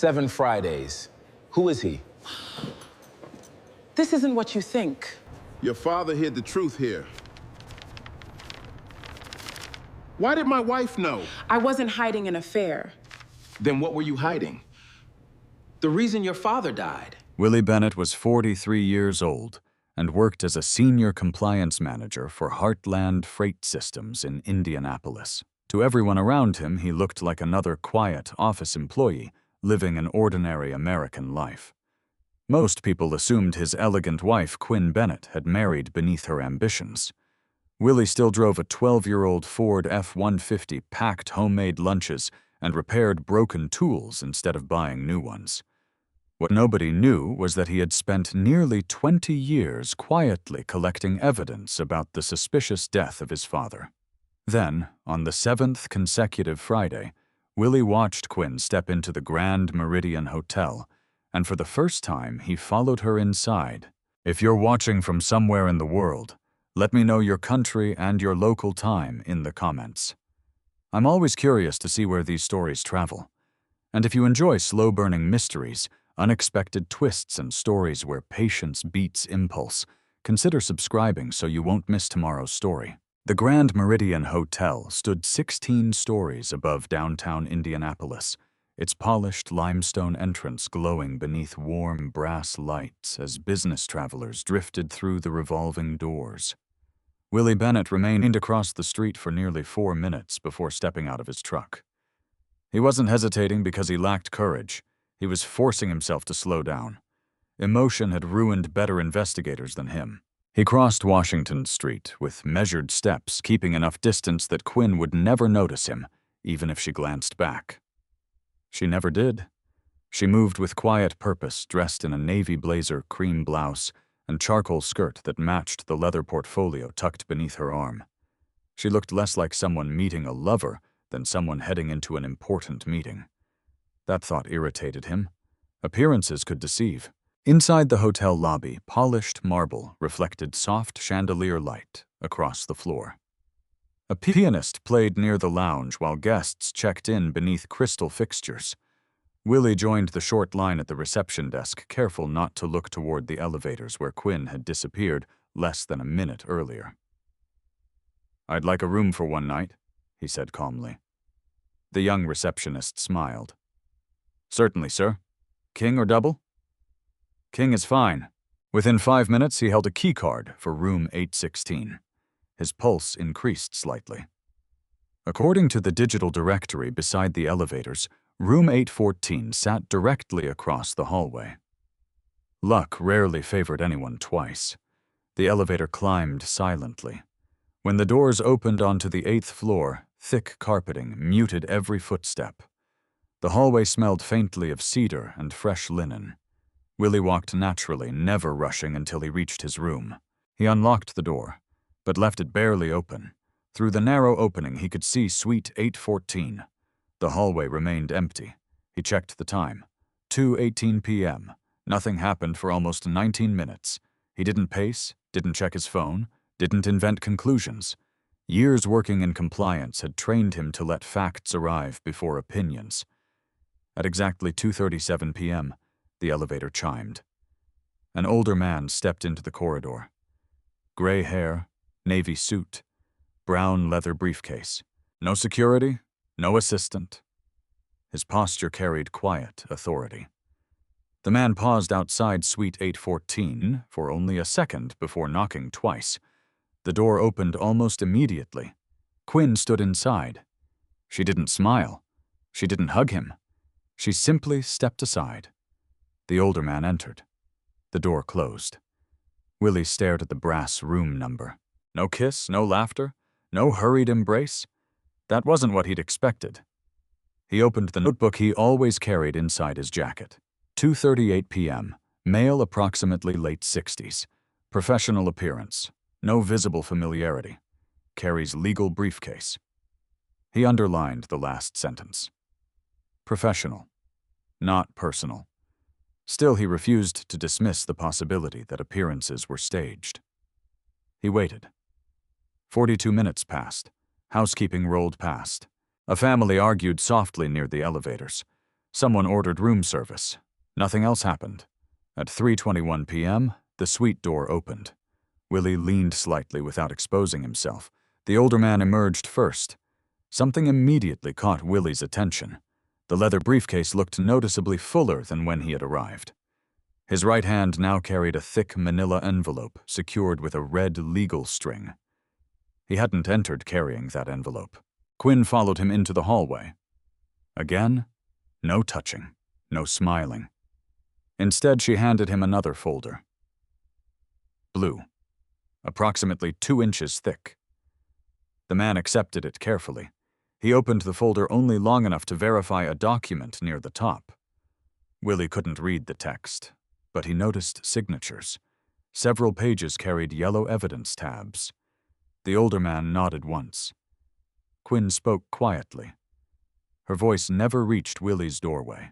7 Fridays. Who is he? This isn't what you think. Your father hid the truth here. Why did my wife know? I wasn't hiding an affair. Then what were you hiding? The reason your father died. Willie Bennett was 43 years old and worked as a senior compliance manager for Heartland Freight Systems in Indianapolis. To everyone around him, he looked like another quiet office employee living an ordinary American life. Most people assumed his elegant wife, Quinn Bennett, had married beneath her ambitions. Willie still drove a 12-year-old Ford F-150, packed homemade lunches, and repaired broken tools instead of buying new ones. What nobody knew was that he had spent nearly 20 years quietly collecting evidence about the suspicious death of his father. Then, on the 7th consecutive Friday, Willie watched Quinn step into the Grand Meridian Hotel, and for the first time, he followed her inside. If you're watching from somewhere in the world, let me know your country and your local time in the comments. I'm always curious to see where these stories travel. And if you enjoy slow-burning mysteries, unexpected twists, and stories where patience beats impulse, consider subscribing so you won't miss tomorrow's story. The Grand Meridian Hotel stood 16 stories above downtown Indianapolis, its polished limestone entrance glowing beneath warm brass lights as business travelers drifted through the revolving doors. Willie Bennett remained across the street for nearly 4 minutes before stepping out of his truck. He wasn't hesitating because he lacked courage. He was forcing himself to slow down. Emotion had ruined better investigators than him. He crossed Washington Street with measured steps, keeping enough distance that Quinn would never notice him, even if she glanced back. She never did. She moved with quiet purpose, dressed in a navy blazer, cream blouse, and charcoal skirt that matched the leather portfolio tucked beneath her arm. She looked less like someone meeting a lover than someone heading into an important meeting. That thought irritated him. Appearances could deceive. Inside the hotel lobby, polished marble reflected soft chandelier light across the floor. A pianist played near the lounge while guests checked in beneath crystal fixtures. Willie joined the short line at the reception desk, careful not to look toward the elevators where Quinn had disappeared less than a minute earlier. "I'd like a room for one night," he said calmly. The young receptionist smiled. "Certainly, sir. King or double?" "King is fine." Within 5 minutes, he held a key card for room 816. His pulse increased slightly. According to the digital directory beside the elevators, room 814 sat directly across the hallway. Luck rarely favored anyone twice. The elevator climbed silently. When the doors opened onto the 8th floor, thick carpeting muted every footstep. The hallway smelled faintly of cedar and fresh linen. Willie walked naturally, never rushing until he reached his room. He unlocked the door, but left it barely open. Through the narrow opening, he could see Suite 814. The hallway remained empty. He checked the time. 2:18 p.m. Nothing happened for almost 19 minutes. He didn't pace, didn't check his phone, didn't invent conclusions. Years working in compliance had trained him to let facts arrive before opinions. At exactly 2:37 p.m., the elevator chimed. An older man stepped into the corridor. Gray hair, navy suit, brown leather briefcase. No security, no assistant. His posture carried quiet authority. The man paused outside Suite 814 for only a second before knocking twice. The door opened almost immediately. Quinn stood inside. She didn't smile. She didn't hug him. She simply stepped aside. The older man entered. The door closed. Willie stared at the brass room number. No kiss, no laughter, no hurried embrace. That wasn't what he'd expected. He opened the notebook he always carried inside his jacket. 2:38 p.m., male approximately late 60s. Professional appearance, no visible familiarity. Carries legal briefcase. He underlined the last sentence. Professional, not personal. Still, he refused to dismiss the possibility that appearances were staged. He waited. 42 minutes passed. Housekeeping rolled past. A family argued softly near the elevators. Someone ordered room service. Nothing else happened. At 3:21 p.m., the suite door opened. Willie leaned slightly without exposing himself. The older man emerged first. Something immediately caught Willie's attention. The leather briefcase looked noticeably fuller than when he had arrived. His right hand now carried a thick manila envelope secured with a red legal string. He hadn't entered carrying that envelope. Quinn followed him into the hallway. Again, no touching, no smiling. Instead, she handed him another folder. Blue, approximately 2 inches thick. The man accepted it carefully. He opened the folder only long enough to verify a document near the top. Willie couldn't read the text, but he noticed signatures. Several pages carried yellow evidence tabs. The older man nodded once. Quinn spoke quietly. Her voice never reached Willie's doorway.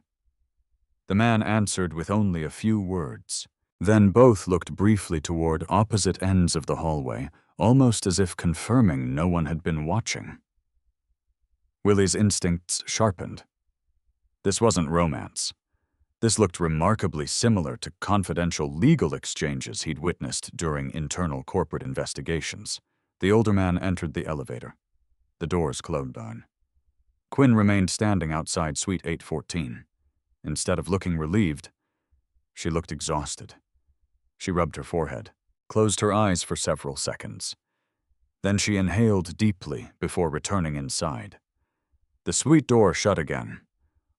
The man answered with only a few words. Then both looked briefly toward opposite ends of the hallway, almost as if confirming no one had been watching. Willie's instincts sharpened. This wasn't romance. This looked remarkably similar to confidential legal exchanges he'd witnessed during internal corporate investigations. The older man entered the elevator. The doors closed on. Quinn remained standing outside Suite 814. Instead of looking relieved, she looked exhausted. She rubbed her forehead, closed her eyes for several seconds. Then she inhaled deeply before returning inside. The suite door shut again.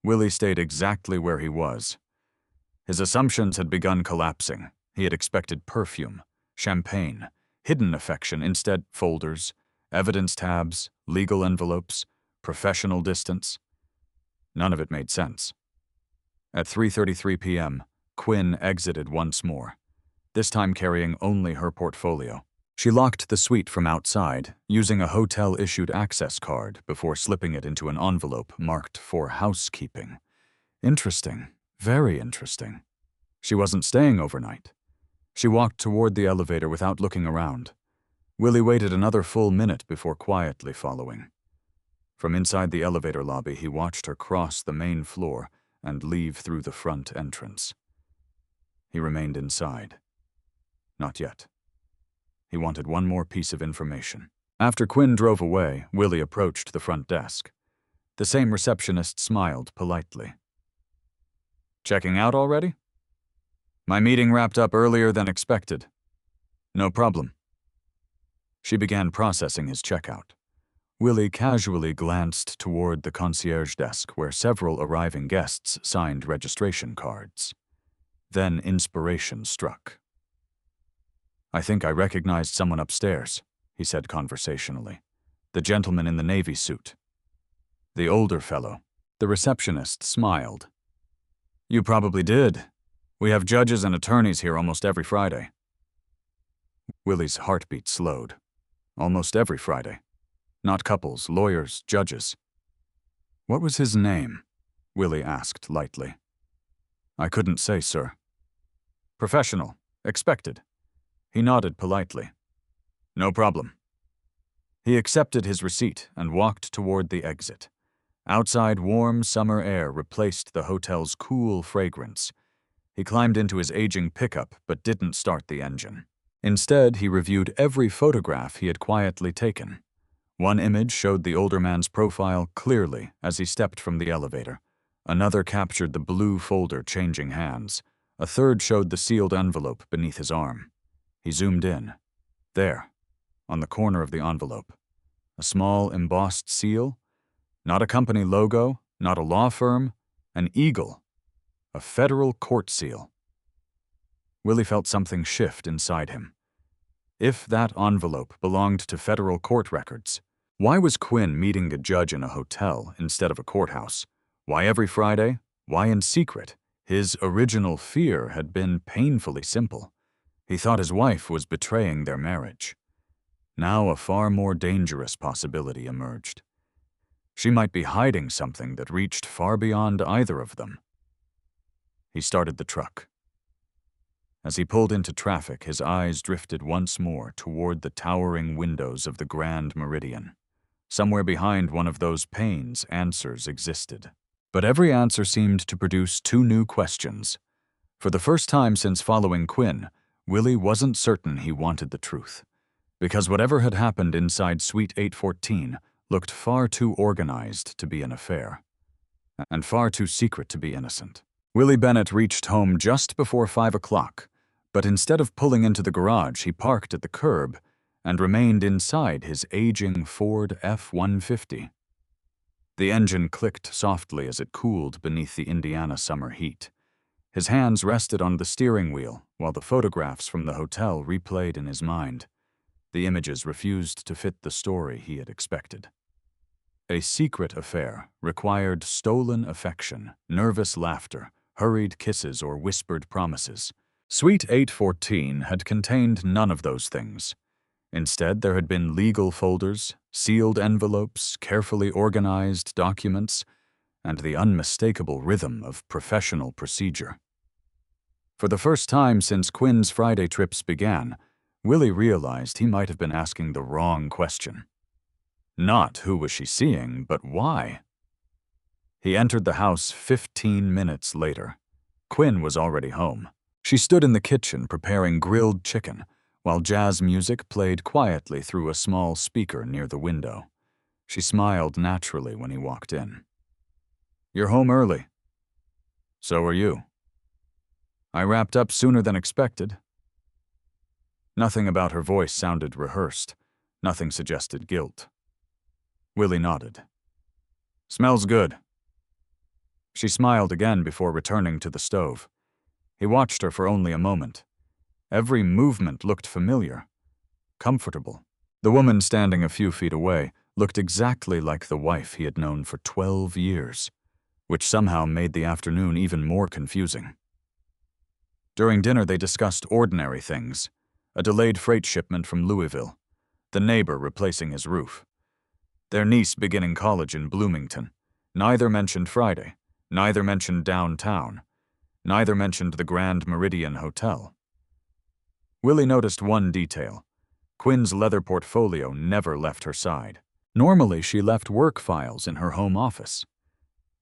Willie stayed exactly where he was. His assumptions had begun collapsing. He had expected perfume, champagne, hidden affection, instead folders, evidence tabs, legal envelopes, professional distance. None of it made sense. At 3:33 p.m., Quinn exited once more, this time carrying only her portfolio. She locked the suite from outside, using a hotel-issued access card before slipping it into an envelope marked for housekeeping. Interesting, very interesting. She wasn't staying overnight. She walked toward the elevator without looking around. Willie waited another full minute before quietly following. From inside the elevator lobby, he watched her cross the main floor and leave through the front entrance. He remained inside. Not yet. He wanted one more piece of information. After Quinn drove away, Willie approached the front desk. The same receptionist smiled politely. "Checking out already? My meeting wrapped up earlier than expected. No problem." She began processing his checkout. Willie casually glanced toward the concierge desk where several arriving guests signed registration cards. Then inspiration struck. "I think I recognized someone upstairs," he said conversationally. "The gentleman in the navy suit." "The older fellow." The receptionist smiled. "You probably did. We have judges and attorneys here almost every Friday." Willie's heartbeat slowed. Almost every Friday. Not couples, lawyers, judges. "What was his name?" Willie asked lightly. "I couldn't say, sir." "Professional. Expected." He nodded politely. "No problem." He accepted his receipt and walked toward the exit. Outside, warm summer air replaced the hotel's cool fragrance. He climbed into his aging pickup but didn't start the engine. Instead, he reviewed every photograph he had quietly taken. One image showed the older man's profile clearly as he stepped from the elevator. Another captured the blue folder changing hands. A third showed the sealed envelope beneath his arm. He zoomed in. There, on the corner of the envelope. A small embossed seal. Not a company logo, not a law firm. An eagle. A federal court seal. Willie felt something shift inside him. If that envelope belonged to federal court records, why was Quinn meeting a judge in a hotel instead of a courthouse? Why every Friday? Why in secret? His original fear had been painfully simple. He thought his wife was betraying their marriage. Now a far more dangerous possibility emerged. She might be hiding something that reached far beyond either of them. He started the truck. As he pulled into traffic, his eyes drifted once more toward the towering windows of the Grand Meridian. Somewhere behind one of those panes, answers existed. But every answer seemed to produce two new questions. For the first time since following Quinn, Willie wasn't certain he wanted the truth, because whatever had happened inside Suite 814 looked far too organized to be an affair, and far too secret to be innocent. Willie Bennett reached home just before 5 o'clock, but instead of pulling into the garage, he parked at the curb and remained inside his aging Ford F-150. The engine clicked softly as it cooled beneath the Indiana summer heat. His hands rested on the steering wheel while the photographs from the hotel replayed in his mind. The images refused to fit the story he had expected. A secret affair required stolen affection, nervous laughter, hurried kisses, or whispered promises. Suite 814 had contained none of those things. Instead, there had been legal folders, sealed envelopes, carefully organized documents, and the unmistakable rhythm of professional procedure. For the first time since Quinn's Friday trips began, Willie realized he might have been asking the wrong question. Not who was she seeing, but why? He entered the house 15 minutes later. Quinn was already home. She stood in the kitchen preparing grilled chicken, while jazz music played quietly through a small speaker near the window. She smiled naturally when he walked in. "You're home early." "So are you." "I wrapped up sooner than expected." Nothing about her voice sounded rehearsed. Nothing suggested guilt. Willie nodded. "Smells good." She smiled again before returning to the stove. He watched her for only a moment. Every movement looked familiar, comfortable. The woman standing a few feet away looked exactly like the wife he had known for 12 years, which somehow made the afternoon even more confusing. During dinner, they discussed ordinary things: a delayed freight shipment from Louisville, the neighbor replacing his roof, their niece beginning college in Bloomington. Neither mentioned Friday, neither mentioned downtown, neither mentioned the Grand Meridian Hotel. Willie noticed one detail. Quinn's leather portfolio never left her side. Normally, she left work files in her home office.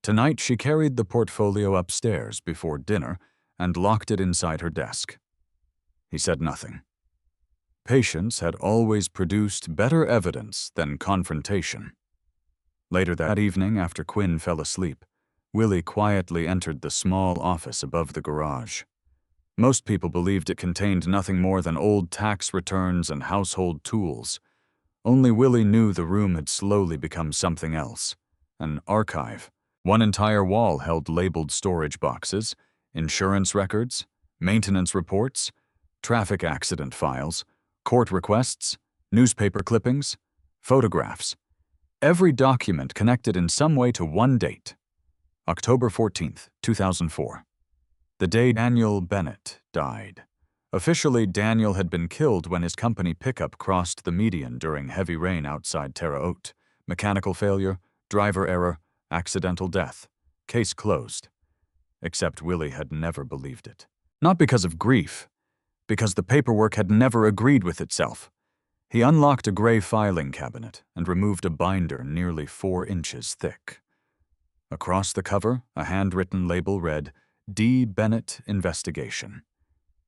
Tonight, she carried the portfolio upstairs before dinner and locked it inside her desk. He said nothing. Patience had always produced better evidence than confrontation. Later that evening, after Quinn fell asleep, Willie quietly entered the small office above the garage. Most people believed it contained nothing more than old tax returns and household tools. Only Willie knew the room had slowly become something else: an archive. One entire wall held labeled storage boxes, insurance records, maintenance reports, traffic accident files, court requests, newspaper clippings, photographs. Every document connected in some way to one date: October 14th, 2004. The day Daniel Bennett died. Officially, Daniel had been killed when his company pickup crossed the median during heavy rain outside Terre Haute. Mechanical failure, driver error, accidental death. Case closed. Except Willie had never believed it. Not because of grief, because the paperwork had never agreed with itself. He unlocked a gray filing cabinet and removed a binder nearly 4 inches thick. Across the cover, a handwritten label read, D. Bennett Investigation.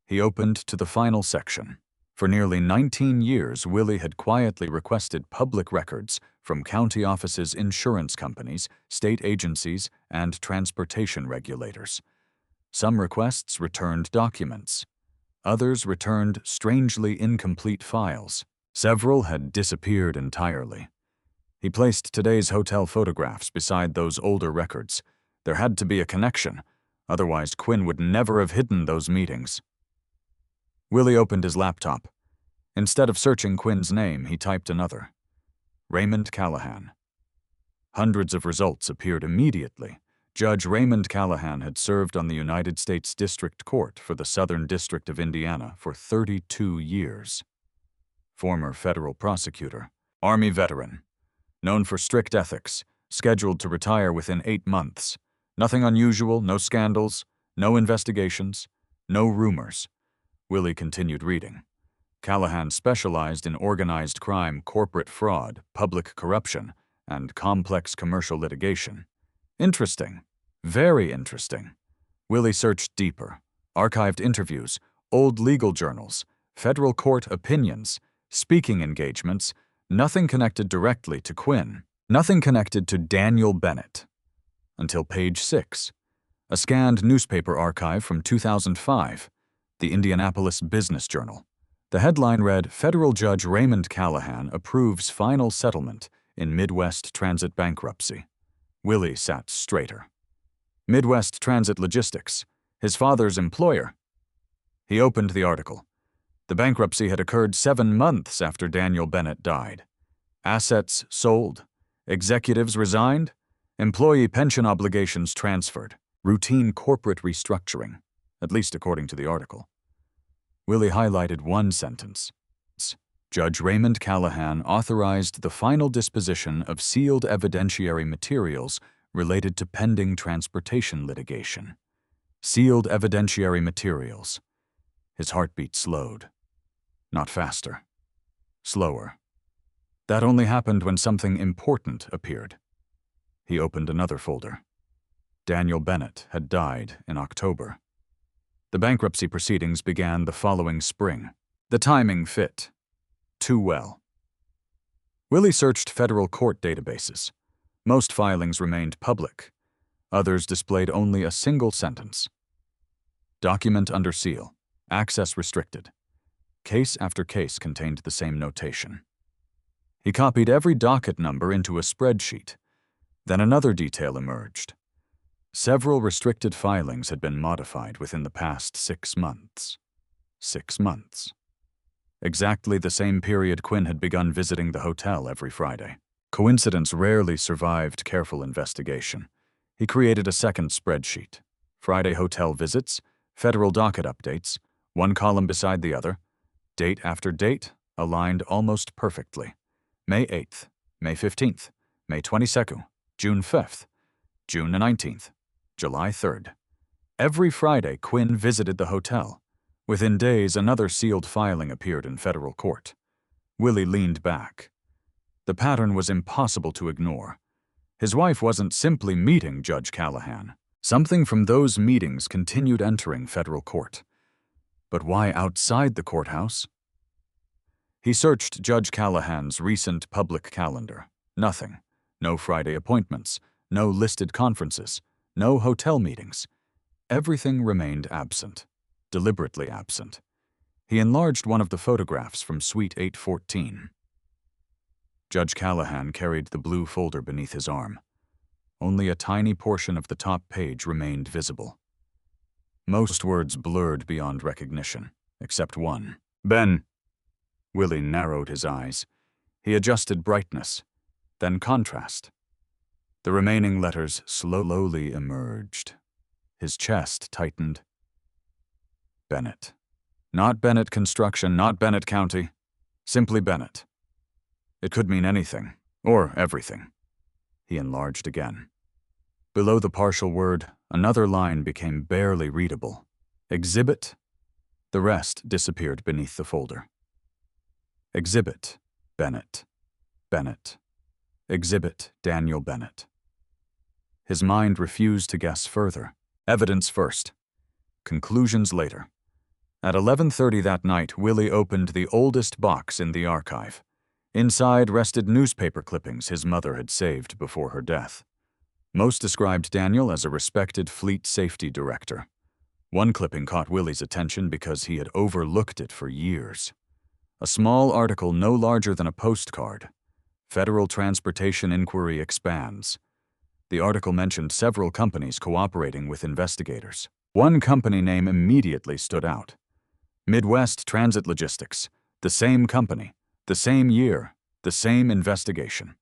He opened to the final section. For nearly 19 years, Willie had quietly requested public records from county offices, insurance companies, state agencies, and transportation regulators. Some requests returned documents. Others returned strangely incomplete files. Several had disappeared entirely. He placed today's hotel photographs beside those older records. There had to be a connection. Otherwise, Quinn would never have hidden those meetings. Willie opened his laptop. Instead of searching Quinn's name, he typed another: Raymond Callahan. Hundreds of results appeared immediately. Judge Raymond Callahan had served on the United States District Court for the Southern District of Indiana for 32 years. Former federal prosecutor, Army veteran, known for strict ethics, scheduled to retire within 8 months. Nothing unusual, no scandals, no investigations, no rumors. Willie continued reading. Callahan specialized in organized crime, corporate fraud, public corruption, and complex commercial litigation. Interesting. Very interesting. Willie searched deeper, archived interviews, old legal journals, federal court opinions, speaking engagements, nothing connected directly to Quinn, nothing connected to Daniel Bennett. Until page 6, a scanned newspaper archive from 2005, the Indianapolis Business Journal. The headline read, "Federal Judge Raymond Callahan approves final settlement in Midwest Transit bankruptcy." Willie sat straighter. Midwest Transit Logistics, his father's employer. He opened the article. The bankruptcy had occurred 7 months after Daniel Bennett died. Assets sold, executives resigned, employee pension obligations transferred, routine corporate restructuring, at least according to the article. Willie highlighted one sentence. Judge Raymond Callahan authorized the final disposition of sealed evidentiary materials related to pending transportation litigation. Sealed evidentiary materials. His heartbeat slowed. Not faster. Slower. That only happened when something important appeared. He opened another folder. Daniel Bennett had died in October. The bankruptcy proceedings began the following spring. The timing fit. Too well. Willie searched federal court databases. Most filings remained public. Others displayed only a single sentence. Document under seal. Access restricted. Case after case contained the same notation. He copied every docket number into a spreadsheet. Then another detail emerged. Several restricted filings had been modified within the past 6 months. 6 months. Exactly the same period Quinn had begun visiting the hotel every Friday. Coincidence rarely survived careful investigation. He created a second spreadsheet. Friday hotel visits, federal docket updates, one column beside the other, date after date, aligned almost perfectly. May 8th, May 15th, May 22nd, June 5th, June 19th, July 3rd. Every Friday, Quinn visited the hotel. Within days, another sealed filing appeared in federal court. Willie leaned back. The pattern was impossible to ignore. His wife wasn't simply meeting Judge Callahan. Something from those meetings continued entering federal court. But why outside the courthouse? He searched Judge Callahan's recent public calendar. Nothing. No Friday appointments. No listed conferences. No hotel meetings. Everything remained absent. Deliberately absent. He enlarged one of the photographs from Suite 814. Judge Callahan carried the blue folder beneath his arm. Only a tiny portion of the top page remained visible. Most words blurred beyond recognition, except one. Ben. Willie narrowed his eyes. He adjusted brightness, then contrast. The remaining letters slowly emerged. His chest tightened. Bennett. Not Bennett Construction, not Bennett County. Simply Bennett. It could mean anything, or everything. He enlarged again. Below the partial word, another line became barely readable. Exhibit. The rest disappeared beneath the folder. Exhibit. Bennett. Bennett. Exhibit. Daniel Bennett. His mind refused to guess further. Evidence first. Conclusions later. At 11:30 that night, Willie opened the oldest box in the archive. Inside rested newspaper clippings his mother had saved before her death. Most described Daniel as a respected fleet safety director. One clipping caught Willie's attention because he had overlooked it for years. A small article no larger than a postcard. Federal Transportation Inquiry expands. The article mentioned several companies cooperating with investigators. One company name immediately stood out. Midwest Transit Logistics. The same company, the same year, the same investigation.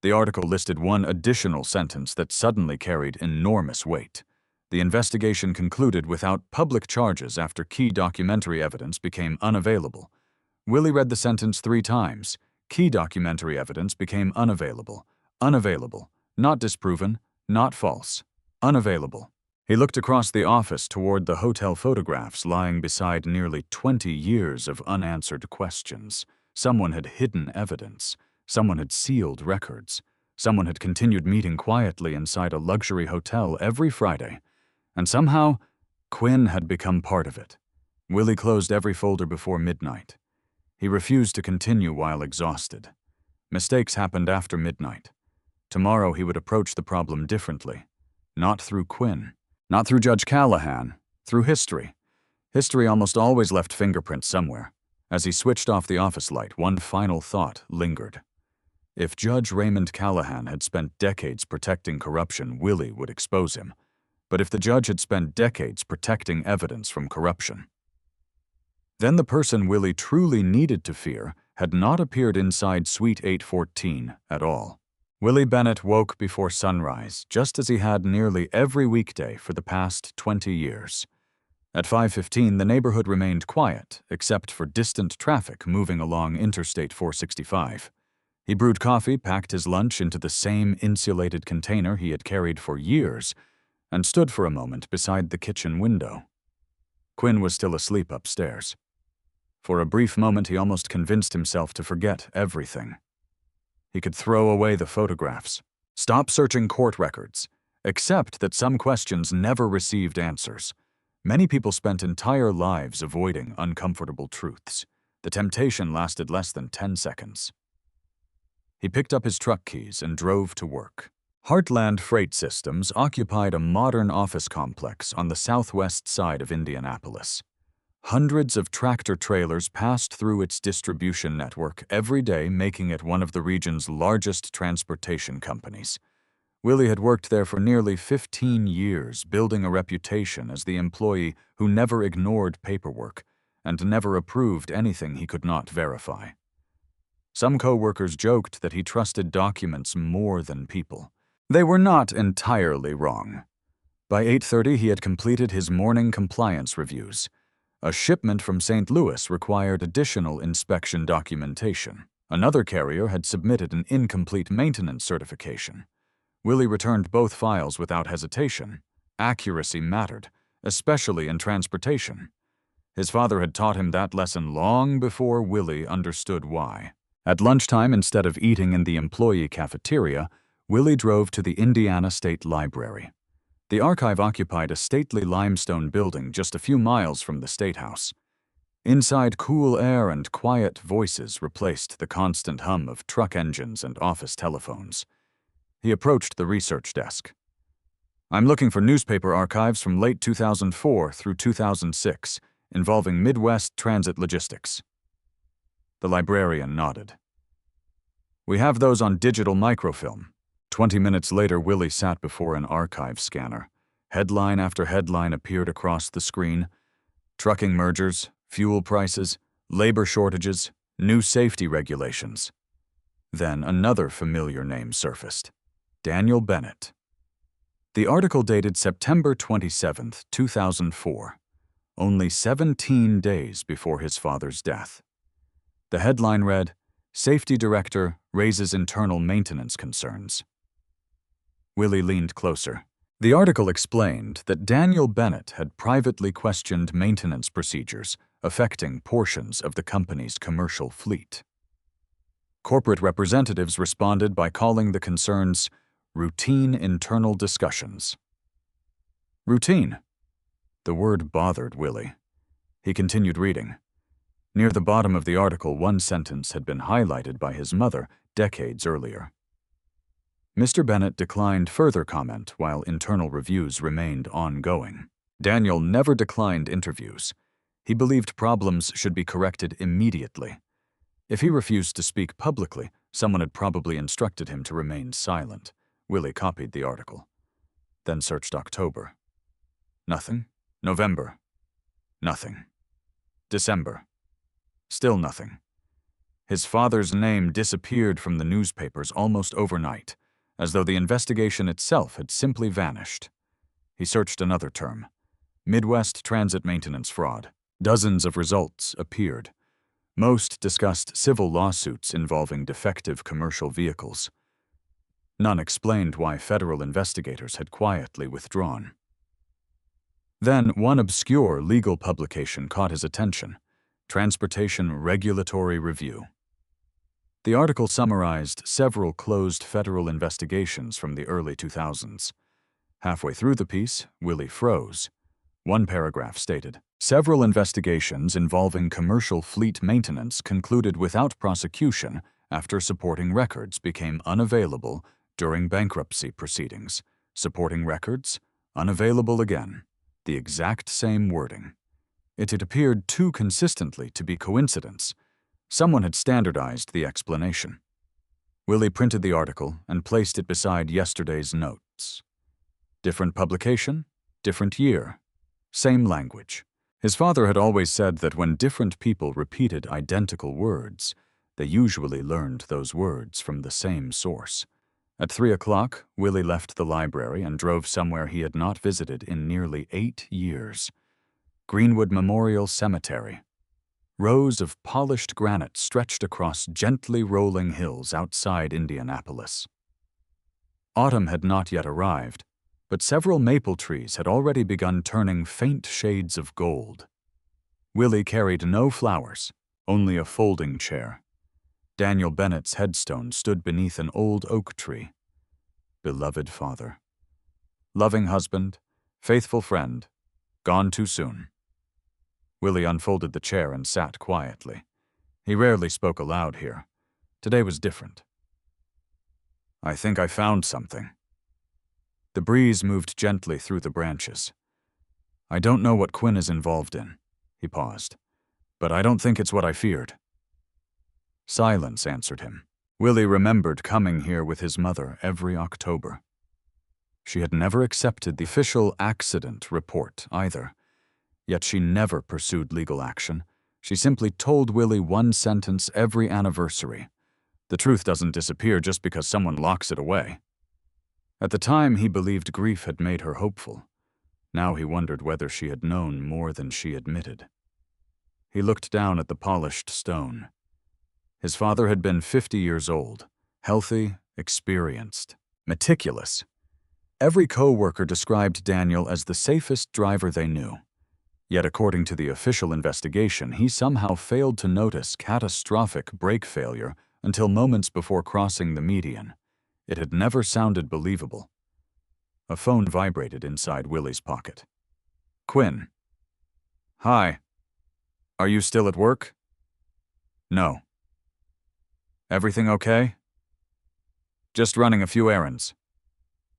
The article listed one additional sentence that suddenly carried enormous weight. The investigation concluded without public charges after key documentary evidence became unavailable. Willie read the sentence 3 times. Key documentary evidence became unavailable. Unavailable. Not disproven. Not false. Unavailable. He looked across the office toward the hotel photographs lying beside nearly 20 years of unanswered questions. Someone had hidden evidence. Someone had sealed records. Someone had continued meeting quietly inside a luxury hotel every Friday, and somehow, Quinn had become part of it. Willie closed every folder before midnight. He refused to continue while exhausted. Mistakes happened after midnight. Tomorrow he would approach the problem differently. Not through Quinn. Not through Judge Callahan. Through history. History almost always left fingerprints somewhere. As he switched off the office light, one final thought lingered. If Judge Raymond Callahan had spent decades protecting corruption, Willie would expose him. But if the judge had spent decades protecting evidence from corruption, then the person Willie truly needed to fear had not appeared inside Suite 814 at all. Willie Bennett woke before sunrise, just as he had nearly every weekday for the past 20 years. At 5:15, the neighborhood remained quiet, except for distant traffic moving along Interstate 465. He brewed coffee, packed his lunch into the same insulated container he had carried for years, and stood for a moment beside the kitchen window. Quinn was still asleep upstairs. For a brief moment, he almost convinced himself to forget everything. He could throw away the photographs, stop searching court records, accept that some questions never received answers. Many people spent entire lives avoiding uncomfortable truths. The temptation lasted less than 10 seconds. He picked up his truck keys and drove to work. Heartland Freight Systems occupied a modern office complex on the southwest side of Indianapolis. Hundreds of tractor-trailers passed through its distribution network every day, making it one of the region's largest transportation companies. Willie had worked there for nearly 15 years, building a reputation as the employee who never ignored paperwork and never approved anything he could not verify. Some co-workers joked that he trusted documents more than people. They were not entirely wrong. By 8:30, he had completed his morning compliance reviews. A shipment from St. Louis required additional inspection documentation. Another carrier had submitted an incomplete maintenance certification. Willie returned both files without hesitation. Accuracy mattered, especially in transportation. His father had taught him that lesson long before Willie understood why. At lunchtime, instead of eating in the employee cafeteria, Willie drove to the Indiana State Library. The archive occupied a stately limestone building just a few miles from the State House. Inside, cool air and quiet voices replaced the constant hum of truck engines and office telephones. He approached the research desk. "I'm looking for newspaper archives from late 2004 through 2006, involving Midwest Transit Logistics." The librarian nodded. "We have those on digital microfilm." 20 minutes later, Willie sat before an archive scanner. Headline after headline appeared across the screen. Trucking mergers, fuel prices, labor shortages, new safety regulations. Then another familiar name surfaced: Daniel Bennett. The article dated September 27, 2004, only 17 days before his father's death. The headline read, "Safety Director Raises Internal Maintenance Concerns." Willie leaned closer. The article explained that Daniel Bennett had privately questioned maintenance procedures affecting portions of the company's commercial fleet. Corporate representatives responded by calling the concerns routine internal discussions. Routine. The word bothered Willie. He continued reading. Near the bottom of the article, one sentence had been highlighted by his mother decades earlier. Mr. Bennett declined further comment while internal reviews remained ongoing. Daniel never declined interviews. He believed problems should be corrected immediately. If he refused to speak publicly, someone had probably instructed him to remain silent. Willie copied the article, then searched October. Nothing. November. Nothing. December. Still nothing. His father's name disappeared from the newspapers almost overnight, as though the investigation itself had simply vanished. He searched another term: Midwest Transit Maintenance Fraud. Dozens of results appeared. Most discussed civil lawsuits involving defective commercial vehicles. None explained why federal investigators had quietly withdrawn. Then one obscure legal publication caught his attention: Transportation Regulatory Review. The article summarized several closed federal investigations from the early 2000s. Halfway through the piece, Willie froze. One paragraph stated, "Several investigations involving commercial fleet maintenance concluded without prosecution after supporting records became unavailable during bankruptcy proceedings. Supporting records, unavailable again." The exact same wording. It had appeared too consistently to be coincidence. Someone had standardized the explanation. Willie printed the article and placed it beside yesterday's notes. Different publication, different year, same language. His father had always said that when different people repeated identical words, they usually learned those words from the same source. At 3 o'clock, Willie left the library and drove somewhere he had not visited in nearly 8 years. Greenwood Memorial Cemetery. Rows of polished granite stretched across gently rolling hills outside Indianapolis. Autumn had not yet arrived, but several maple trees had already begun turning faint shades of gold. Willie carried no flowers, only a folding chair. Daniel Bennett's headstone stood beneath an old oak tree. Beloved father. Loving husband, faithful friend, gone too soon. Willie unfolded the chair and sat quietly. He rarely spoke aloud here. Today was different. "I think I found something." The breeze moved gently through the branches. "I don't know what Quinn is involved in." He paused. "But I don't think it's what I feared." Silence answered him. Willie remembered coming here with his mother every October. She had never accepted the official accident report either. Yet she never pursued legal action. She simply told Willie one sentence every anniversary. The truth doesn't disappear just because someone locks it away. At the time, he believed grief had made her hopeful. Now he wondered whether she had known more than she admitted. He looked down at the polished stone. His father had been 50 years old, healthy, experienced, meticulous. Every co-worker described Daniel as the safest driver they knew. Yet according to the official investigation, he somehow failed to notice catastrophic brake failure until moments before crossing the median. It had never sounded believable. A phone vibrated inside Willie's pocket. "Quinn." "Hi. Are you still at work?" "No." "Everything okay?" "Just running a few errands."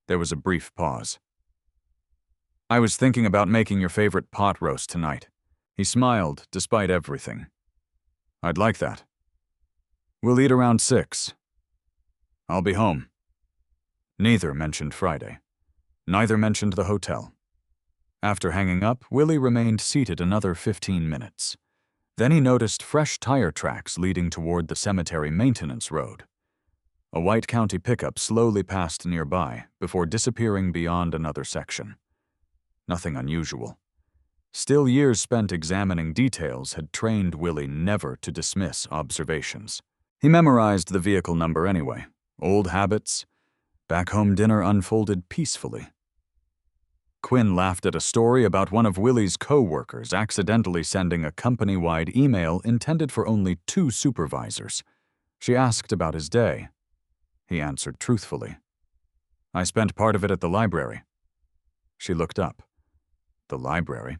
There was a brief pause. "I was thinking about making your favorite pot roast tonight." He smiled, despite everything. "I'd like that." "We'll eat around 6. I'll be home." Neither mentioned Friday. Neither mentioned the hotel. After hanging up, Willie remained seated another 15 minutes. Then he noticed fresh tire tracks leading toward the cemetery maintenance road. A white county pickup slowly passed nearby before disappearing beyond another section. Nothing unusual. Still, years spent examining details had trained Willie never to dismiss observations. He memorized the vehicle number anyway. Old habits. Back home dinner unfolded peacefully. Quinn laughed at a story about one of Willie's co-workers accidentally sending a company-wide email intended for only 2 supervisors. She asked about his day. He answered truthfully. "I spent part of it at the library." She looked up. "The library?"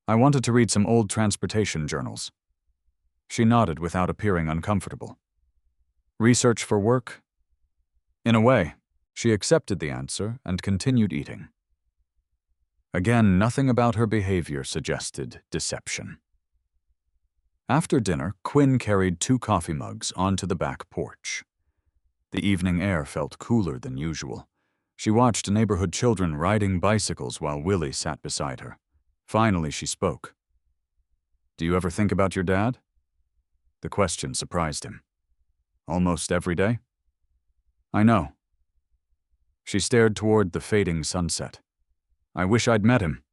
"I wanted to read some old transportation journals." She nodded without appearing uncomfortable. "Research for work?" In a way. She accepted the answer and continued eating. Again, nothing about her behavior suggested deception. After dinner, Quinn carried 2 coffee mugs onto the back porch. The evening air felt cooler than usual. She watched neighborhood children riding bicycles while Willie sat beside her. Finally, she spoke. "Do you ever think about your dad?" The question surprised him. "Almost every day?" "I know." She stared toward the fading sunset. "I wish I'd met him."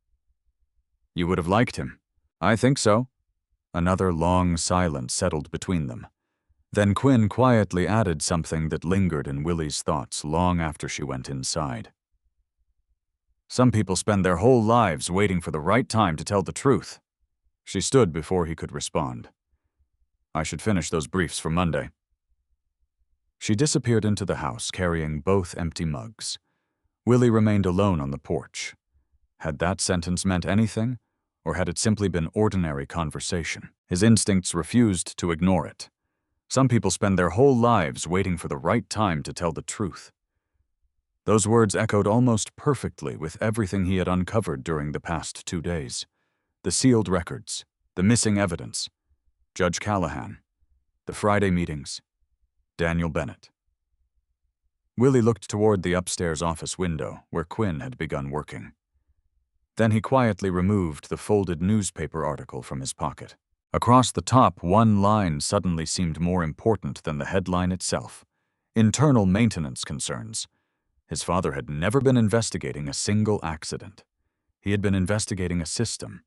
"You would have liked him." "I think so." Another long silence settled between them. Then Quinn quietly added something that lingered in Willie's thoughts long after she went inside. "Some people spend their whole lives waiting for the right time to tell the truth." She stood before he could respond. "I should finish those briefs for Monday." She disappeared into the house carrying both empty mugs. Willie remained alone on the porch. Had that sentence meant anything, or had it simply been ordinary conversation? His instincts refused to ignore it. Some people spend their whole lives waiting for the right time to tell the truth. Those words echoed almost perfectly with everything he had uncovered during the past 2 days. The sealed records, the missing evidence, Judge Callahan, the Friday meetings, Daniel Bennett. Willie looked toward the upstairs office window where Quinn had begun working. Then he quietly removed the folded newspaper article from his pocket. Across the top, one line suddenly seemed more important than the headline itself. Internal maintenance concerns. His father had never been investigating a single accident. He had been investigating a system,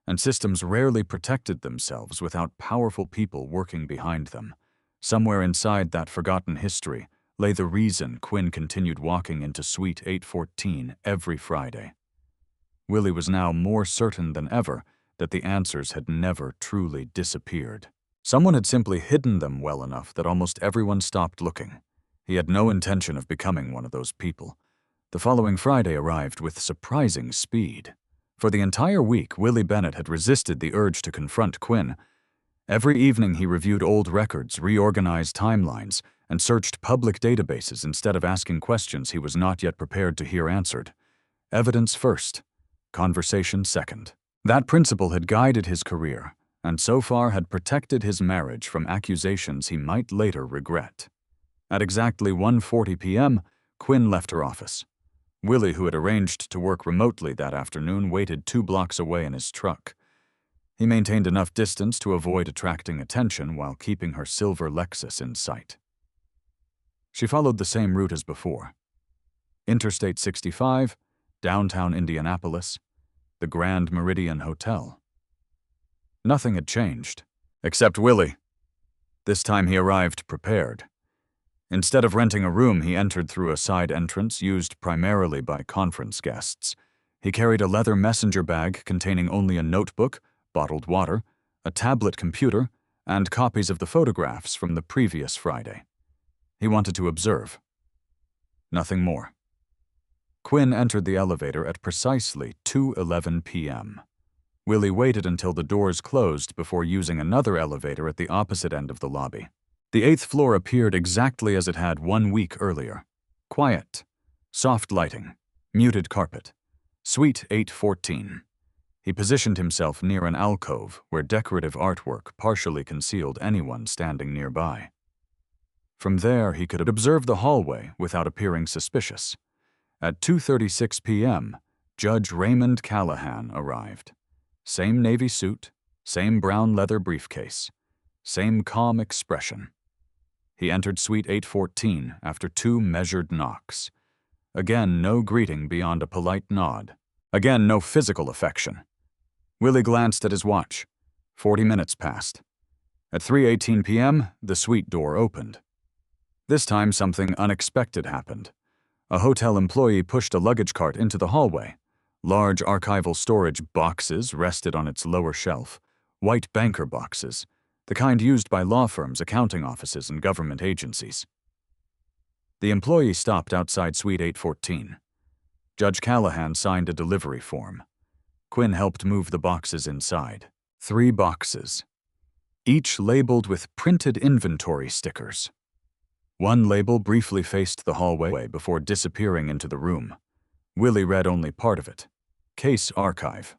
and systems rarely protected themselves without powerful people working behind them. Somewhere inside that forgotten history lay the reason Quinn continued walking into Suite 814 every Friday. Willie was now more certain than ever that the answers had never truly disappeared. Someone had simply hidden them well enough that almost everyone stopped looking. He had no intention of becoming one of those people. The following Friday arrived with surprising speed. For the entire week, Willie Bennett had resisted the urge to confront Quinn. Every evening he reviewed old records, reorganized timelines, and searched public databases instead of asking questions he was not yet prepared to hear answered. Evidence first, conversation second. That principle had guided his career, and so far had protected his marriage from accusations he might later regret. At exactly 1:40 p.m., Quinn left her office. Willie, who had arranged to work remotely that afternoon, waited 2 blocks away in his truck. He maintained enough distance to avoid attracting attention while keeping her silver Lexus in sight. She followed the same route as before. Interstate 65, downtown Indianapolis, the Grand Meridian Hotel. Nothing had changed, except Willie. This time he arrived prepared. Instead of renting a room, he entered through a side entrance used primarily by conference guests. He carried a leather messenger bag containing only a notebook, bottled water, a tablet computer, and copies of the photographs from the previous Friday. He wanted to observe. Nothing more. Quinn entered the elevator at precisely 2:11 p.m. Willie waited until the doors closed before using another elevator at the opposite end of the lobby. The 8th floor appeared exactly as it had 1 week earlier. Quiet, soft lighting, muted carpet. Suite 814. He positioned himself near an alcove where decorative artwork partially concealed anyone standing nearby. From there, he could observe the hallway without appearing suspicious. At 2:36 p.m., Judge Raymond Callahan arrived. Same navy suit, same brown leather briefcase, same calm expression. He entered Suite 814 after 2 measured knocks. Again, no greeting beyond a polite nod. Again, no physical affection. Willie glanced at his watch. 40 minutes passed. At 3:18 p.m., the suite door opened. This time, something unexpected happened. A hotel employee pushed a luggage cart into the hallway. Large archival storage boxes rested on its lower shelf. White banker boxes, the kind used by law firms, accounting offices, and government agencies. The employee stopped outside Suite 814. Judge Callahan signed a delivery form. Quinn helped move the boxes inside. 3 boxes, each labeled with printed inventory stickers. One label briefly faced the hallway before disappearing into the room. Willie read only part of it. Case Archive.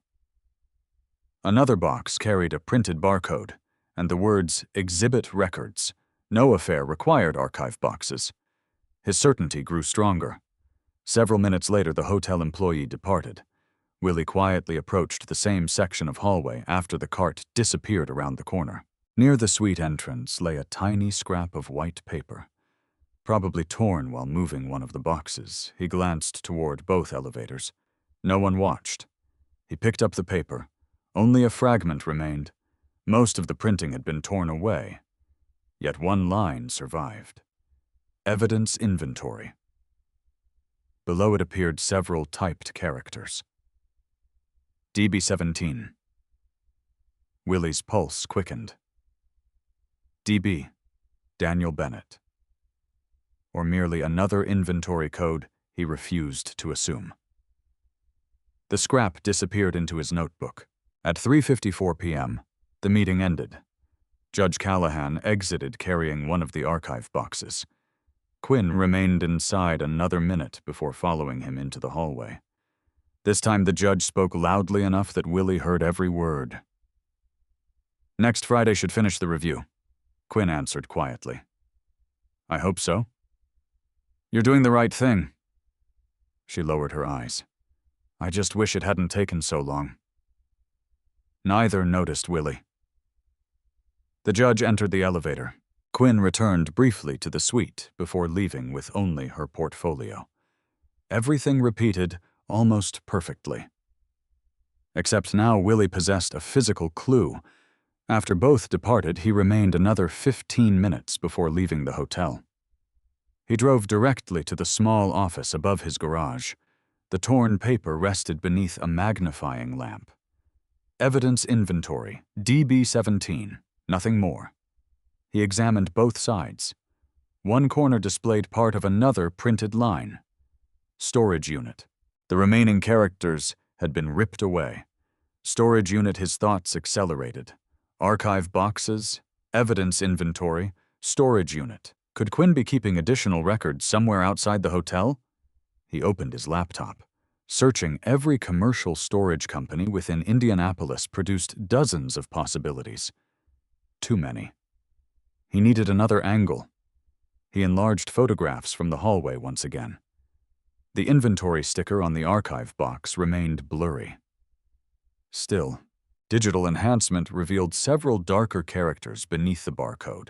Another box carried a printed barcode and the words Exhibit Records. No affair required archive boxes. His certainty grew stronger. Several minutes later, the hotel employee departed. Willie quietly approached the same section of hallway after the cart disappeared around the corner. Near the suite entrance lay a tiny scrap of white paper. Probably torn while moving one of the boxes, he glanced toward both elevators. No one watched. He picked up the paper. Only a fragment remained. Most of the printing had been torn away. Yet one line survived. Evidence Inventory. Below it appeared several typed characters. DB-17. Willie's pulse quickened. DB, Daniel Bennett. or merely another inventory code he refused to assume. The scrap disappeared into his notebook. At 3:54 p.m., the meeting ended. Judge Callahan exited carrying one of the archive boxes. Quinn remained inside another minute before following him into the hallway. This time the judge spoke loudly enough that Willie heard every word. "Next Friday should finish the review," Quinn answered quietly. "I hope so." "You're doing the right thing." She lowered her eyes. "I just wish it hadn't taken so long." Neither noticed Willie. The judge entered the elevator. Quinn returned briefly to the suite before leaving with only her portfolio. Everything repeated almost perfectly. Except now Willie possessed a physical clue. After both departed, he remained another 15 minutes before leaving the hotel. He drove directly to the small office above his garage. The torn paper rested beneath a magnifying lamp. Evidence inventory, DB-17, nothing more. He examined both sides. One corner displayed part of another printed line. Storage unit. The remaining characters had been ripped away. Storage unit, his thoughts accelerated. Archive boxes, evidence inventory, storage unit. Could Quinn be keeping additional records somewhere outside the hotel? He opened his laptop. Searching every commercial storage company within Indianapolis produced dozens of possibilities. Too many. He needed another angle. He enlarged photographs from the hallway once again. The inventory sticker on the archive box remained blurry. Still, digital enhancement revealed several darker characters beneath the barcode.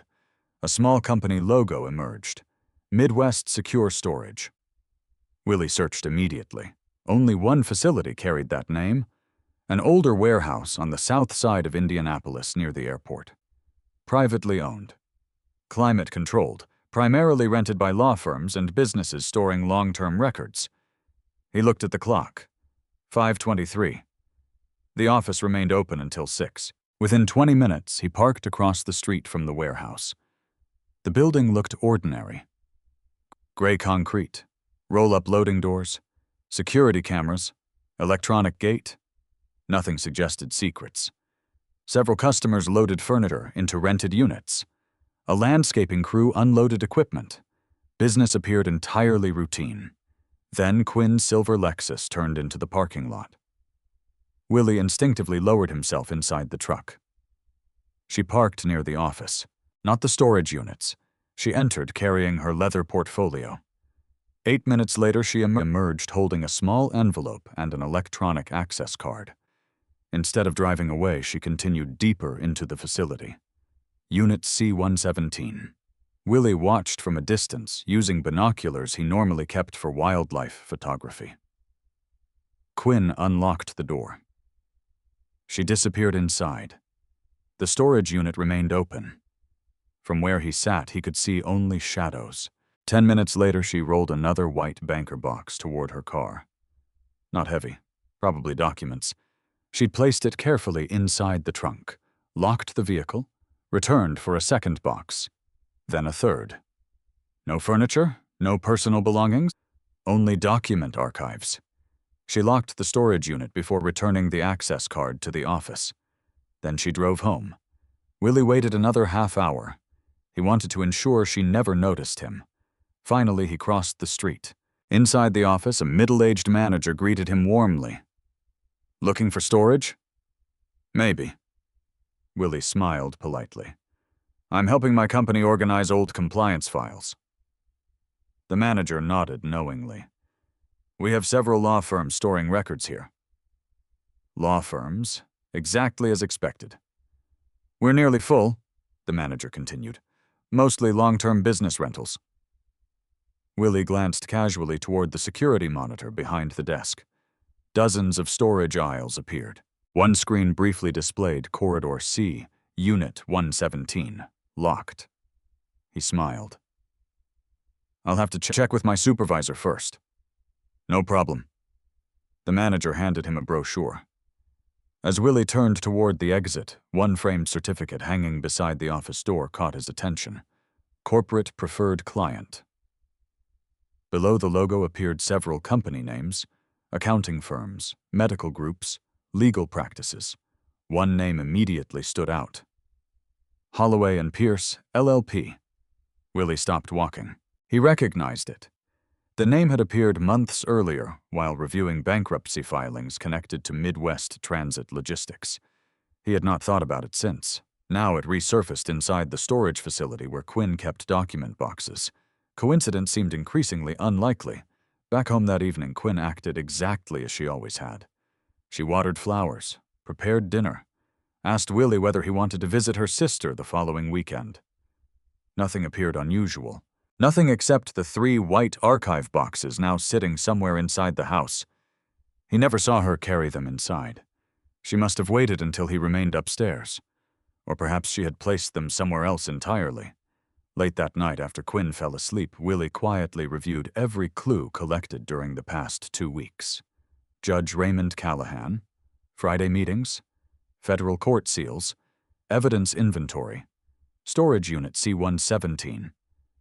A small company logo emerged. Midwest Secure Storage. Willie searched immediately. Only one facility carried that name. An older warehouse on the south side of Indianapolis near the airport. Privately owned. Climate-controlled, primarily rented by law firms and businesses storing long-term records. He looked at the clock. 5:23. The office remained open until 6. Within 20 minutes, he parked across the street from the warehouse. The building looked ordinary. Gray concrete, roll-up loading doors, security cameras, electronic gate. Nothing suggested secrets. Several customers loaded furniture into rented units. A landscaping crew unloaded equipment. Business appeared entirely routine. Then Quinn's silver Lexus turned into the parking lot. Willie instinctively lowered himself inside the truck. She parked near the office, not the storage units. She entered carrying her leather portfolio. 8 minutes later, she emerged holding a small envelope and an electronic access card. Instead of driving away, she continued deeper into the facility. Unit C-117. Willie watched from a distance, using binoculars he normally kept for wildlife photography. Quinn unlocked the door. She disappeared inside. The storage unit remained open. From where he sat, he could see only shadows. 10 minutes later, she rolled another white banker box toward her car. Not heavy, probably documents. She'd placed it carefully inside the trunk, locked the vehicle, returned for a second box, then a third. No furniture, no personal belongings, only document archives. She locked the storage unit before returning the access card to the office. Then she drove home. Willie waited another half hour. He wanted to ensure she never noticed him. Finally, he crossed the street. Inside the office, a middle-aged manager greeted him warmly. "Looking for storage?" "Maybe." Willie smiled politely. "I'm helping my company organize old compliance files." The manager nodded knowingly. "We have several law firms storing records here." "Law firms? Exactly as expected." "We're nearly full," the manager continued. "Mostly long-term business rentals." Willie glanced casually toward the security monitor behind the desk. Dozens of storage aisles appeared. One screen briefly displayed Corridor C, Unit 117, locked. He smiled. "I'll have to check with my supervisor first." "No problem." The manager handed him a brochure. As Willie turned toward the exit, one framed certificate hanging beside the office door caught his attention. Corporate Preferred Client. Below the logo appeared several company names, accounting firms, medical groups, legal practices. One name immediately stood out. Holloway and Pierce, LLP. Willie stopped walking. He recognized it. The name had appeared months earlier while reviewing bankruptcy filings connected to Midwest Transit Logistics. He had not thought about it since. Now it resurfaced inside the storage facility where Quinn kept document boxes. Coincidence seemed increasingly unlikely. Back home that evening, Quinn acted exactly as she always had. She watered flowers, prepared dinner, asked Willie whether he wanted to visit her sister the following weekend. Nothing appeared unusual. Nothing except the 3 white archive boxes now sitting somewhere inside the house. He never saw her carry them inside. She must have waited until he remained upstairs. Or perhaps she had placed them somewhere else entirely. Late that night, after Quinn fell asleep, Willie quietly reviewed every clue collected during the past 2 weeks. Judge Raymond Callahan, Friday meetings, federal court seals, evidence inventory, storage unit C-117,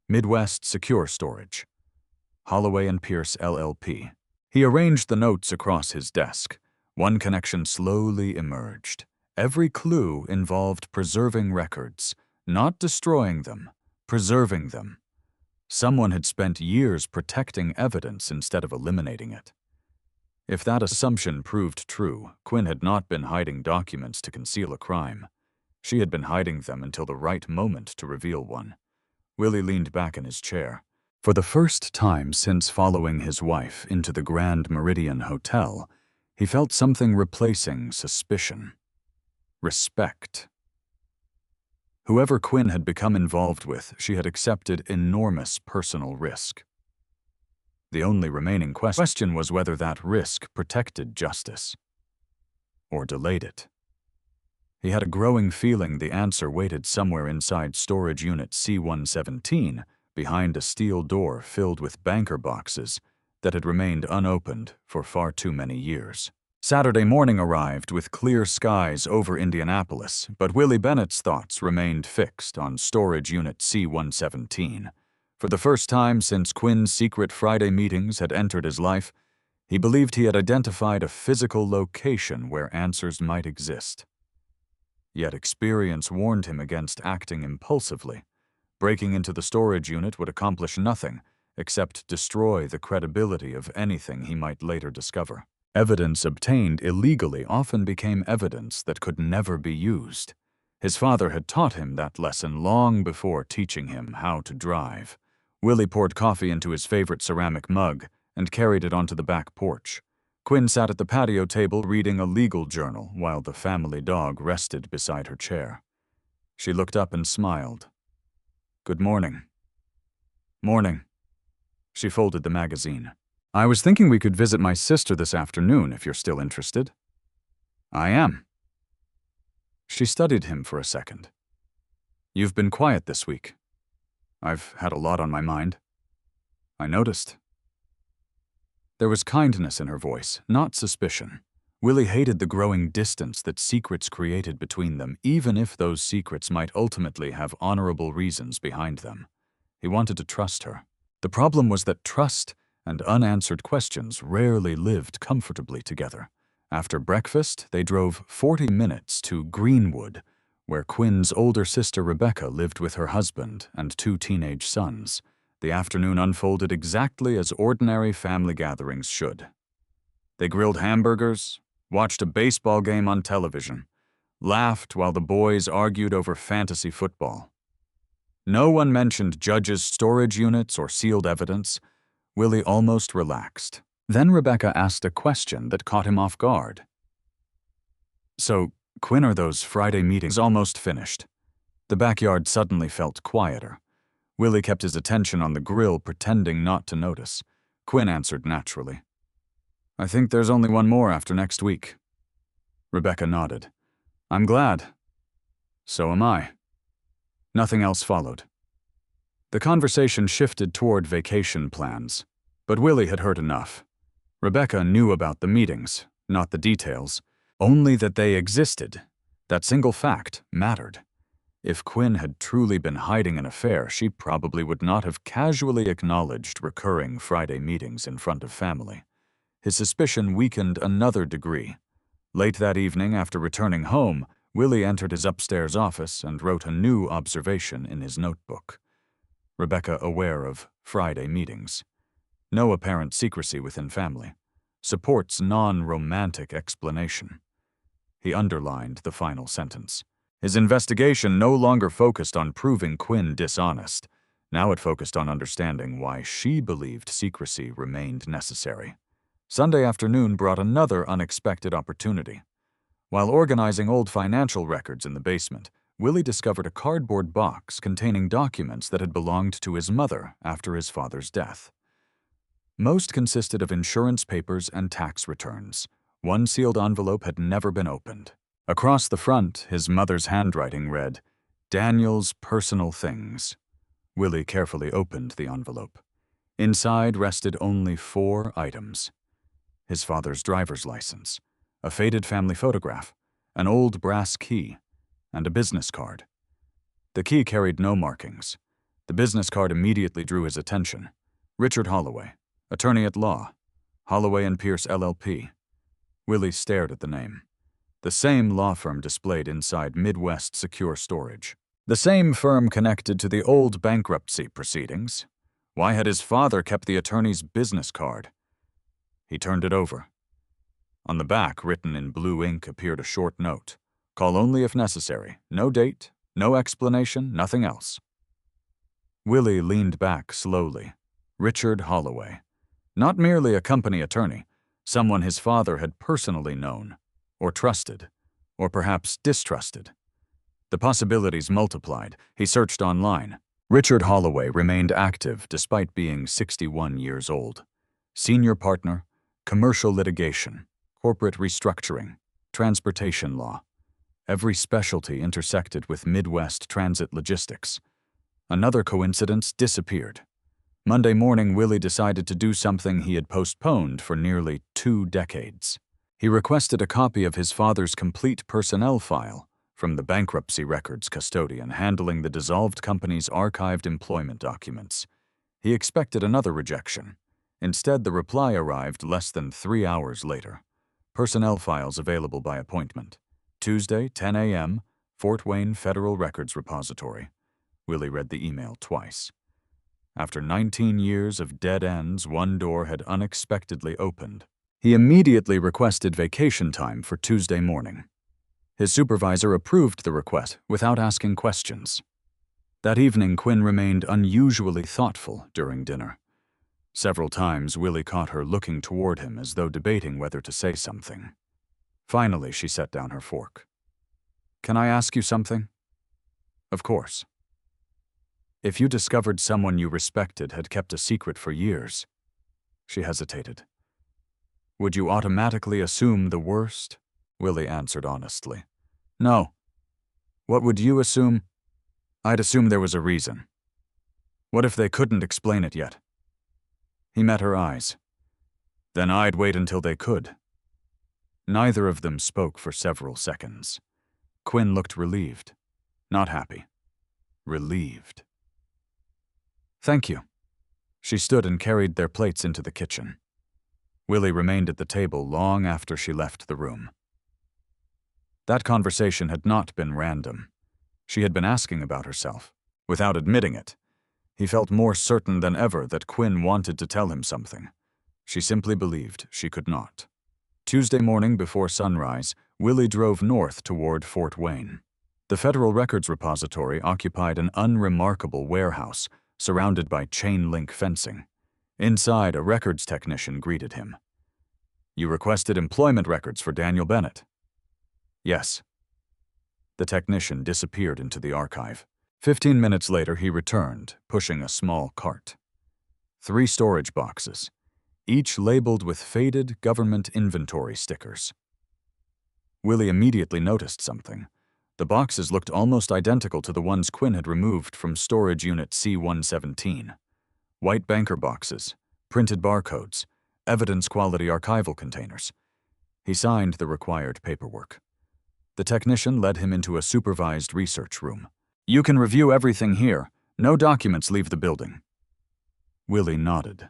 Midwest Secure Storage, Holloway and Pierce LLP. He arranged the notes across his desk. One connection slowly emerged. Every clue involved preserving records, not destroying them, preserving them. Someone had spent years protecting evidence instead of eliminating it. If that assumption proved true, Quinn had not been hiding documents to conceal a crime. She had been hiding them until the right moment to reveal one. Willie leaned back in his chair. For the first time since following his wife into the Grand Meridian Hotel, he felt something replacing suspicion. Respect. Whoever Quinn had become involved with, she had accepted enormous personal risk. The only remaining question was whether that risk protected justice or delayed it. He had a growing feeling the answer waited somewhere inside storage unit C-117, behind a steel door filled with banker boxes that had remained unopened for far too many years. Saturday morning arrived with clear skies over Indianapolis, but Willie Bennett's thoughts remained fixed on storage unit C-117. For the first time since Quinn's secret Friday meetings had entered his life, he believed he had identified a physical location where answers might exist. Yet experience warned him against acting impulsively. Breaking into the storage unit would accomplish nothing except destroy the credibility of anything he might later discover. Evidence obtained illegally often became evidence that could never be used. His father had taught him that lesson long before teaching him how to drive. Willie poured coffee into his favorite ceramic mug and carried it onto the back porch. Quinn sat at the patio table reading a legal journal while the family dog rested beside her chair. She looked up and smiled. "Good morning." "Morning." She folded the magazine. "I was thinking we could visit my sister this afternoon if you're still interested." "I am." She studied him for a second. "You've been quiet this week." "I've had a lot on my mind." "I noticed." There was kindness in her voice, not suspicion. Willie hated the growing distance that secrets created between them, even if those secrets might ultimately have honorable reasons behind them. He wanted to trust her. The problem was that trust and unanswered questions rarely lived comfortably together. After breakfast, they drove 40 minutes to Greenwood, where Quinn's older sister Rebecca lived with her husband and 2 teenage sons. The afternoon unfolded exactly as ordinary family gatherings should. They grilled hamburgers, watched a baseball game on television, laughed while the boys argued over fantasy football. No one mentioned judges' storage units or sealed evidence. Willie almost relaxed. Then Rebecca asked a question that caught him off guard. "So, Quinn, are those Friday meetings almost finished?" The backyard suddenly felt quieter. Willie kept his attention on the grill, pretending not to notice. Quinn answered naturally. "I think there's only one more after next week." Rebecca nodded. "I'm glad." "So am I." Nothing else followed. The conversation shifted toward vacation plans, but Willie had heard enough. Rebecca knew about the meetings, not the details, only that they existed. That single fact mattered. If Quinn had truly been hiding an affair, she probably would not have casually acknowledged recurring Friday meetings in front of family. His suspicion weakened another degree. Late that evening, after returning home, Willie entered his upstairs office and wrote a new observation in his notebook. Rebecca aware of Friday meetings. No apparent secrecy within family. Supports non-romantic explanation. He underlined the final sentence. His investigation no longer focused on proving Quinn dishonest. Now it focused on understanding why she believed secrecy remained necessary. Sunday afternoon brought another unexpected opportunity. While organizing old financial records in the basement, Willie discovered a cardboard box containing documents that had belonged to his mother after his father's death. Most consisted of insurance papers and tax returns. One sealed envelope had never been opened. Across the front, his mother's handwriting read, "Daniel's personal things." Willie carefully opened the envelope. Inside rested only 4 items. His father's driver's license, a faded family photograph, an old brass key, and a business card. The key carried no markings. The business card immediately drew his attention. Richard Holloway, attorney at law, Holloway & Pierce LLP. Willie stared at the name. The same law firm displayed inside Midwest Secure Storage. The same firm connected to the old bankruptcy proceedings. Why had his father kept the attorney's business card? He turned it over. On the back, written in blue ink, appeared a short note. Call only if necessary. No date, no explanation, nothing else. Willie leaned back slowly. Richard Holloway. Not merely a company attorney, someone his father had personally known, or trusted, or perhaps distrusted. The possibilities multiplied. He searched online. Richard Holloway remained active despite being 61 years old. Senior partner, commercial litigation, corporate restructuring, transportation law. Every specialty intersected with Midwest transit logistics. Another coincidence disappeared. Monday morning, Willie decided to do something he had postponed for nearly 2 decades. He requested a copy of his father's complete personnel file from the bankruptcy records custodian handling the dissolved company's archived employment documents. He expected another rejection. Instead, the reply arrived less than 3 hours later. Personnel files available by appointment. Tuesday, 10 a.m., Fort Wayne Federal Records Repository. Willie read the email twice. After 19 years of dead ends, one door had unexpectedly opened. He immediately requested vacation time for Tuesday morning. His supervisor approved the request without asking questions. That evening, Quinn remained unusually thoughtful during dinner. Several times, Willie caught her looking toward him as though debating whether to say something. Finally, she set down her fork. "Can I ask you something?" "Of course." "If you discovered someone you respected had kept a secret for years," she hesitated, "would you automatically assume the worst?" Willie answered honestly. "No." "What would you assume?" "I'd assume there was a reason." "What if they couldn't explain it yet?" He met her eyes. "Then I'd wait until they could." Neither of them spoke for several seconds. Quinn looked relieved. Not happy. Relieved. "Thank you." She stood and carried their plates into the kitchen. Willie remained at the table long after she left the room. That conversation had not been random. She had been asking about herself, without admitting it. He felt more certain than ever that Quinn wanted to tell him something. She simply believed she could not. Tuesday morning before sunrise, Willie drove north toward Fort Wayne. The Federal Records Repository occupied an unremarkable warehouse surrounded by chain-link fencing. Inside, a records technician greeted him. "You requested employment records for Daniel Bennett." "Yes." The technician disappeared into the archive. 15 minutes later, he returned, pushing a small cart. 3 storage boxes, each labeled with faded government inventory stickers. Willie immediately noticed something. The boxes looked almost identical to the ones Quinn had removed from storage unit C-117. White banker boxes, printed barcodes, evidence-quality archival containers. He signed the required paperwork. The technician led him into a supervised research room. You can review everything here. No documents leave the building. Willie nodded.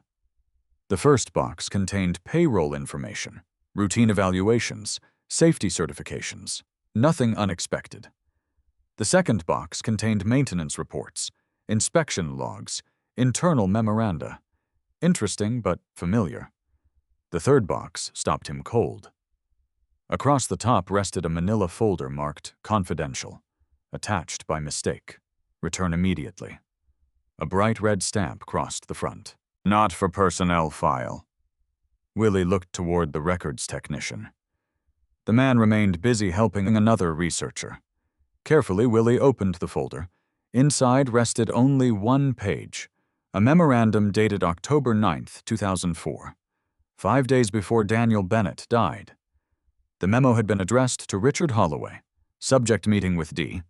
The first box contained payroll information, routine evaluations, safety certifications, nothing unexpected. The second box contained maintenance reports, inspection logs, internal memoranda. Interesting but familiar. The third box stopped him cold. Across the top rested a manila folder marked Confidential, attached by mistake. Return immediately. A bright red stamp crossed the front. Not for personnel file. Willie looked toward the records technician. The man remained busy helping another researcher. Carefully, Willie opened the folder. Inside rested only one page, a memorandum dated October 9th, 2004, 5 days before Daniel Bennett died. The memo had been addressed to Richard Holloway. Subject meeting with D.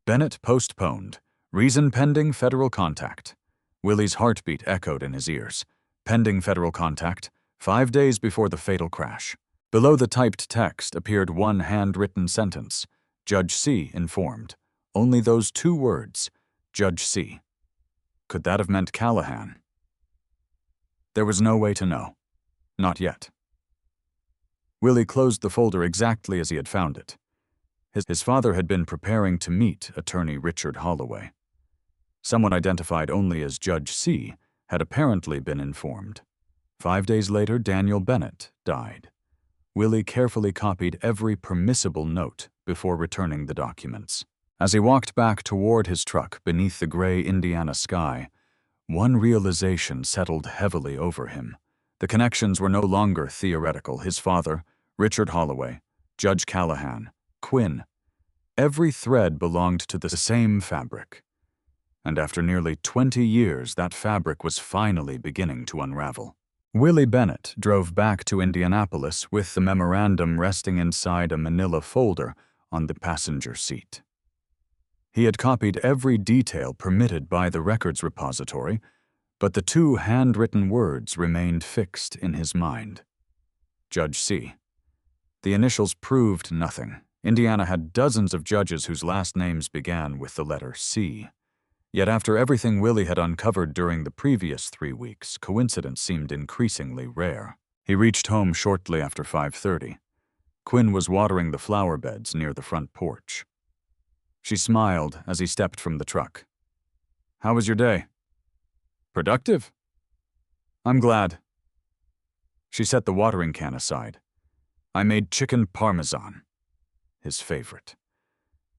Bennett postponed. Reason pending federal contact. Willie's heartbeat echoed in his ears. Pending federal contact, 5 days before the fatal crash. Below the typed text appeared one handwritten sentence. Judge C. informed. Only those 2 words. Judge C. Could that have meant Callahan? There was no way to know. Not yet. Willie closed the folder exactly as he had found it. His father had been preparing to meet attorney Richard Holloway. Someone identified only as Judge C. had apparently been informed. 5 days later, Daniel Bennett died. Willie carefully copied every permissible note before returning the documents. As he walked back toward his truck beneath the gray Indiana sky, one realization settled heavily over him. The connections were no longer theoretical. His father, Richard Holloway, Judge Callahan, Quinn. Every thread belonged to the same fabric. And after nearly 20 years, that fabric was finally beginning to unravel. Willie Bennett drove back to Indianapolis with the memorandum resting inside a manila folder on the passenger seat. He had copied every detail permitted by the records repository, but the 2 handwritten words remained fixed in his mind. Judge C. The initials proved nothing. Indiana had dozens of judges whose last names began with the letter C. Yet after everything Willie had uncovered during the previous 3 weeks, coincidence seemed increasingly rare. He reached home shortly after 5:30. Quinn was watering the flower beds near the front porch. She smiled as he stepped from the truck. How was your day? Productive? I'm glad. She set the watering can aside. I made chicken parmesan, his favorite.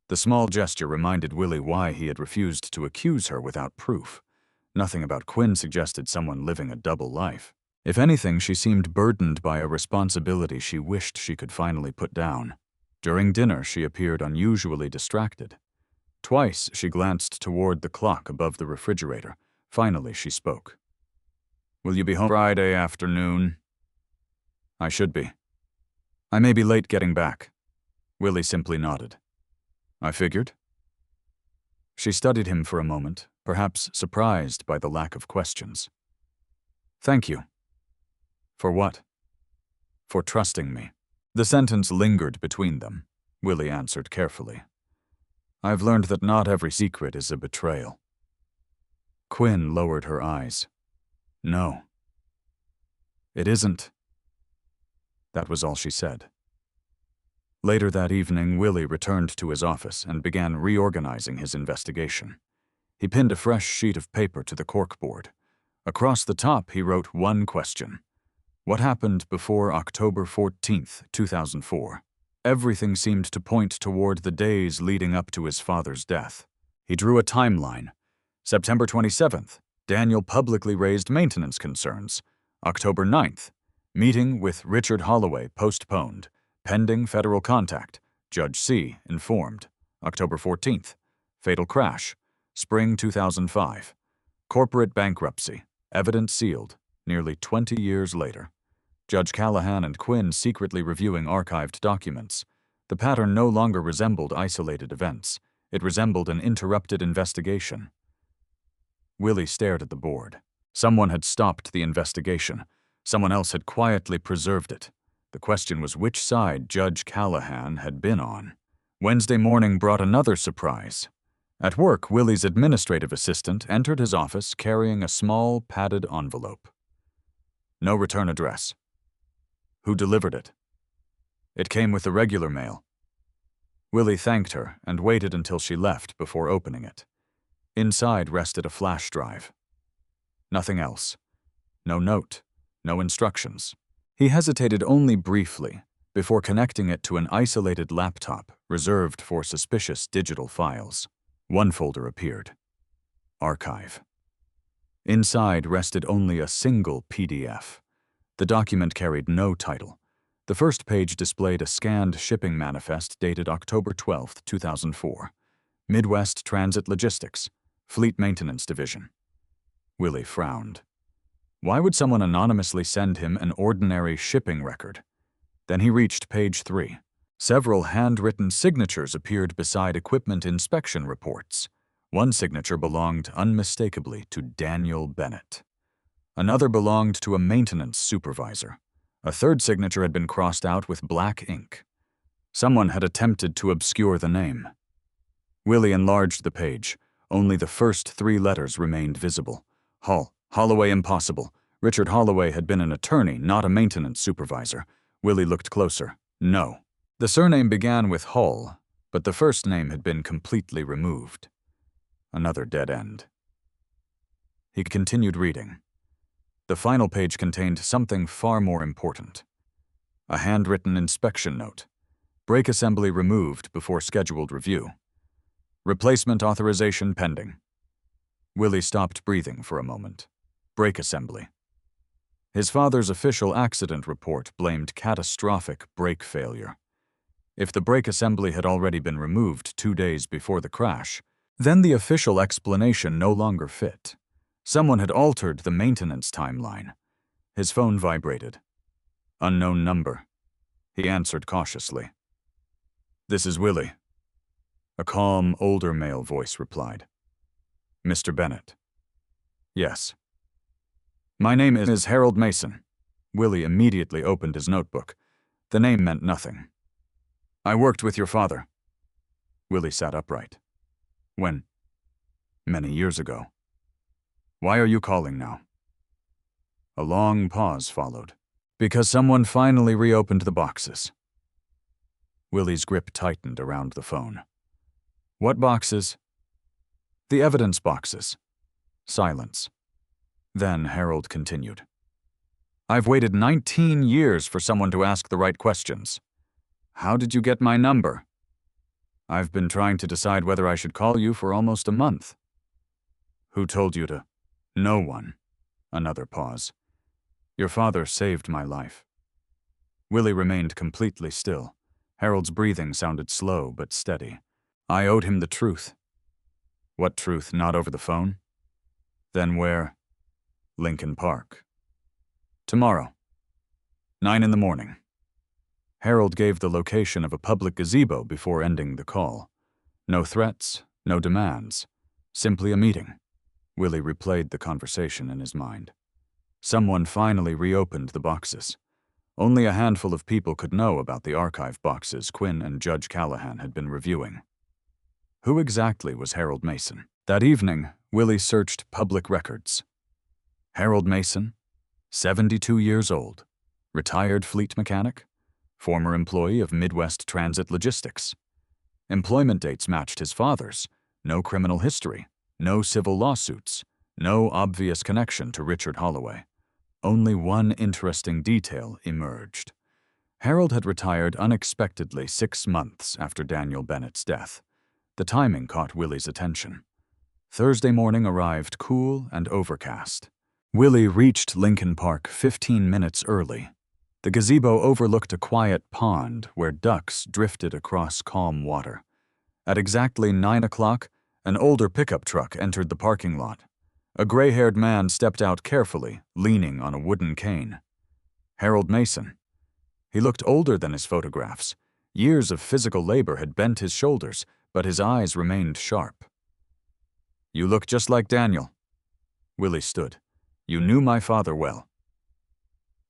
The small gesture reminded Willie why he had refused to accuse her without proof. Nothing about Quinn suggested someone living a double life. If anything, she seemed burdened by a responsibility she wished she could finally put down. During dinner, she appeared unusually distracted. Twice, she glanced toward the clock above the refrigerator. Finally, she spoke. Will you be home Friday afternoon? I should be. I may be late getting back. Willie simply nodded. I figured. She studied him for a moment, perhaps surprised by the lack of questions. Thank you. For what? For trusting me. The sentence lingered between them. Willie answered carefully. I've learned that not every secret is a betrayal. Quinn lowered her eyes. No. It isn't. That was all she said. Later that evening, Willie returned to his office and began reorganizing his investigation. He pinned a fresh sheet of paper to the corkboard. Across the top, he wrote one question. What happened before October 14th, 2004? Everything seemed to point toward the days leading up to his father's death. He drew a timeline. September 27th, Daniel publicly raised maintenance concerns. October 9th, meeting with Richard Holloway postponed. Pending federal contact. Judge C. informed. October 14th. Fatal crash. Spring 2005. Corporate bankruptcy. Evidence sealed. Nearly 20 years later. Judge Callahan and Quinn secretly reviewing archived documents. The pattern no longer resembled isolated events. It resembled an interrupted investigation. Willie stared at the board. Someone had stopped the investigation. Someone else had quietly preserved it. The question was which side Judge Callahan had been on. Wednesday morning brought another surprise. At work, Willie's administrative assistant entered his office carrying a small, padded envelope. No return address. Who delivered it? It came with the regular mail. Willie thanked her and waited until she left before opening it. Inside rested a flash drive. Nothing else. No note, no instructions. He hesitated only briefly before connecting it to an isolated laptop reserved for suspicious digital files. One folder appeared. Archive. Inside rested only a single PDF. The document carried no title. The first page displayed a scanned shipping manifest dated October 12, 2004. Midwest Transit Logistics, Fleet Maintenance Division. Willie frowned. Why would someone anonymously send him an ordinary shipping record? Then he reached page 3. Several handwritten signatures appeared beside equipment inspection reports. One signature belonged unmistakably to Daniel Bennett. Another belonged to a maintenance supervisor. A third signature had been crossed out with black ink. Someone had attempted to obscure the name. Willie enlarged the page. Only the first 3 letters remained visible. Holloway impossible. Richard Holloway had been an attorney, not a maintenance supervisor. Willie looked closer. No. The surname began with Hull, but the first name had been completely removed. Another dead end. He continued reading. The final page contained something far more important. A handwritten inspection note. Brake assembly removed before scheduled review. Replacement authorization pending. Willie stopped breathing for a moment. Brake assembly. His father's official accident report blamed catastrophic brake failure. If the brake assembly had already been removed 2 days before the crash, then the official explanation no longer fit. Someone had altered the maintenance timeline. His phone vibrated. Unknown number. He answered cautiously. "This is Willie." A calm, older male voice replied. "Mr. Bennett." "Yes." "My name is Harold Mason." Willie immediately opened his notebook. The name meant nothing. "I worked with your father." Willie sat upright. "When?" "Many years ago." "Why are you calling now?" A long pause followed. "Because someone finally reopened the boxes." Willie's grip tightened around the phone. "What boxes?" "The evidence boxes." Silence. Then Harold continued. "I've waited 19 years for someone to ask the right questions." "How did you get my number?" "I've been trying to decide whether I should call you for almost a month." "Who told you to?" "No one." Another pause. "Your father saved my life." Willie remained completely still. Harold's breathing sounded slow but steady. "I owed him the truth." "What truth? Not over the phone?" "Then where?" "Lincoln Park." "Tomorrow. 9 in the morning." Harold gave the location of a public gazebo before ending the call. No threats, no demands. Simply a meeting. Willie replayed the conversation in his mind. Someone finally reopened the boxes. Only a handful of people could know about the archive boxes Quinn and Judge Callahan had been reviewing. Who exactly was Harold Mason? That evening, Willie searched public records. Harold Mason, 72 years old, retired fleet mechanic, former employee of Midwest Transit Logistics. Employment dates matched his father's. No criminal history, no civil lawsuits, no obvious connection to Richard Holloway. Only one interesting detail emerged. Harold had retired unexpectedly 6 months after Daniel Bennett's death. The timing caught Willie's attention. Thursday morning arrived cool and overcast. Willie reached Lincoln Park 15 minutes early. The gazebo overlooked a quiet pond where ducks drifted across calm water. At exactly 9 o'clock, an older pickup truck entered the parking lot. A gray-haired man stepped out carefully, leaning on a wooden cane. Harold Mason. He looked older than his photographs. Years of physical labor had bent his shoulders, but his eyes remained sharp. "You look just like Daniel." Willie stood. "You knew my father well."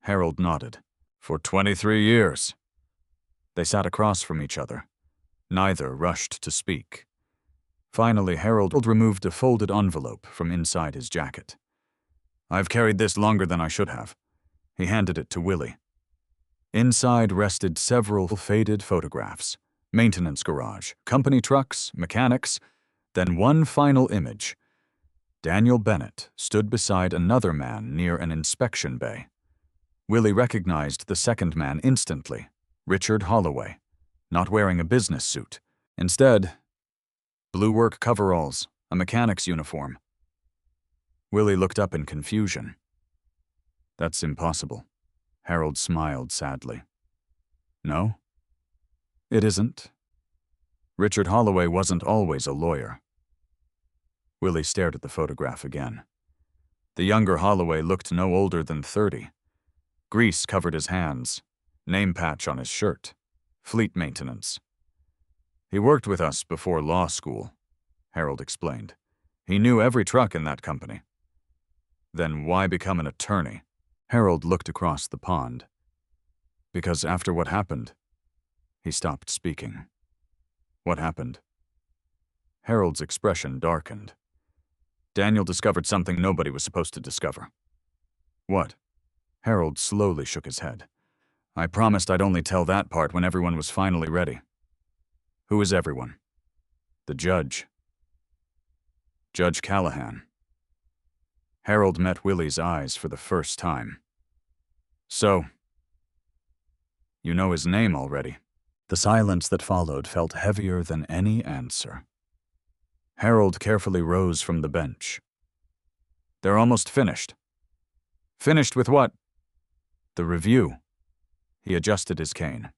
Harold nodded. "For 23 years. They sat across from each other. Neither rushed to speak. Finally, Harold removed a folded envelope from inside his jacket. "I've carried this longer than I should have." He handed it to Willie. Inside rested several faded photographs, maintenance garage, company trucks, mechanics, then one final image. Daniel Bennett stood beside another man near an inspection bay. Willie recognized the second man instantly, Richard Holloway, not wearing a business suit. Instead, blue work coveralls, a mechanic's uniform. Willie looked up in confusion. "That's impossible." Harold smiled sadly. "No? It isn't. Richard Holloway wasn't always a lawyer." Willie stared at the photograph again. The younger Holloway looked no older than 30. Grease covered his hands, name patch on his shirt, fleet maintenance. "He worked with us before law school," Harold explained. "He knew every truck in that company." "Then why become an attorney?" Harold looked across the pond. "Because after what happened..." He stopped speaking. "What happened?" Harold's expression darkened. "Daniel discovered something nobody was supposed to discover." "What?" Harold slowly shook his head. "I promised I'd only tell that part when everyone was finally ready." "Who is everyone?" "The judge." "Judge Callahan." Harold met Willie's eyes for the first time. "So, you know his name already?" The silence that followed felt heavier than any answer. Harold carefully rose from the bench. "They're almost finished." "Finished with what?" "The review." He adjusted his cane.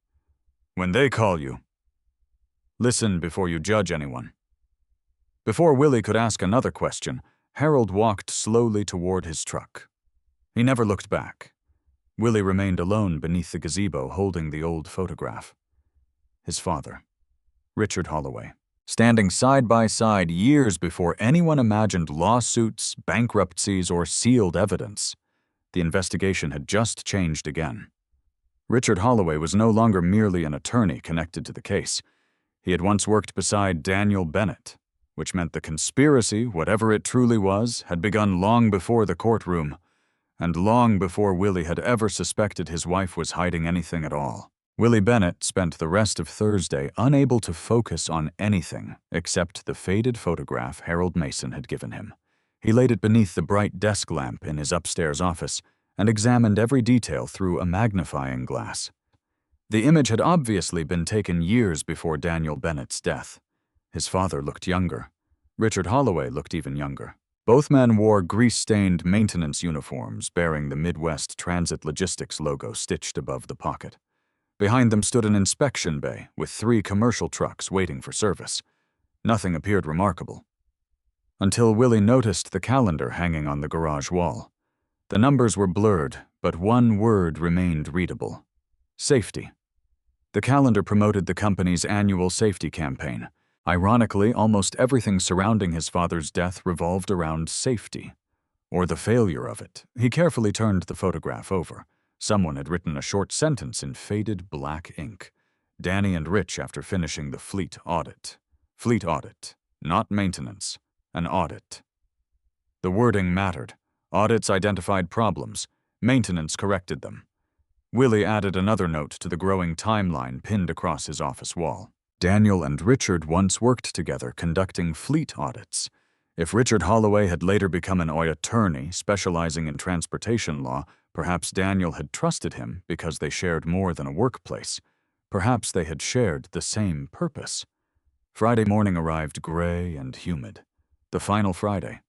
"When they call you, listen before you judge anyone." Before Willie could ask another question, Harold walked slowly toward his truck. He never looked back. Willie remained alone beneath the gazebo holding the old photograph. His father, Richard Holloway, standing side by side years before anyone imagined lawsuits, bankruptcies, or sealed evidence. The investigation had just changed again. Richard Holloway was no longer merely an attorney connected to the case. He had once worked beside Daniel Bennett, which meant the conspiracy, whatever it truly was, had begun long before the courtroom, and long before Willie had ever suspected his wife was hiding anything at all. Willie Bennett spent the rest of Thursday unable to focus on anything except the faded photograph Harold Mason had given him. He laid it beneath the bright desk lamp in his upstairs office and examined every detail through a magnifying glass. The image had obviously been taken years before Daniel Bennett's death. His father looked younger. Richard Holloway looked even younger. Both men wore grease-stained maintenance uniforms bearing the Midwest Transit Logistics logo stitched above the pocket. Behind them stood an inspection bay with 3 commercial trucks waiting for service. Nothing appeared remarkable. Until Willie noticed the calendar hanging on the garage wall. The numbers were blurred, but one word remained readable: safety. The calendar promoted the company's annual safety campaign. Ironically, almost everything surrounding his father's death revolved around safety, or the failure of it. He carefully turned the photograph over. Someone had written a short sentence in faded black ink. Danny and Rich after finishing the fleet audit. Fleet audit, not maintenance, an audit. The wording mattered. Audits identified problems. Maintenance corrected them. Willie added another note to the growing timeline pinned across his office wall. Daniel and Richard once worked together conducting fleet audits. If Richard Holloway had later become an attorney specializing in transportation law, perhaps Daniel had trusted him because they shared more than a workplace. Perhaps they had shared the same purpose. Friday morning arrived gray and humid. The final Friday.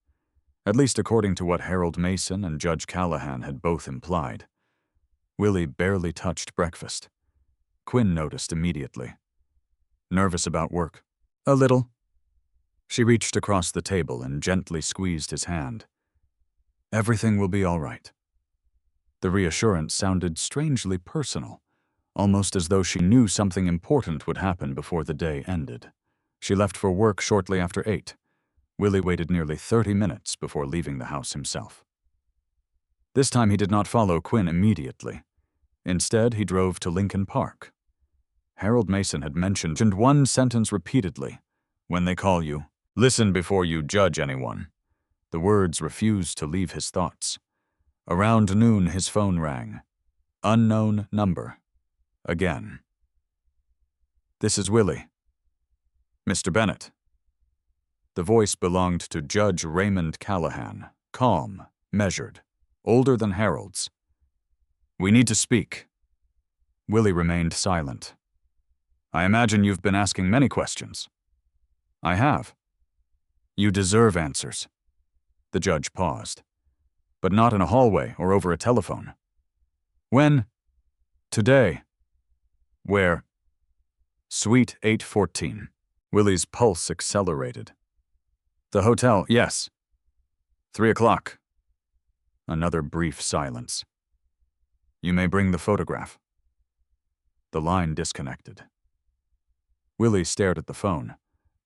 At least according to what Harold Mason and Judge Callahan had both implied. Willie barely touched breakfast. Quinn noticed immediately. "Nervous about work?" "A little." She reached across the table and gently squeezed his hand. "Everything will be all right." The reassurance sounded strangely personal, almost as though she knew something important would happen before the day ended. She left for work shortly after 8. Willie waited nearly 30 minutes before leaving the house himself. This time he did not follow Quinn immediately. Instead, he drove to Lincoln Park. Harold Mason had mentioned one sentence repeatedly: "When they call you, Listen before you judge anyone. The words refused to leave his thoughts. Around noon, his phone rang. Unknown number. Again. This is Willie. Mr. Bennett. The voice belonged to Judge Raymond Callahan, calm, measured, older than Harold's. We need to speak. Willie remained silent. I imagine you've been asking many questions. I have. You deserve answers. The judge paused. But not in a hallway or over a telephone. When? Today. Where? Suite 814. Willie's pulse accelerated. The hotel, yes. 3 o'clock. Another brief silence. You may bring the photograph. The line disconnected. Willie stared at the phone.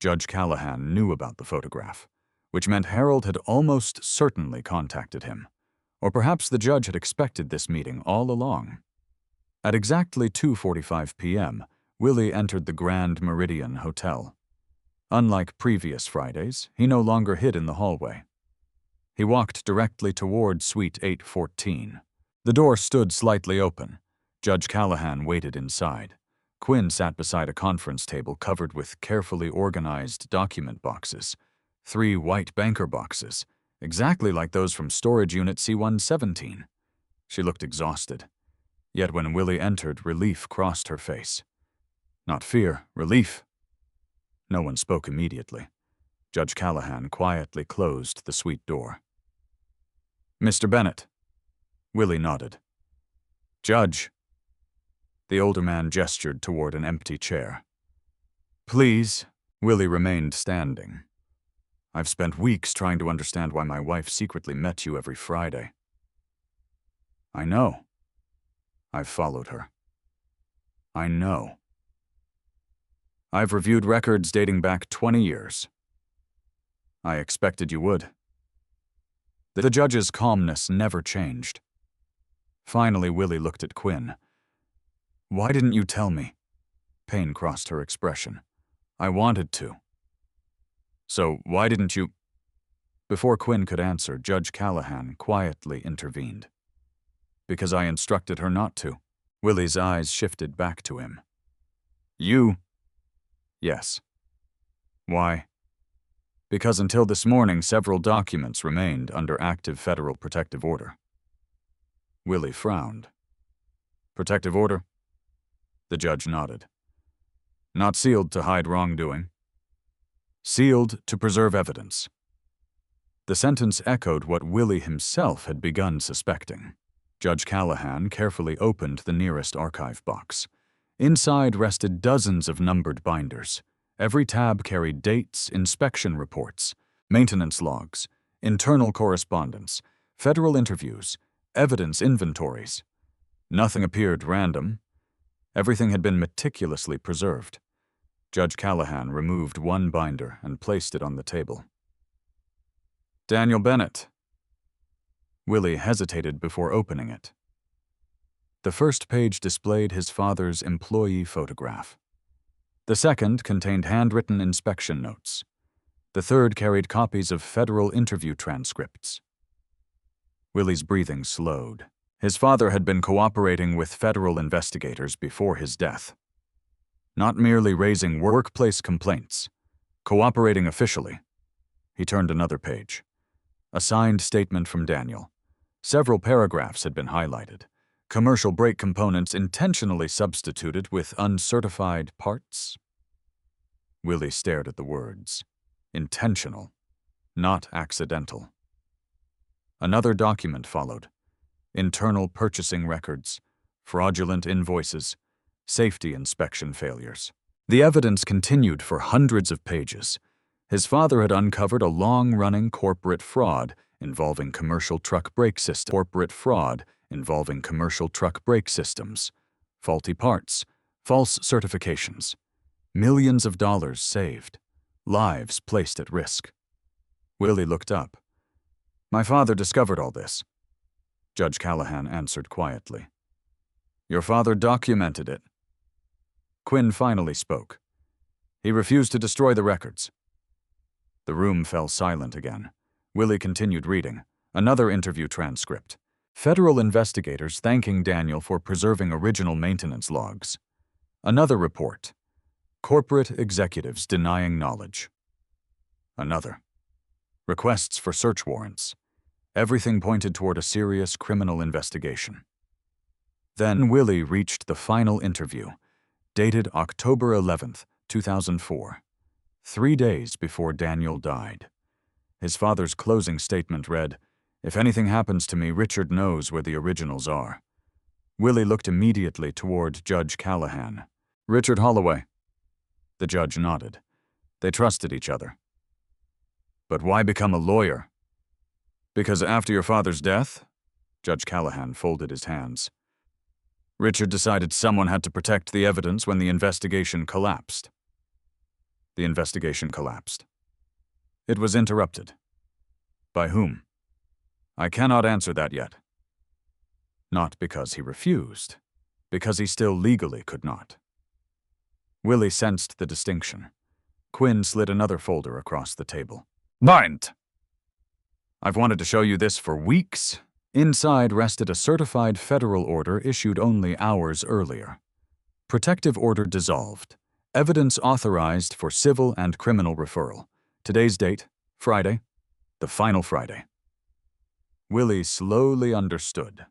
Judge Callahan knew about the photograph, which meant Harold had almost certainly contacted him. Or perhaps the judge had expected this meeting all along. At exactly 2:45 p.m., Willie entered the Grand Meridian Hotel. Unlike previous Fridays, he no longer hid in the hallway. He walked directly toward Suite 814. The door stood slightly open. Judge Callahan waited inside. Quinn sat beside a conference table covered with carefully organized document boxes. 3 white banker boxes, exactly like those from storage unit C-117. She looked exhausted. Yet when Willie entered, relief crossed her face. Not fear, relief. No one spoke immediately. Judge Callahan quietly closed the suite door. Mr. Bennett. Willie nodded. Judge. The older man gestured toward an empty chair. Please. Willie remained standing. I've spent weeks trying to understand why my wife secretly met you every Friday. I know. I've followed her. I know. I've reviewed records dating back 20 years. I expected you would. The judge's calmness never changed. Finally, Willie looked at Quinn. Why didn't you tell me? Pain crossed her expression. I wanted to. So why didn't you? Before Quinn could answer, Judge Callahan quietly intervened. Because I instructed her not to. Willie's eyes shifted back to him. You? Yes. Why? Because until this morning, several documents remained under active federal protective order. Willie frowned. Protective order? The judge nodded. Not sealed to hide wrongdoing. Sealed to preserve evidence. The sentence echoed what Willie himself had begun suspecting. Judge Callahan carefully opened the nearest archive box. Inside rested dozens of numbered binders. Every tab carried dates, inspection reports, maintenance logs, internal correspondence, federal interviews, evidence inventories. Nothing appeared random. Everything had been meticulously preserved. Judge Callahan removed one binder and placed it on the table. Daniel Bennett. Willie hesitated before opening it. The first page displayed his father's employee photograph. The second contained handwritten inspection notes. The third carried copies of federal interview transcripts. Willie's breathing slowed. His father had been cooperating with federal investigators before his death. Not merely raising workplace complaints, cooperating officially. He turned another page. A signed statement from Daniel. Several paragraphs had been highlighted. Commercial brake components intentionally substituted with uncertified parts. Willie stared at the words. Intentional, not accidental. Another document followed. Internal purchasing records, fraudulent invoices, safety inspection failures. The evidence continued for hundreds of pages. His father had uncovered a long-running corporate fraud involving commercial truck brake systems. Faulty parts, false certifications, millions of dollars saved, lives placed at risk. Willie looked up. My father discovered all this. Judge Callahan answered quietly. Your father documented it. Quinn finally spoke. He refused to destroy the records. The room fell silent again. Willie continued reading. Another interview transcript. Federal investigators thanking Daniel for preserving original maintenance logs. Another report. Corporate executives denying knowledge. Another. Requests for search warrants. Everything pointed toward a serious criminal investigation. Then Willie reached the final interview, dated October 11th, 2004, 3 days before Daniel died. His father's closing statement read, "If anything happens to me, Richard knows where the originals are." Willie looked immediately toward Judge Callahan. "Richard Holloway." The judge nodded. They trusted each other. "But why become a lawyer?" "Because after your father's death," Judge Callahan folded his hands, "Richard decided someone had to protect the evidence when the investigation collapsed." The investigation collapsed. It was interrupted. By whom? I cannot answer that yet. Not because he refused, because he still legally could not. Willie sensed the distinction. Quinn slid another folder across the table. "Bind! I've wanted to show you this for weeks." Inside rested a certified federal order issued only hours earlier. Protective order dissolved. Evidence authorized for civil and criminal referral. Today's date, Friday, the final Friday. Willie slowly understood.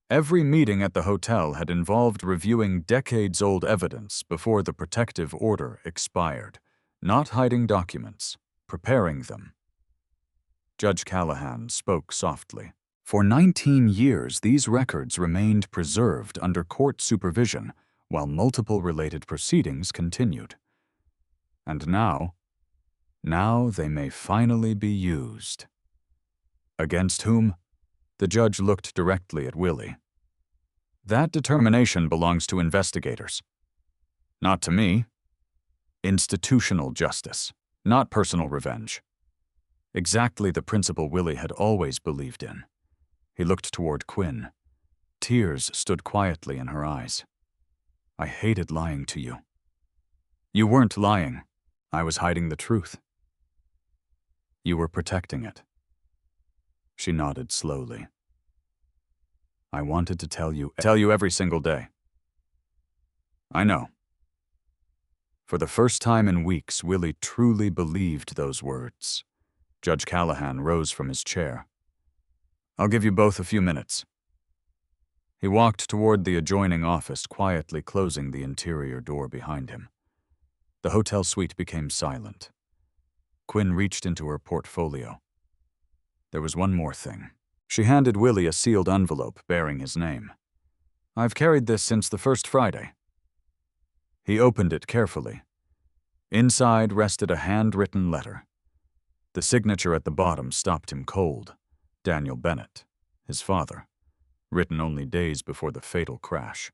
Every meeting at the hotel had involved reviewing decades-old evidence before the protective order expired, not hiding documents, preparing them. Judge Callahan spoke softly. For 19 years, these records remained preserved under court supervision while multiple related proceedings continued. And now they may finally be used. Against whom? The judge looked directly at Willie. That determination belongs to investigators. Not to me. Institutional justice, not personal revenge. Exactly the principle Willie had always believed in. He looked toward Quinn. Tears stood quietly in her eyes. "I hated lying to you." "You weren't lying. I was hiding the truth." "You were protecting it." She nodded slowly. "I wanted to tell you every single day." "I know." For the first time in weeks, Willie truly believed those words. Judge Callahan rose from his chair. "I'll give you both a few minutes." He walked toward the adjoining office, quietly closing the interior door behind him. The hotel suite became silent. Quinn reached into her portfolio. There was one more thing. She handed Willie a sealed envelope bearing his name. "I've carried this since the first Friday." He opened it carefully. Inside rested a handwritten letter. The signature at the bottom stopped him cold. Daniel Bennett, his father, written only days before the fatal crash.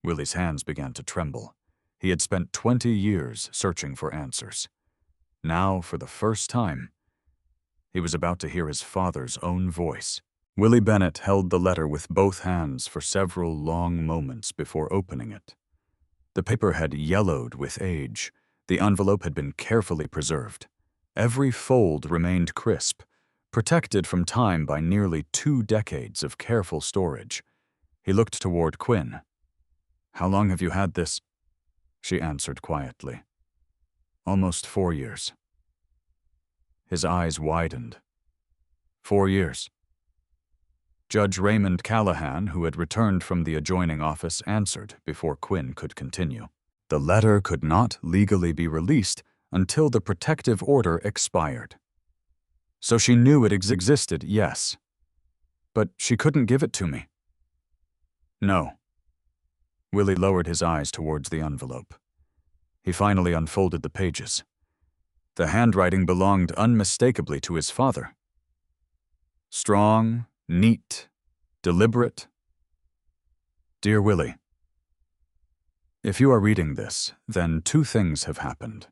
Willie's hands began to tremble. He had spent 20 years searching for answers. Now, for the first time, he was about to hear his father's own voice. Willie Bennett held the letter with both hands for several long moments before opening it. The paper had yellowed with age. The envelope had been carefully preserved. Every fold remained crisp, protected from time by nearly 2 decades of careful storage. He looked toward Quinn. "How long have you had this?" She answered quietly. "Almost 4 years." His eyes widened. 4 years. Judge Raymond Callahan, who had returned from the adjoining office, answered before Quinn could continue. The letter could not legally be released until the protective order expired. So she knew it existed, yes. But she couldn't give it to me. No. Willie lowered his eyes towards the envelope. He finally unfolded the pages. The handwriting belonged unmistakably to his father. Strong, neat, deliberate. Dear Willie, if you are reading this, then 2 things have happened.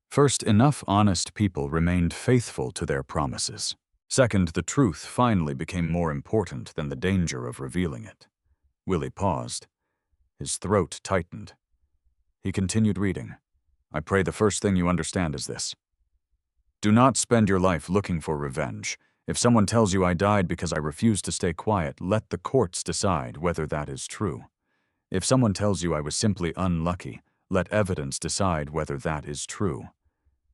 First, enough honest people remained faithful to their promises. Second, the truth finally became more important than the danger of revealing it. Willie paused. His throat tightened. He continued reading. "I pray the first thing you understand is this. Do not spend your life looking for revenge. If someone tells you I died because I refused to stay quiet, let the courts decide whether that is true. If someone tells you I was simply unlucky, let evidence decide whether that is true.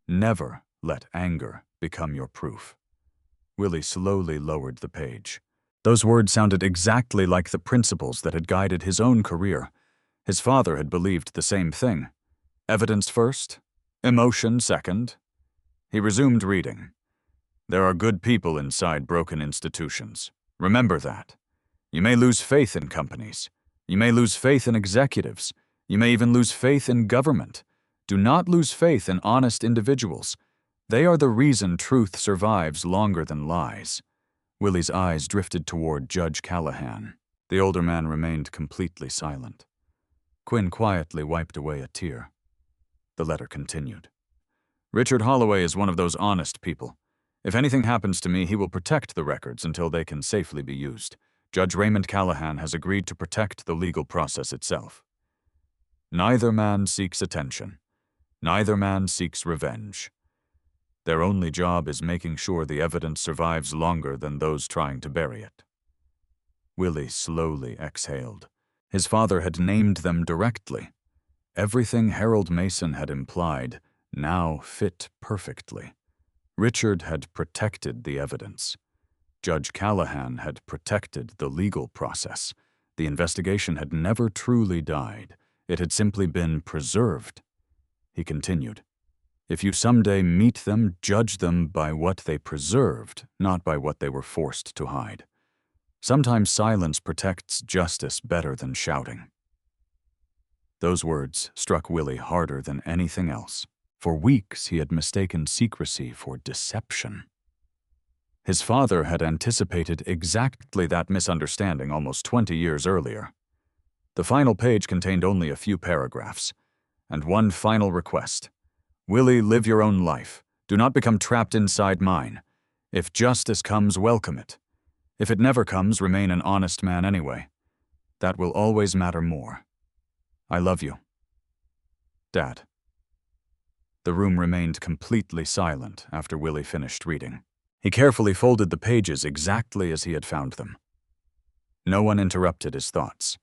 Never let anger become your proof. Willie slowly lowered the page. Those words sounded exactly like the principles that had guided his own career. His father had believed the same thing. Evidence first, emotion second. He resumed reading. There are good people inside broken institutions. Remember that. You may lose faith in companies. You may lose faith in executives. You may even lose faith in government. Do not lose faith in honest individuals. They are the reason truth survives longer than lies. Willie's eyes drifted toward Judge Callahan. The older man remained completely silent. Quinn quietly wiped away a tear. The letter continued. Richard Holloway is one of those honest people. If anything happens to me, he will protect the records until they can safely be used. Judge Raymond Callahan has agreed to protect the legal process itself. Neither man seeks attention. Neither man seeks revenge. Their only job is making sure the evidence survives longer than those trying to bury it. Willie slowly exhaled. His father had named them directly. Everything Harold Mason had implied now fit perfectly. Richard had protected the evidence. Judge Callahan had protected the legal process. The investigation had never truly died. It had simply been preserved. He continued, if you someday meet them, judge them by what they preserved, not by what they were forced to hide. Sometimes silence protects justice better than shouting. Those words struck Willie harder than anything else. For weeks he had mistaken secrecy for deception. His father had anticipated exactly that misunderstanding almost 20 years earlier. The final page contained only a few paragraphs, and one final request. Willie, live your own life. Do not become trapped inside mine. If justice comes, welcome it. If it never comes, remain an honest man anyway. That will always matter more. I love you. Dad. The room remained completely silent after Willie finished reading. He carefully folded the pages exactly as he had found them. No one interrupted his thoughts.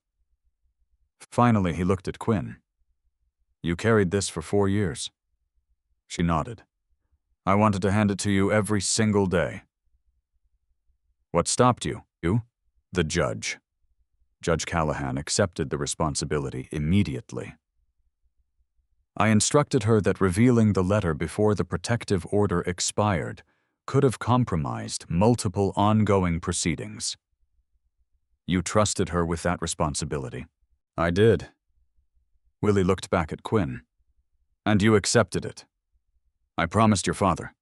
Finally, he looked at Quinn. You carried this for 4 years. She nodded. I wanted to hand it to you every single day. What stopped you? You? The judge. Judge Callahan accepted the responsibility immediately. I instructed her that revealing the letter before the protective order expired could have compromised multiple ongoing proceedings. You trusted her with that responsibility. I did. Willie looked back at Quinn. And you accepted it. I promised your father.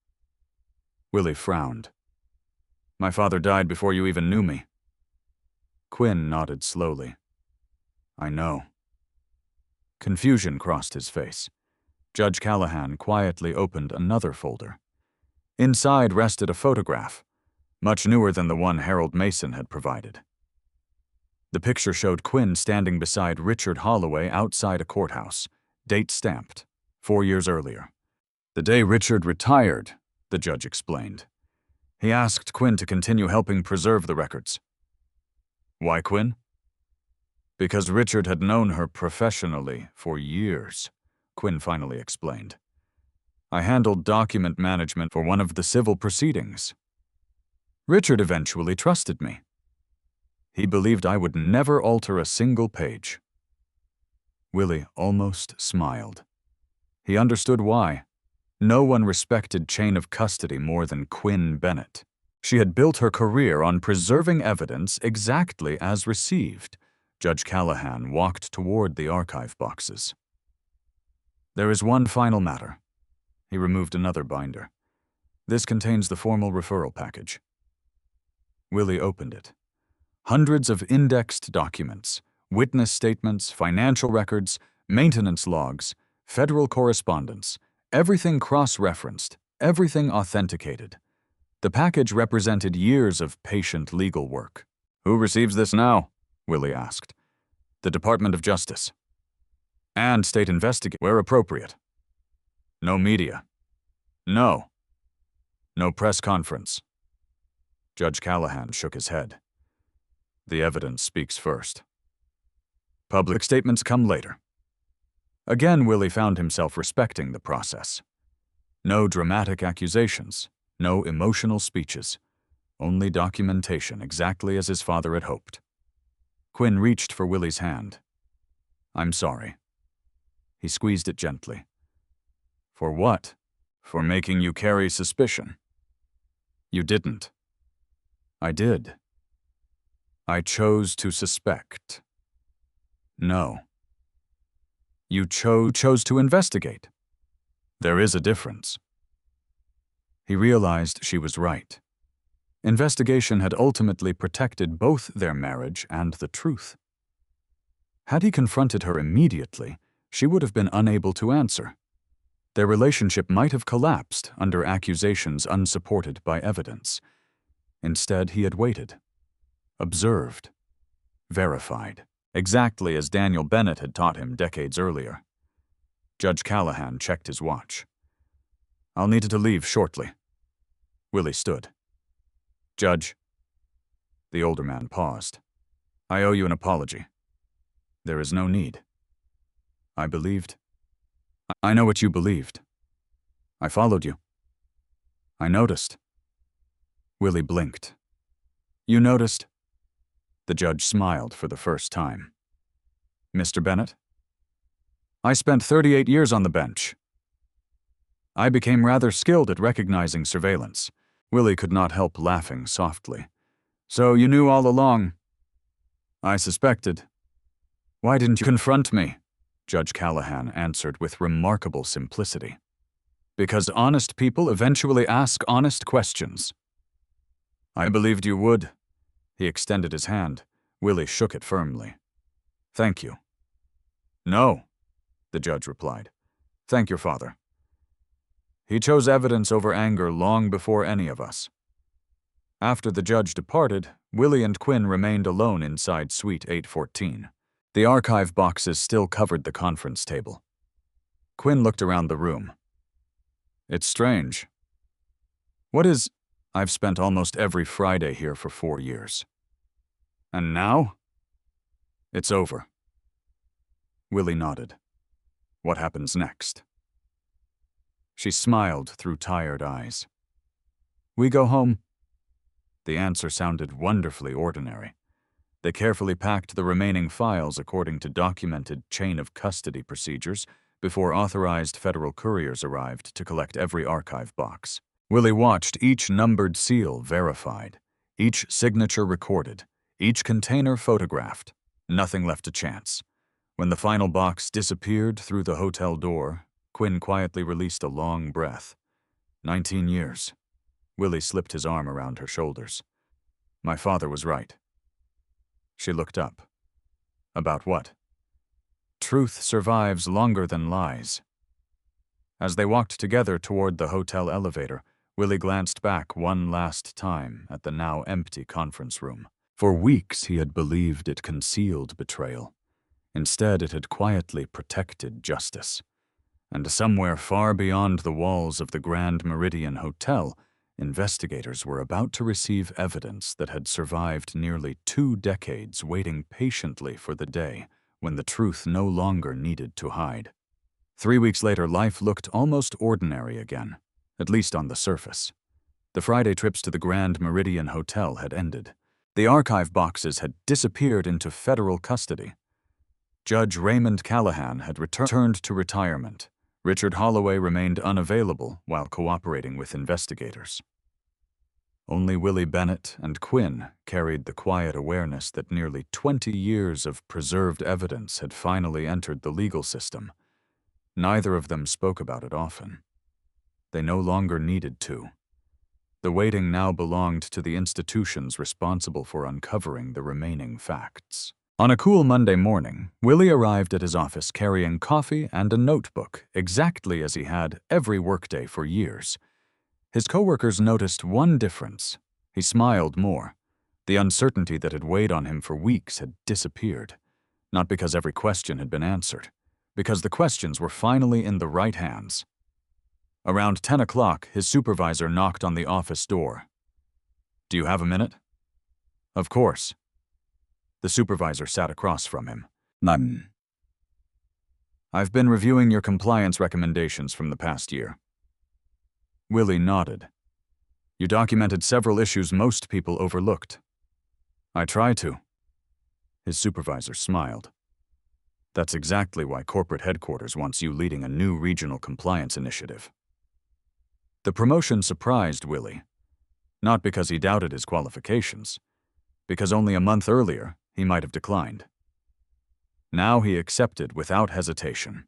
Willie frowned. My father died before you even knew me. Quinn nodded slowly. I know. Confusion crossed his face. Judge Callahan quietly opened another folder. Inside rested a photograph, much newer than the one Harold Mason had provided. The picture showed Quinn standing beside Richard Holloway outside a courthouse, date stamped, 4 years earlier. The day Richard retired, the judge explained. He asked Quinn to continue helping preserve the records. Why Quinn? Because Richard had known her professionally for years, Quinn finally explained. I handled document management for one of the civil proceedings. Richard eventually trusted me. He believed I would never alter a single page. Willie almost smiled. He understood why. No one respected chain of custody more than Quinn Bennett. She had built her career on preserving evidence exactly as received. Judge Callahan walked toward the archive boxes. There is one final matter. He removed another binder. This contains the formal referral package. Willie opened it. Hundreds of indexed documents, witness statements, financial records, maintenance logs, federal correspondence, everything cross-referenced, everything authenticated. The package represented years of patient legal work. Who receives this now? Willie asked. The Department of Justice. And state investigators where appropriate. No media. No. No press conference. Judge Callahan shook his head. The evidence speaks first. Public statements come later. Again, Willie found himself respecting the process. No dramatic accusations, no emotional speeches, only documentation exactly as his father had hoped. Quinn reached for Willie's hand. I'm sorry. He squeezed it gently. For what? For making you carry suspicion. You didn't. I did. I chose to suspect. No. You chose to investigate. There is a difference. He realized she was right. Investigation had ultimately protected both their marriage and the truth. Had he confronted her immediately, she would have been unable to answer. Their relationship might have collapsed under accusations unsupported by evidence. Instead, he had waited, observed, verified, exactly as Daniel Bennett had taught him decades earlier. Judge Callahan checked his watch. I'll need to leave shortly. Willie stood. Judge. The older man paused. I owe you an apology. There is no need. I believed. I know what you believed. I followed you. I noticed. Willie blinked. You noticed? The judge smiled for the first time. Mr. Bennett? I spent 38 years on the bench. I became rather skilled at recognizing surveillance. Willie could not help laughing softly. So you knew all along? I suspected. Why didn't you confront me? Judge Callahan answered with remarkable simplicity. Because honest people eventually ask honest questions. I believed you would. He extended his hand. Willie shook it firmly. Thank you. No, the judge replied. Thank your father. He chose evidence over anger long before any of us. After the judge departed, Willie and Quinn remained alone inside Suite 814. The archive boxes still covered the conference table. Quinn looked around the room. It's strange. What is... I've spent almost every Friday here for 4 years. And now? It's over. Willie nodded. What happens next? She smiled through tired eyes. We go home. The answer sounded wonderfully ordinary. They carefully packed the remaining files according to documented chain of custody procedures before authorized federal couriers arrived to collect every archive box. Willie watched each numbered seal verified, each signature recorded, each container photographed, nothing left to chance. When the final box disappeared through the hotel door, Quinn quietly released a long breath. 19 years. Willie slipped his arm around her shoulders. My father was right. She looked up. About what? Truth survives longer than lies. As they walked together toward the hotel elevator, Willie glanced back one last time at the now empty conference room. For weeks he had believed it concealed betrayal. Instead, it had quietly protected justice. And somewhere far beyond the walls of the Grand Meridian Hotel, investigators were about to receive evidence that had survived nearly 2 decades waiting patiently for the day when the truth no longer needed to hide. 3 weeks later, life looked almost ordinary again, at least on the surface. The Friday trips to the Grand Meridian Hotel had ended. The archive boxes had disappeared into federal custody. Judge Raymond Callahan had returned to retirement. Richard Holloway remained unavailable while cooperating with investigators. Only Willie Bennett and Quinn carried the quiet awareness that nearly 20 years of preserved evidence had finally entered the legal system. Neither of them spoke about it often. They no longer needed to. The waiting now belonged to the institutions responsible for uncovering the remaining facts. On a cool Monday morning, Willie arrived at his office carrying coffee and a notebook, exactly as he had every workday for years. His coworkers noticed one difference. He smiled more. The uncertainty that had weighed on him for weeks had disappeared. Not because every question had been answered, because the questions were finally in the right hands. Around 10 o'clock, his supervisor knocked on the office door. "Do you have a minute?" "Of course." The supervisor sat across from him. "None." "I've been reviewing your compliance recommendations from the past year." Willie nodded. "You documented several issues most people overlooked." "I try to." His supervisor smiled. "That's exactly why corporate headquarters wants you leading a new regional compliance initiative." The promotion surprised Willie, not because he doubted his qualifications, because only a month earlier he might have declined. Now he accepted without hesitation.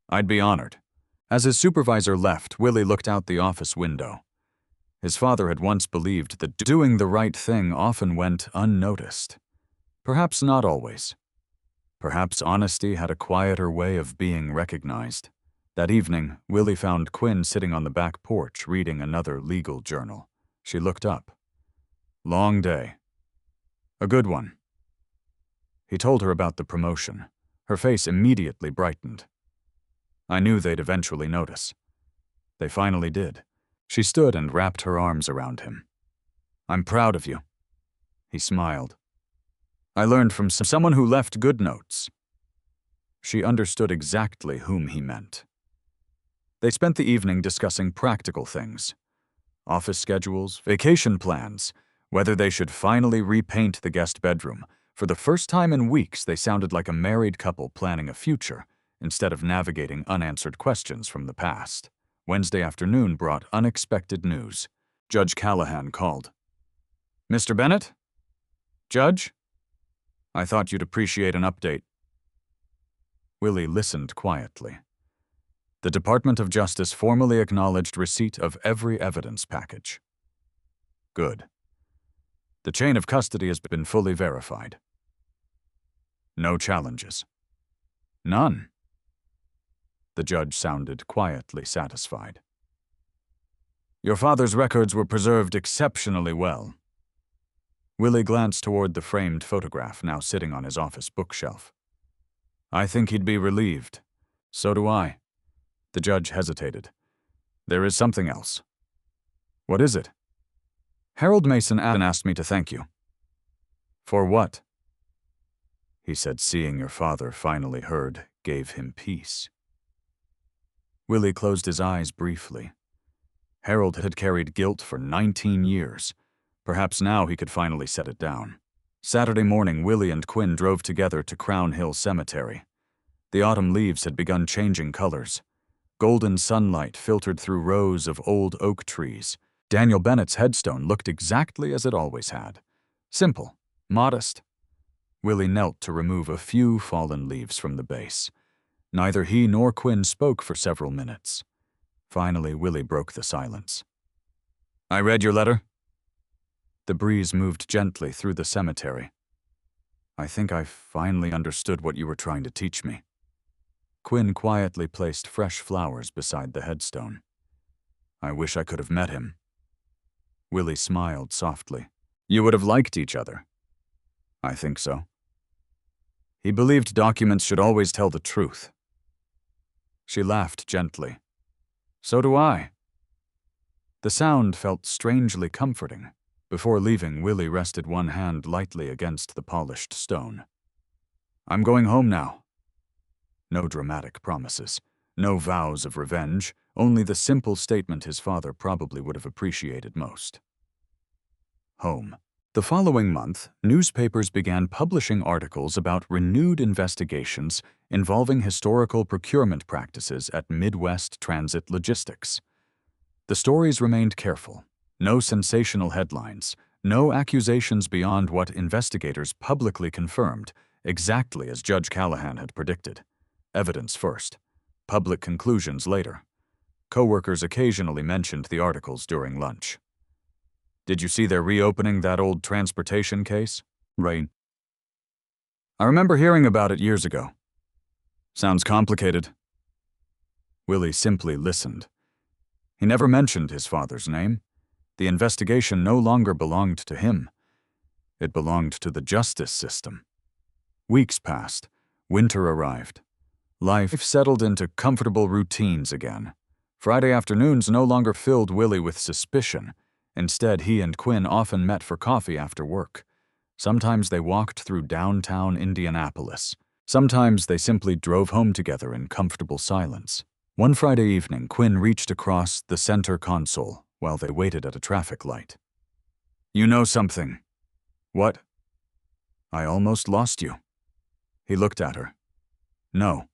"I'd be honored." As his supervisor left, Willie looked out the office window. His father had once believed that doing the right thing often went unnoticed. Perhaps not always. Perhaps honesty had a quieter way of being recognized. That evening, Willie found Quinn sitting on the back porch reading another legal journal. She looked up. "Long day." "A good one." He told her about the promotion. Her face immediately brightened. "I knew they'd eventually notice." They finally did. She stood and wrapped her arms around him. "I'm proud of you." He smiled. "I learned from someone who left good notes." She understood exactly whom he meant. They spent the evening discussing practical things. Office schedules, vacation plans, whether they should finally repaint the guest bedroom. For the first time in weeks, they sounded like a married couple planning a future, instead of navigating unanswered questions from the past. Wednesday afternoon brought unexpected news. Judge Callahan called. "Mr. Bennett? Judge? I thought you'd appreciate an update." Willie listened quietly. The Department of Justice formally acknowledged receipt of every evidence package. "Good. The chain of custody has been fully verified." "No challenges." "None." The judge sounded quietly satisfied. "Your father's records were preserved exceptionally well." Willie glanced toward the framed photograph now sitting on his office bookshelf. "I think he'd be relieved." "So do I." The judge hesitated. "There is something else." "What is it?" "Harold Mason asked me to thank you." "For what?" He said seeing your father finally heard gave him peace. Willie closed his eyes briefly. Harold had carried guilt for 19 years. Perhaps now he could finally set it down. Saturday morning, Willie and Quinn drove together to Crown Hill Cemetery. The autumn leaves had begun changing colors. Golden sunlight filtered through rows of old oak trees. Daniel Bennett's headstone looked exactly as it always had. Simple, modest. Willie knelt to remove a few fallen leaves from the base. Neither he nor Quinn spoke for several minutes. Finally, Willie broke the silence. "I read your letter." The breeze moved gently through the cemetery. "I think I finally understood what you were trying to teach me." Quinn quietly placed fresh flowers beside the headstone. "I wish I could have met him." Willie smiled softly. "You would have liked each other." "I think so." "He believed documents should always tell the truth." She laughed gently. "So do I." The sound felt strangely comforting. Before leaving, Willie rested one hand lightly against the polished stone. "I'm going home now." No dramatic promises, no vows of revenge, only the simple statement his father probably would have appreciated most. Home. The following month, newspapers began publishing articles about renewed investigations involving historical procurement practices at Midwest Transit Logistics. The stories remained careful. No sensational headlines, no accusations beyond what investigators publicly confirmed, exactly as Judge Callahan had predicted. Evidence first, public conclusions later. Coworkers occasionally mentioned the articles during lunch. "Did you see they're reopening that old transportation case?" "Right. I remember hearing about it years ago." "Sounds complicated." Willie simply listened. He never mentioned his father's name. The investigation no longer belonged to him. It belonged to the justice system. Weeks passed. Winter arrived. Life settled into comfortable routines again. Friday afternoons no longer filled Willie with suspicion. Instead, he and Quinn often met for coffee after work. Sometimes they walked through downtown Indianapolis. Sometimes they simply drove home together in comfortable silence. One Friday evening, Quinn reached across the center console while they waited at a traffic light. "You know something." "What?" "I almost lost you." He looked at her. "No."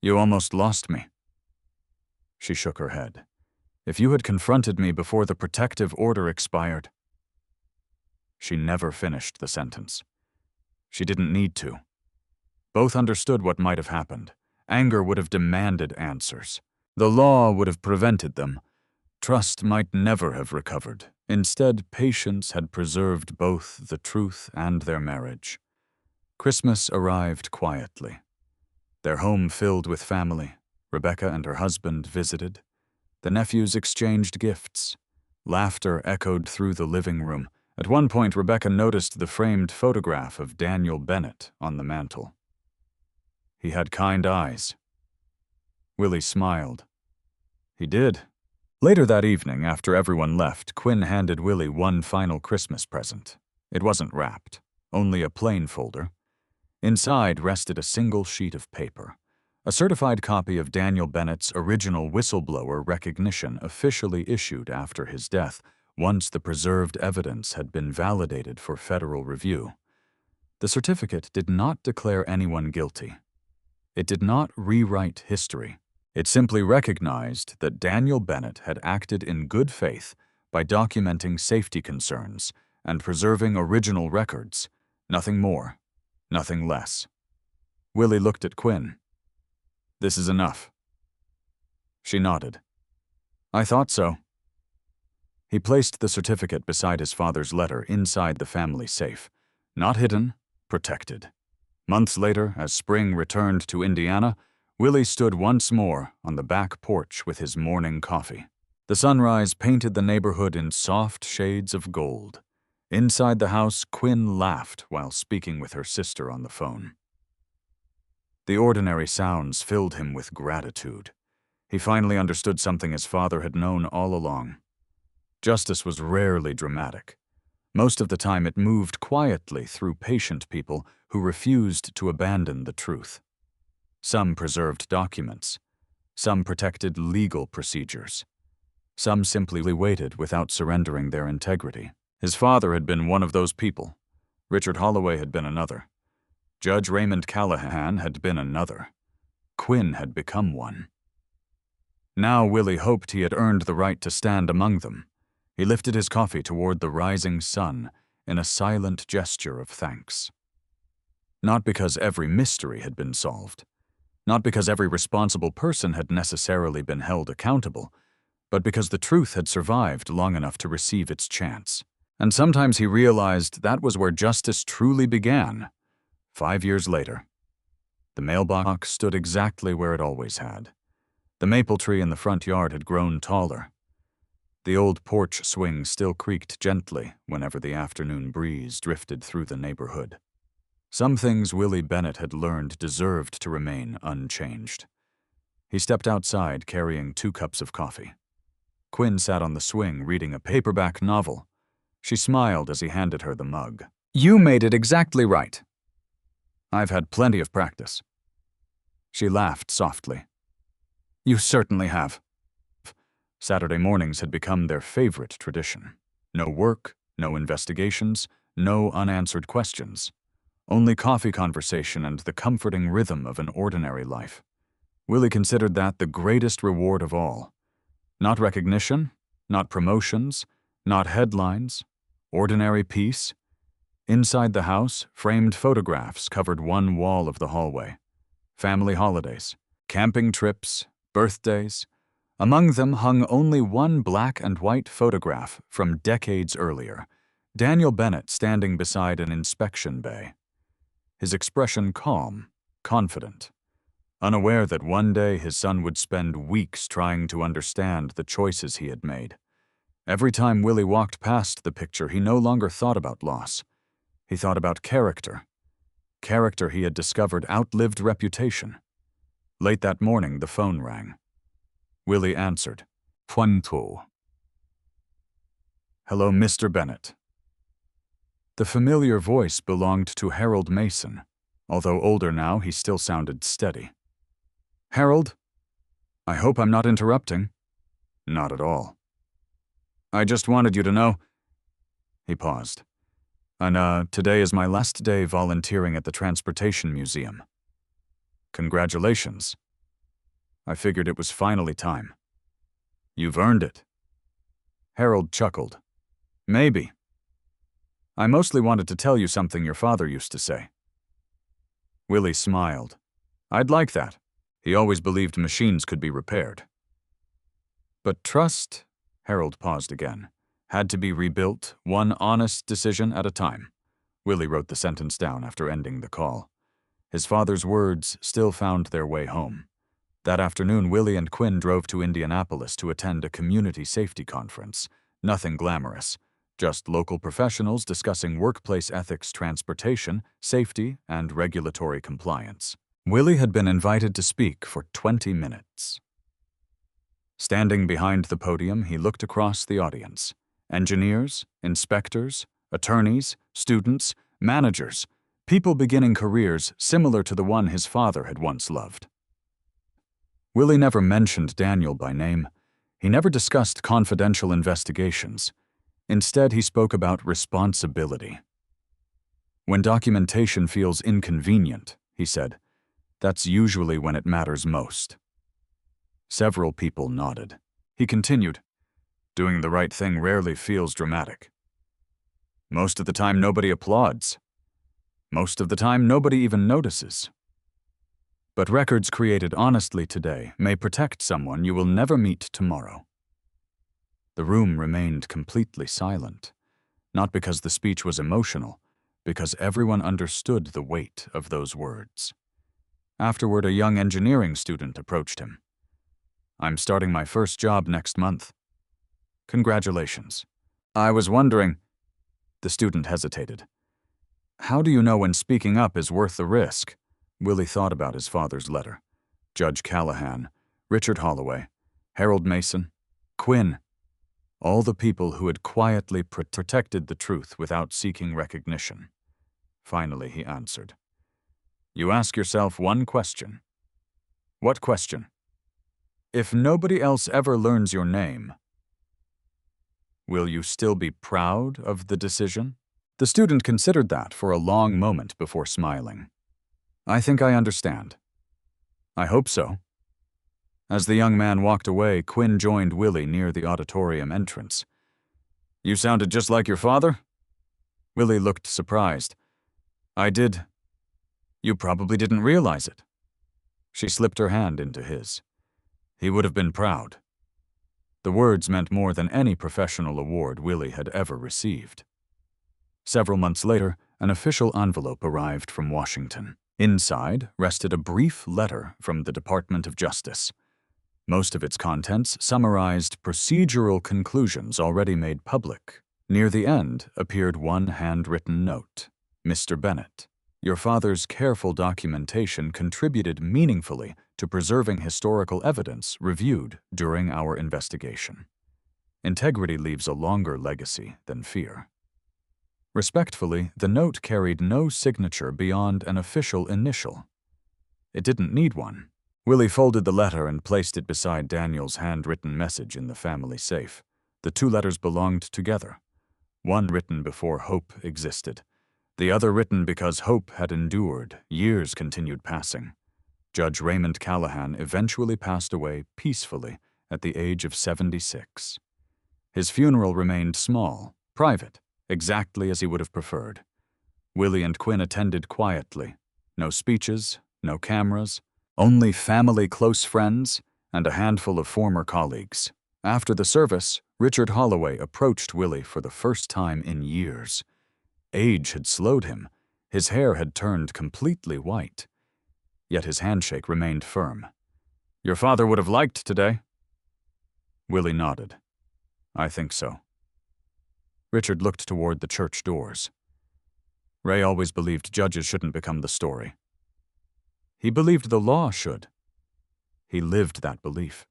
"You almost lost me." She shook her head. "If you had confronted me before the protective order expired." She never finished the sentence. She didn't need to. Both understood what might have happened. Anger would have demanded answers. The law would have prevented them. Trust might never have recovered. Instead, patience had preserved both the truth and their marriage. Christmas arrived quietly. Their home filled with family. Rebecca and her husband visited. The nephews exchanged gifts. Laughter echoed through the living room. At one point, Rebecca noticed the framed photograph of Daniel Bennett on the mantel. He had kind eyes. Willie smiled. He did. Later that evening, after everyone left, Quinn handed Willie one final Christmas present. It wasn't wrapped, only a plain folder. Inside rested a single sheet of paper, a certified copy of Daniel Bennett's original whistleblower recognition officially issued after his death, once the preserved evidence had been validated for federal review. The certificate did not declare anyone guilty. It did not rewrite history. It simply recognized that Daniel Bennett had acted in good faith by documenting safety concerns and preserving original records. Nothing more, nothing less. Willie looked at Quinn. "This is enough." She nodded. "I thought so." He placed the certificate beside his father's letter inside the family safe. Not hidden, protected. Months later, as spring returned to Indiana, Willie stood once more on the back porch with his morning coffee. The sunrise painted the neighborhood in soft shades of gold. Inside the house, Quinn laughed while speaking with her sister on the phone. The ordinary sounds filled him with gratitude. He finally understood something his father had known all along. Justice was rarely dramatic. Most of the time it moved quietly through patient people who refused to abandon the truth. Some preserved documents. Some protected legal procedures. Some simply waited without surrendering their integrity. His father had been one of those people. Richard Holloway had been another. Judge Raymond Callahan had been another. Quinn had become one. Now Willie hoped he had earned the right to stand among them. He lifted his coffee toward the rising sun in a silent gesture of thanks. Not because every mystery had been solved. Not because every responsible person had necessarily been held accountable, but because the truth had survived long enough to receive its chance. And sometimes he realized that was where justice truly began. 5 years later, the mailbox stood exactly where it always had. The maple tree in the front yard had grown taller. The old porch swing still creaked gently whenever the afternoon breeze drifted through the neighborhood. Some things Willie Bennett had learned deserved to remain unchanged. He stepped outside carrying 2 cups of coffee. Quinn sat on the swing reading a paperback novel. She smiled as he handed her the mug. "You made it exactly right." "I've had plenty of practice." She laughed softly. "You certainly have." Saturday mornings had become their favorite tradition. No work, no investigations, no unanswered questions. Only coffee conversation and the comforting rhythm of an ordinary life. Willie considered that the greatest reward of all. Not recognition, not promotions, not headlines, ordinary peace. Inside the house, framed photographs covered one wall of the hallway. Family holidays, camping trips, birthdays. Among them hung only one black and white photograph from decades earlier, Daniel Bennett standing beside an inspection bay. His expression calm, confident, unaware that one day his son would spend weeks trying to understand the choices he had made. Every time Willie walked past the picture, he no longer thought about loss. He thought about character. Character he had discovered outlived reputation. Late that morning, the phone rang. Willie answered. Punto. Hello, Mr. Bennett. The familiar voice belonged to Harold Mason. Although older now, he still sounded steady. Harold? I hope I'm not interrupting. Not at all. I just wanted you to know. He paused. And, today is my last day volunteering at the Transportation Museum. Congratulations. I figured it was finally time. You've earned it. Harold chuckled. Maybe. I mostly wanted to tell you something your father used to say. Willie smiled. I'd like that. He always believed machines could be repaired. But trust, Harold paused again, had to be rebuilt, one honest decision at a time. Willie wrote the sentence down after ending the call. His father's words still found their way home. That afternoon, Willie and Quinn drove to Indianapolis to attend a community safety conference. Nothing glamorous, just local professionals discussing workplace ethics, transportation, safety, and regulatory compliance. Willie had been invited to speak for 20 minutes. Standing behind the podium, he looked across the audience. Engineers, inspectors, attorneys, students, managers, people beginning careers similar to the one his father had once loved. Willie never mentioned Daniel by name. He never discussed confidential investigations. Instead, he spoke about responsibility. When documentation feels inconvenient, he said, that's usually when it matters most. Several people nodded. He continued, doing the right thing rarely feels dramatic. Most of the time, nobody applauds. Most of the time, nobody even notices. But records created honestly today may protect someone you will never meet tomorrow. The room remained completely silent, not because the speech was emotional, because everyone understood the weight of those words. Afterward, a young engineering student approached him. I'm starting my first job next month. Congratulations. I was wondering. The student hesitated. How do you know when speaking up is worth the risk? Willie thought about his father's letter. Judge Callahan, Richard Holloway, Harold Mason, Quinn. All the people who had quietly protected the truth without seeking recognition. Finally, he answered. You ask yourself one question. What question? If nobody else ever learns your name, will you still be proud of the decision? The student considered that for a long moment before smiling. I think I understand. I hope so. As the young man walked away, Quinn joined Willie near the auditorium entrance. You sounded just like your father? Willie looked surprised. I did. You probably didn't realize it. She slipped her hand into his. He would have been proud. The words meant more than any professional award Willie had ever received. Several months later, an official envelope arrived from Washington. Inside rested a brief letter from the Department of Justice. Most of its contents summarized procedural conclusions already made public. Near the end appeared one handwritten note. Mr. Bennett, your father's careful documentation contributed meaningfully to preserving historical evidence reviewed during our investigation. Integrity leaves a longer legacy than fear. Respectfully, the note carried no signature beyond an official initial. It didn't need one. Willie folded the letter and placed it beside Daniel's handwritten message in the family safe. The two letters belonged together. One written before hope existed. The other written because hope had endured. Years continued passing. Judge Raymond Callahan eventually passed away peacefully at the age of 76. His funeral remained small, private, exactly as he would have preferred. Willie and Quinn attended quietly. No speeches, no cameras, only family close friends and a handful of former colleagues. After the service, Richard Holloway approached Willie for the first time in years. Age had slowed him. His hair had turned completely white. Yet his handshake remained firm. Your father would have liked today. Willie nodded. I think so. Richard looked toward the church doors. Ray always believed judges shouldn't become the story. He believed the law should. He lived that belief.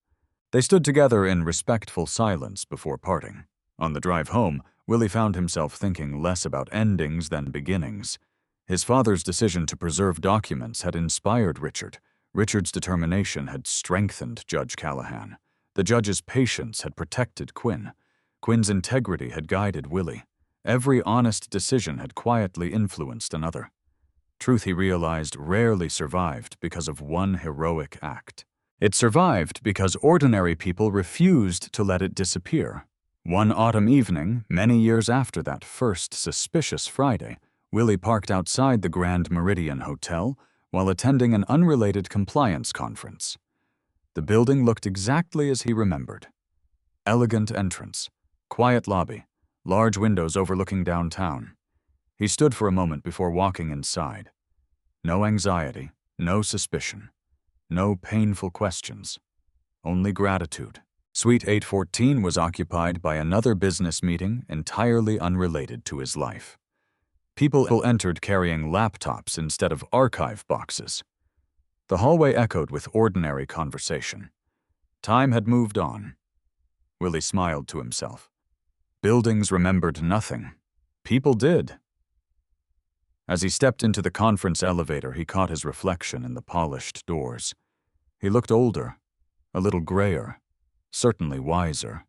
They stood together in respectful silence before parting. On the drive home, Willie found himself thinking less about endings than beginnings. His father's decision to preserve documents had inspired Richard. Richard's determination had strengthened Judge Callahan. The judge's patience had protected Quinn. Quinn's integrity had guided Willie. Every honest decision had quietly influenced another. Truth, he realized, rarely survived because of one heroic act. It survived because ordinary people refused to let it disappear. One autumn evening, many years after that first suspicious Friday, Willie parked outside the Grand Meridian Hotel while attending an unrelated compliance conference. The building looked exactly as he remembered. Elegant entrance, quiet lobby, large windows overlooking downtown. He stood for a moment before walking inside. No anxiety, no suspicion, no painful questions, only gratitude. Suite 814 was occupied by another business meeting entirely unrelated to his life. People entered carrying laptops instead of archive boxes. The hallway echoed with ordinary conversation. Time had moved on. Willie smiled to himself. Buildings remembered nothing. People did. As he stepped into the conference elevator, he caught his reflection in the polished doors. He looked older, a little grayer, certainly wiser.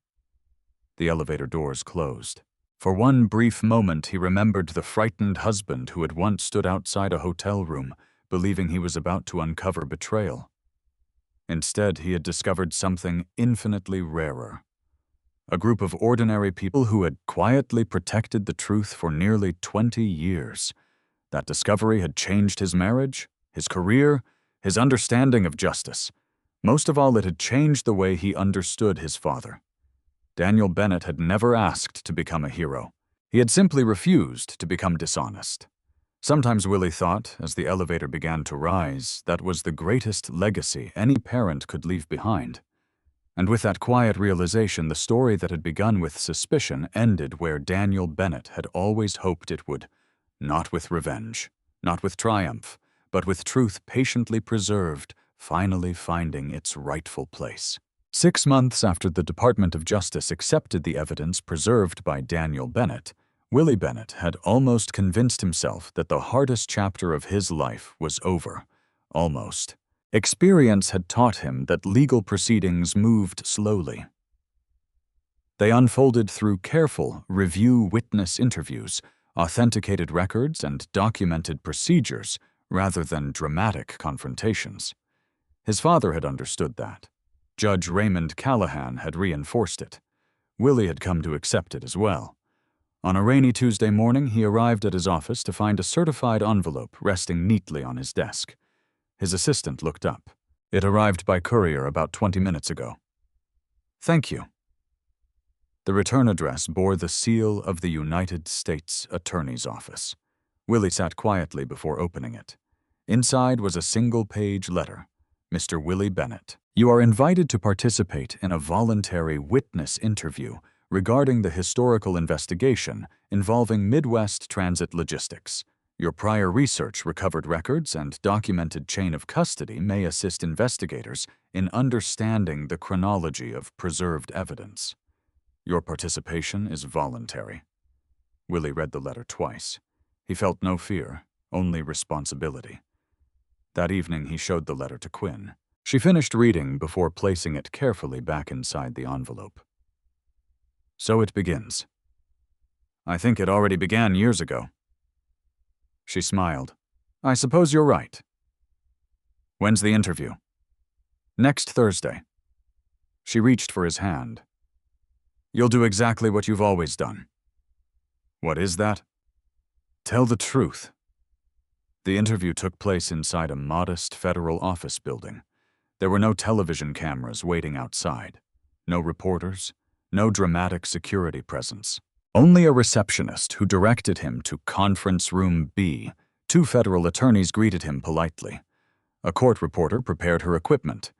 The elevator doors closed. For one brief moment, he remembered the frightened husband who had once stood outside a hotel room, believing he was about to uncover betrayal. Instead, he had discovered something infinitely rarer. A group of ordinary people who had quietly protected the truth for nearly 20 years. That discovery had changed his marriage, his career, his understanding of justice. Most of all, it had changed the way he understood his father. Daniel Bennett had never asked to become a hero. He had simply refused to become dishonest. Sometimes Willie thought, as the elevator began to rise, that was the greatest legacy any parent could leave behind. And with that quiet realization, the story that had begun with suspicion ended where Daniel Bennett had always hoped it would. Not with revenge, not with triumph, but with truth patiently preserved, finally finding its rightful place. 6 months after the Department of Justice accepted the evidence preserved by Daniel Bennett, Willie Bennett had almost convinced himself that the hardest chapter of his life was over. Almost. Experience had taught him that legal proceedings moved slowly. They unfolded through careful review witness interviews, authenticated records, and documented procedures rather than dramatic confrontations. His father had understood that. Judge Raymond Callahan had reinforced it. Willie had come to accept it as well. On a rainy Tuesday morning, he arrived at his office to find a certified envelope resting neatly on his desk. His assistant looked up. It arrived by courier about 20 minutes ago. Thank you. The return address bore the seal of the United States Attorney's Office. Willie sat quietly before opening it. Inside was a single-page letter. Mr. Willie Bennett, you are invited to participate in a voluntary witness interview regarding the historical investigation involving Midwest Transit Logistics. Your prior research, recovered records, and documented chain of custody may assist investigators in understanding the chronology of preserved evidence. Your participation is voluntary. Willie read the letter twice. He felt no fear, only responsibility. That evening, he showed the letter to Quinn. She finished reading before placing it carefully back inside the envelope. So it begins. I think it already began years ago. She smiled. I suppose you're right. When's the interview? Next Thursday. She reached for his hand. You'll do exactly what you've always done. What is that? Tell the truth. The interview took place inside a modest federal office building. There were no television cameras waiting outside, no reporters, no dramatic security presence. Only a receptionist who directed him to Conference Room B. 2 federal attorneys greeted him politely. A court reporter prepared her equipment.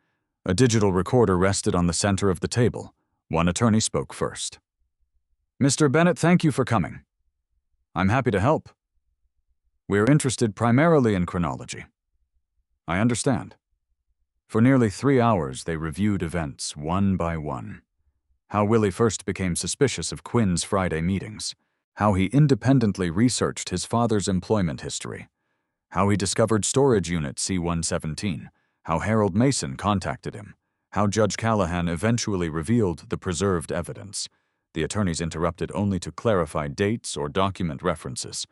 A digital recorder rested on the center of the table. One attorney spoke first. Mr. Bennett, thank you for coming. I'm happy to help. We're interested primarily in chronology. I understand. For nearly 3 hours, they reviewed events one by one. How Willie first became suspicious of Quinn's Friday meetings. How he independently researched his father's employment history. How he discovered storage unit C-117. How Harold Mason contacted him. How Judge Callahan eventually revealed the preserved evidence. The attorneys interrupted only to clarify dates or document references.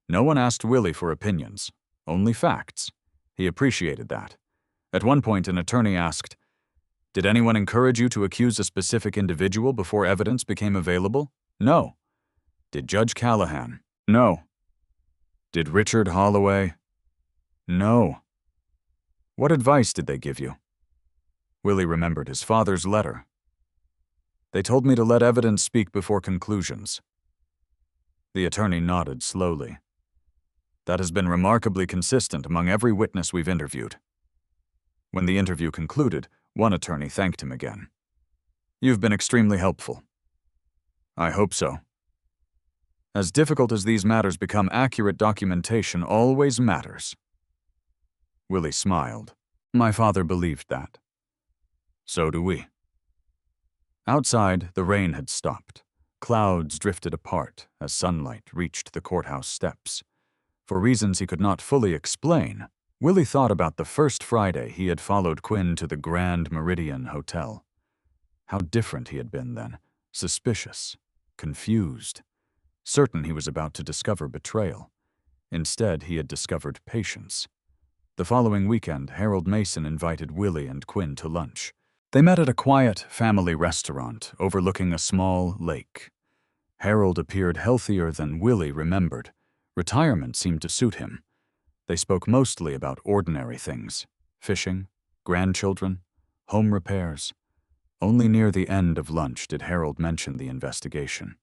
No one asked Willie for opinions, only facts. He appreciated that. At one point, an attorney asked, "Did anyone encourage you to accuse a specific individual before evidence became available?" "No." "Did Judge Callahan?" "No." "Did Richard Holloway?" "No." "What advice did they give you?" Willie remembered his father's letter. "They told me to let evidence speak before conclusions." The attorney nodded slowly. "That has been remarkably consistent among every witness we've interviewed." When the interview concluded, one attorney thanked him again. "You've been extremely helpful." "I hope so." As difficult as these matters become, accurate documentation always matters. Willie smiled. "My father believed that." "So do we." Outside, the rain had stopped. Clouds drifted apart as sunlight reached the courthouse steps. For reasons he could not fully explain, Willie thought about the first Friday he had followed Quinn to the Grand Meridian Hotel. How different he had been then, suspicious, confused, certain he was about to discover betrayal. Instead, he had discovered patience. The following weekend, Harold Mason invited Willie and Quinn to lunch. They met at a quiet family restaurant overlooking a small lake. Harold appeared healthier than Willie remembered. Retirement seemed to suit him. They spoke mostly about ordinary things: fishing, grandchildren, home repairs. Only near the end of lunch did Harold mention the investigation.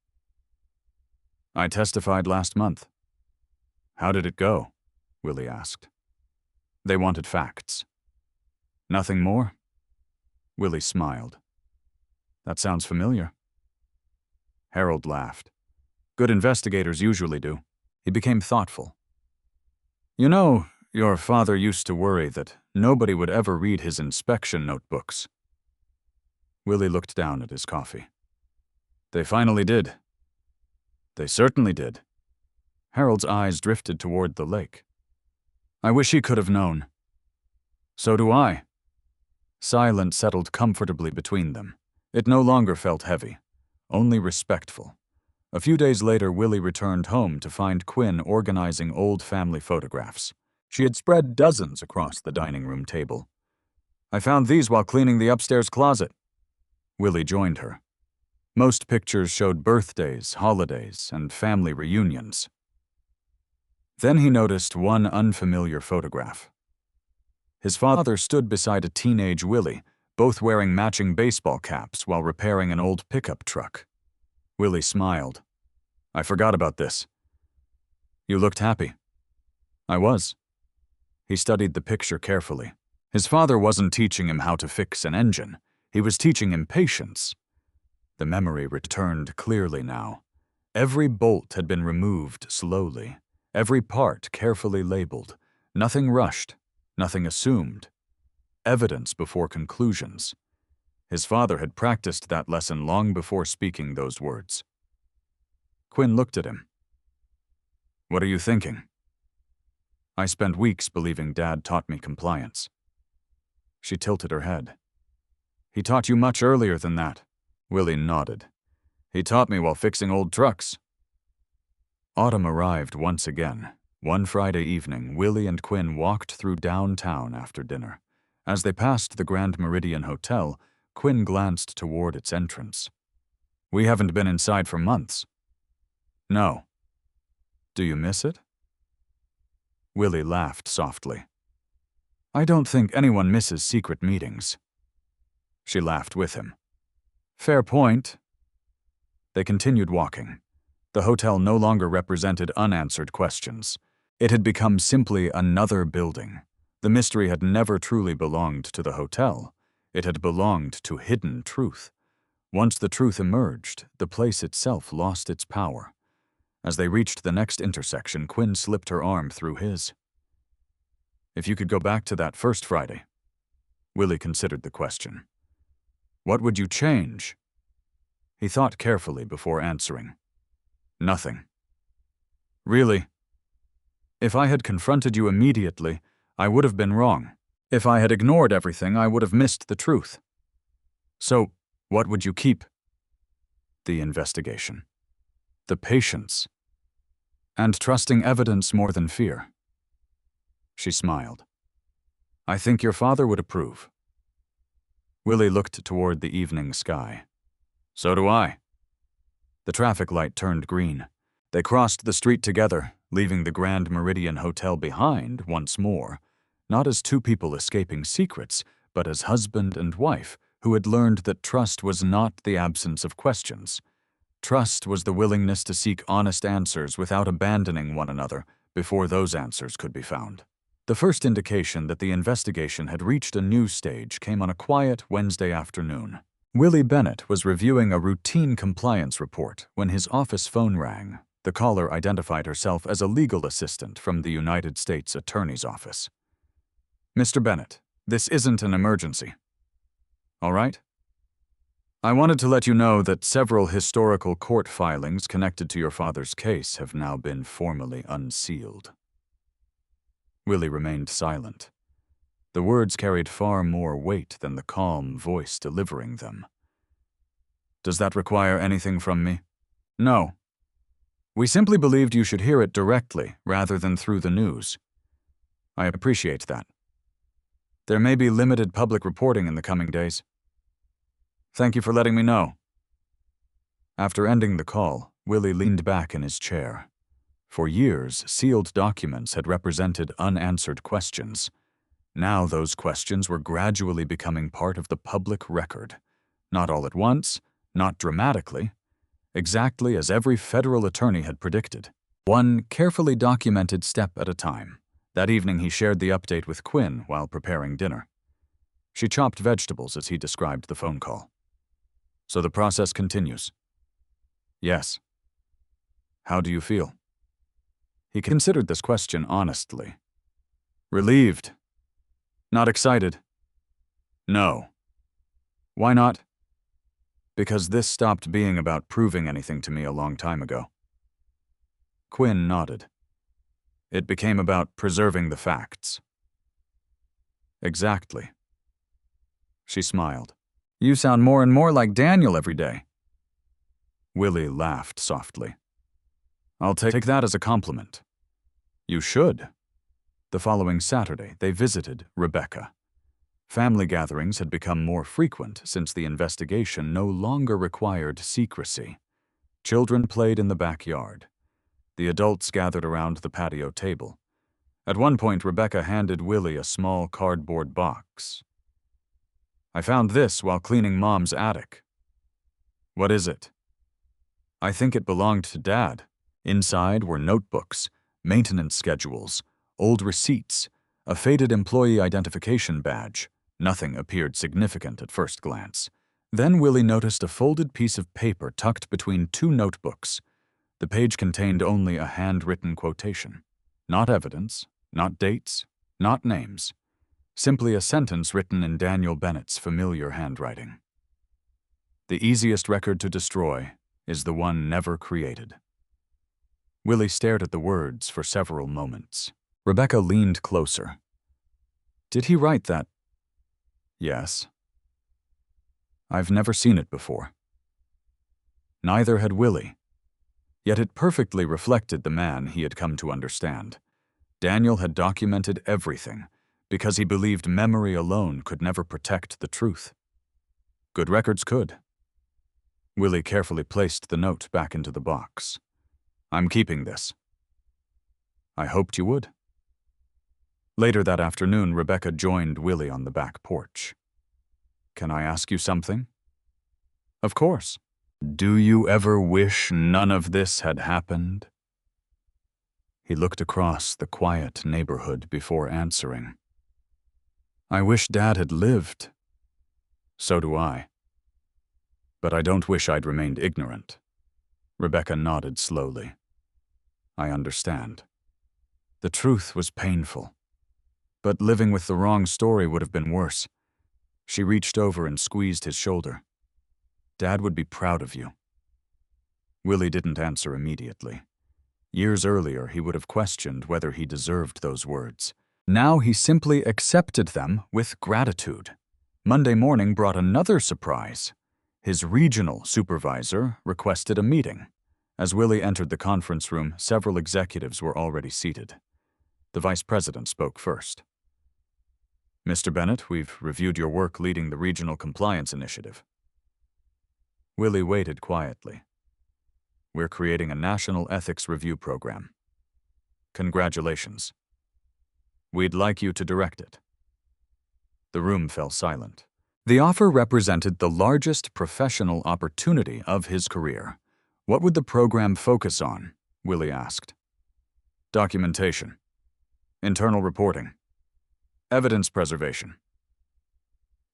"I testified last month." "How did it go?" Willie asked. They wanted facts. "Nothing more?" Willie smiled. "That sounds familiar." Harold laughed. "Good investigators usually do." He became thoughtful. "You know, your father used to worry that nobody would ever read his inspection notebooks." Willie looked down at his coffee. "They finally did." "They certainly did." Harold's eyes drifted toward the lake. "I wish he could have known." "So do I." Silence settled comfortably between them. It no longer felt heavy, only respectful. A few days later, Willie returned home to find Quinn organizing old family photographs. She had spread dozens across the dining room table. "I found these while cleaning the upstairs closet." Willie joined her. Most pictures showed birthdays, holidays, and family reunions. Then he noticed one unfamiliar photograph. His father stood beside a teenage Willie, both wearing matching baseball caps while repairing an old pickup truck. Willie smiled. "I forgot about this." "You looked happy." "I was." He studied the picture carefully. His father wasn't teaching him how to fix an engine. He was teaching him patience. The memory returned clearly now. Every bolt had been removed slowly, every part carefully labeled, nothing rushed, nothing assumed. Evidence before conclusions. His father had practiced that lesson long before speaking those words. Quinn looked at him. "What are you thinking?" "I spent weeks believing Dad taught me compliance." She tilted her head. "He taught you much earlier than that." Willie nodded. "He taught me while fixing old trucks." Autumn arrived once again. One Friday evening, Willie and Quinn walked through downtown after dinner. As they passed the Grand Meridian Hotel, Quinn glanced toward its entrance. "We haven't been inside for months." "No." "Do you miss it?" Willie laughed softly. "I don't think anyone misses secret meetings." She laughed with him. "Fair point." They continued walking. The hotel no longer represented unanswered questions. It had become simply another building. The mystery had never truly belonged to the hotel. It had belonged to hidden truth. Once the truth emerged, the place itself lost its power. As they reached the next intersection, Quinn slipped her arm through his. "If you could go back to that first Friday." Willie considered the question. What would you change? He thought carefully before answering. Nothing. Really? If I had confronted you immediately, I would have been wrong. If I had ignored everything, I would have missed the truth. So, what would you keep? The investigation. The patience. And trusting evidence more than fear. She smiled. I think your father would approve. Willie looked toward the evening sky. So do I. The traffic light turned green. They crossed the street together, leaving the Grand Meridian Hotel behind once more, not as two people escaping secrets, but as husband and wife who had learned that trust was not the absence of questions. Trust was the willingness to seek honest answers without abandoning one another before those answers could be found. The first indication that the investigation had reached a new stage came on a quiet Wednesday afternoon. Willie Bennett was reviewing a routine compliance report when his office phone rang. The caller identified herself as a legal assistant from the United States Attorney's Office. Mr. Bennett, this isn't an emergency. All right? I wanted to let you know that several historical court filings connected to your father's case have now been formally unsealed. Willie remained silent. The words carried far more weight than the calm voice delivering them. Does that require anything from me? No. We simply believed you should hear it directly rather than through the news. I appreciate that. There may be limited public reporting in the coming days. Thank you for letting me know. After ending the call, Willie leaned back in his chair. For years, sealed documents had represented unanswered questions. Now those questions were gradually becoming part of the public record. Not all at once, not dramatically, exactly as every federal attorney had predicted. One carefully documented step at a time. That evening he shared the update with Quinn while preparing dinner. She chopped vegetables as he described the phone call. So the process continues. Yes. How do you feel? He considered this question honestly. Relieved. Not excited. No. Why not? Because this stopped being about proving anything to me a long time ago. Quinn nodded. It became about preserving the facts. Exactly. She smiled. You sound more and more like Daniel every day. Willie laughed softly. I'll take that as a compliment. You should. The following Saturday, they visited Rebecca. Family gatherings had become more frequent since the investigation no longer required secrecy. Children played in the backyard. The adults gathered around the patio table. At one point, Rebecca handed Willie a small cardboard box. I found this while cleaning Mom's attic. What is it? I think it belonged to Dad. Inside were notebooks, maintenance schedules, old receipts, a faded employee identification badge. Nothing appeared significant at first glance. Then Willie noticed a folded piece of paper tucked between two notebooks. The page contained only a handwritten quotation. Not evidence, not dates, not names. Simply a sentence written in Daniel Bennett's familiar handwriting. The easiest record to destroy is the one never created. Willie stared at the words for several moments. Rebecca leaned closer. Did he write that? Yes. I've never seen it before. Neither had Willie. Yet it perfectly reflected the man he had come to understand. Daniel had documented everything because he believed memory alone could never protect the truth. Good records could. Willie carefully placed the note back into the box. I'm keeping this. I hoped you would. Later that afternoon, Rebecca joined Willie on the back porch. Can I ask you something? Of course. Do you ever wish none of this had happened? He looked across the quiet neighborhood before answering. I wish Dad had lived. So do I. But I don't wish I'd remained ignorant. Rebecca nodded slowly. I understand. The truth was painful. But living with the wrong story would have been worse. She reached over and squeezed his shoulder. Dad would be proud of you. Willie didn't answer immediately. Years earlier, he would have questioned whether he deserved those words. Now he simply accepted them with gratitude. Monday morning brought another surprise. His regional supervisor requested a meeting. As Willie entered the conference room, several executives were already seated. The vice president spoke first. Mr. Bennett, we've reviewed your work leading the Regional Compliance Initiative. Willie waited quietly. We're creating a national ethics review program. Congratulations. We'd like you to direct it. The room fell silent. The offer represented the largest professional opportunity of his career. What would the program focus on? Willie asked. Documentation, internal reporting, evidence preservation.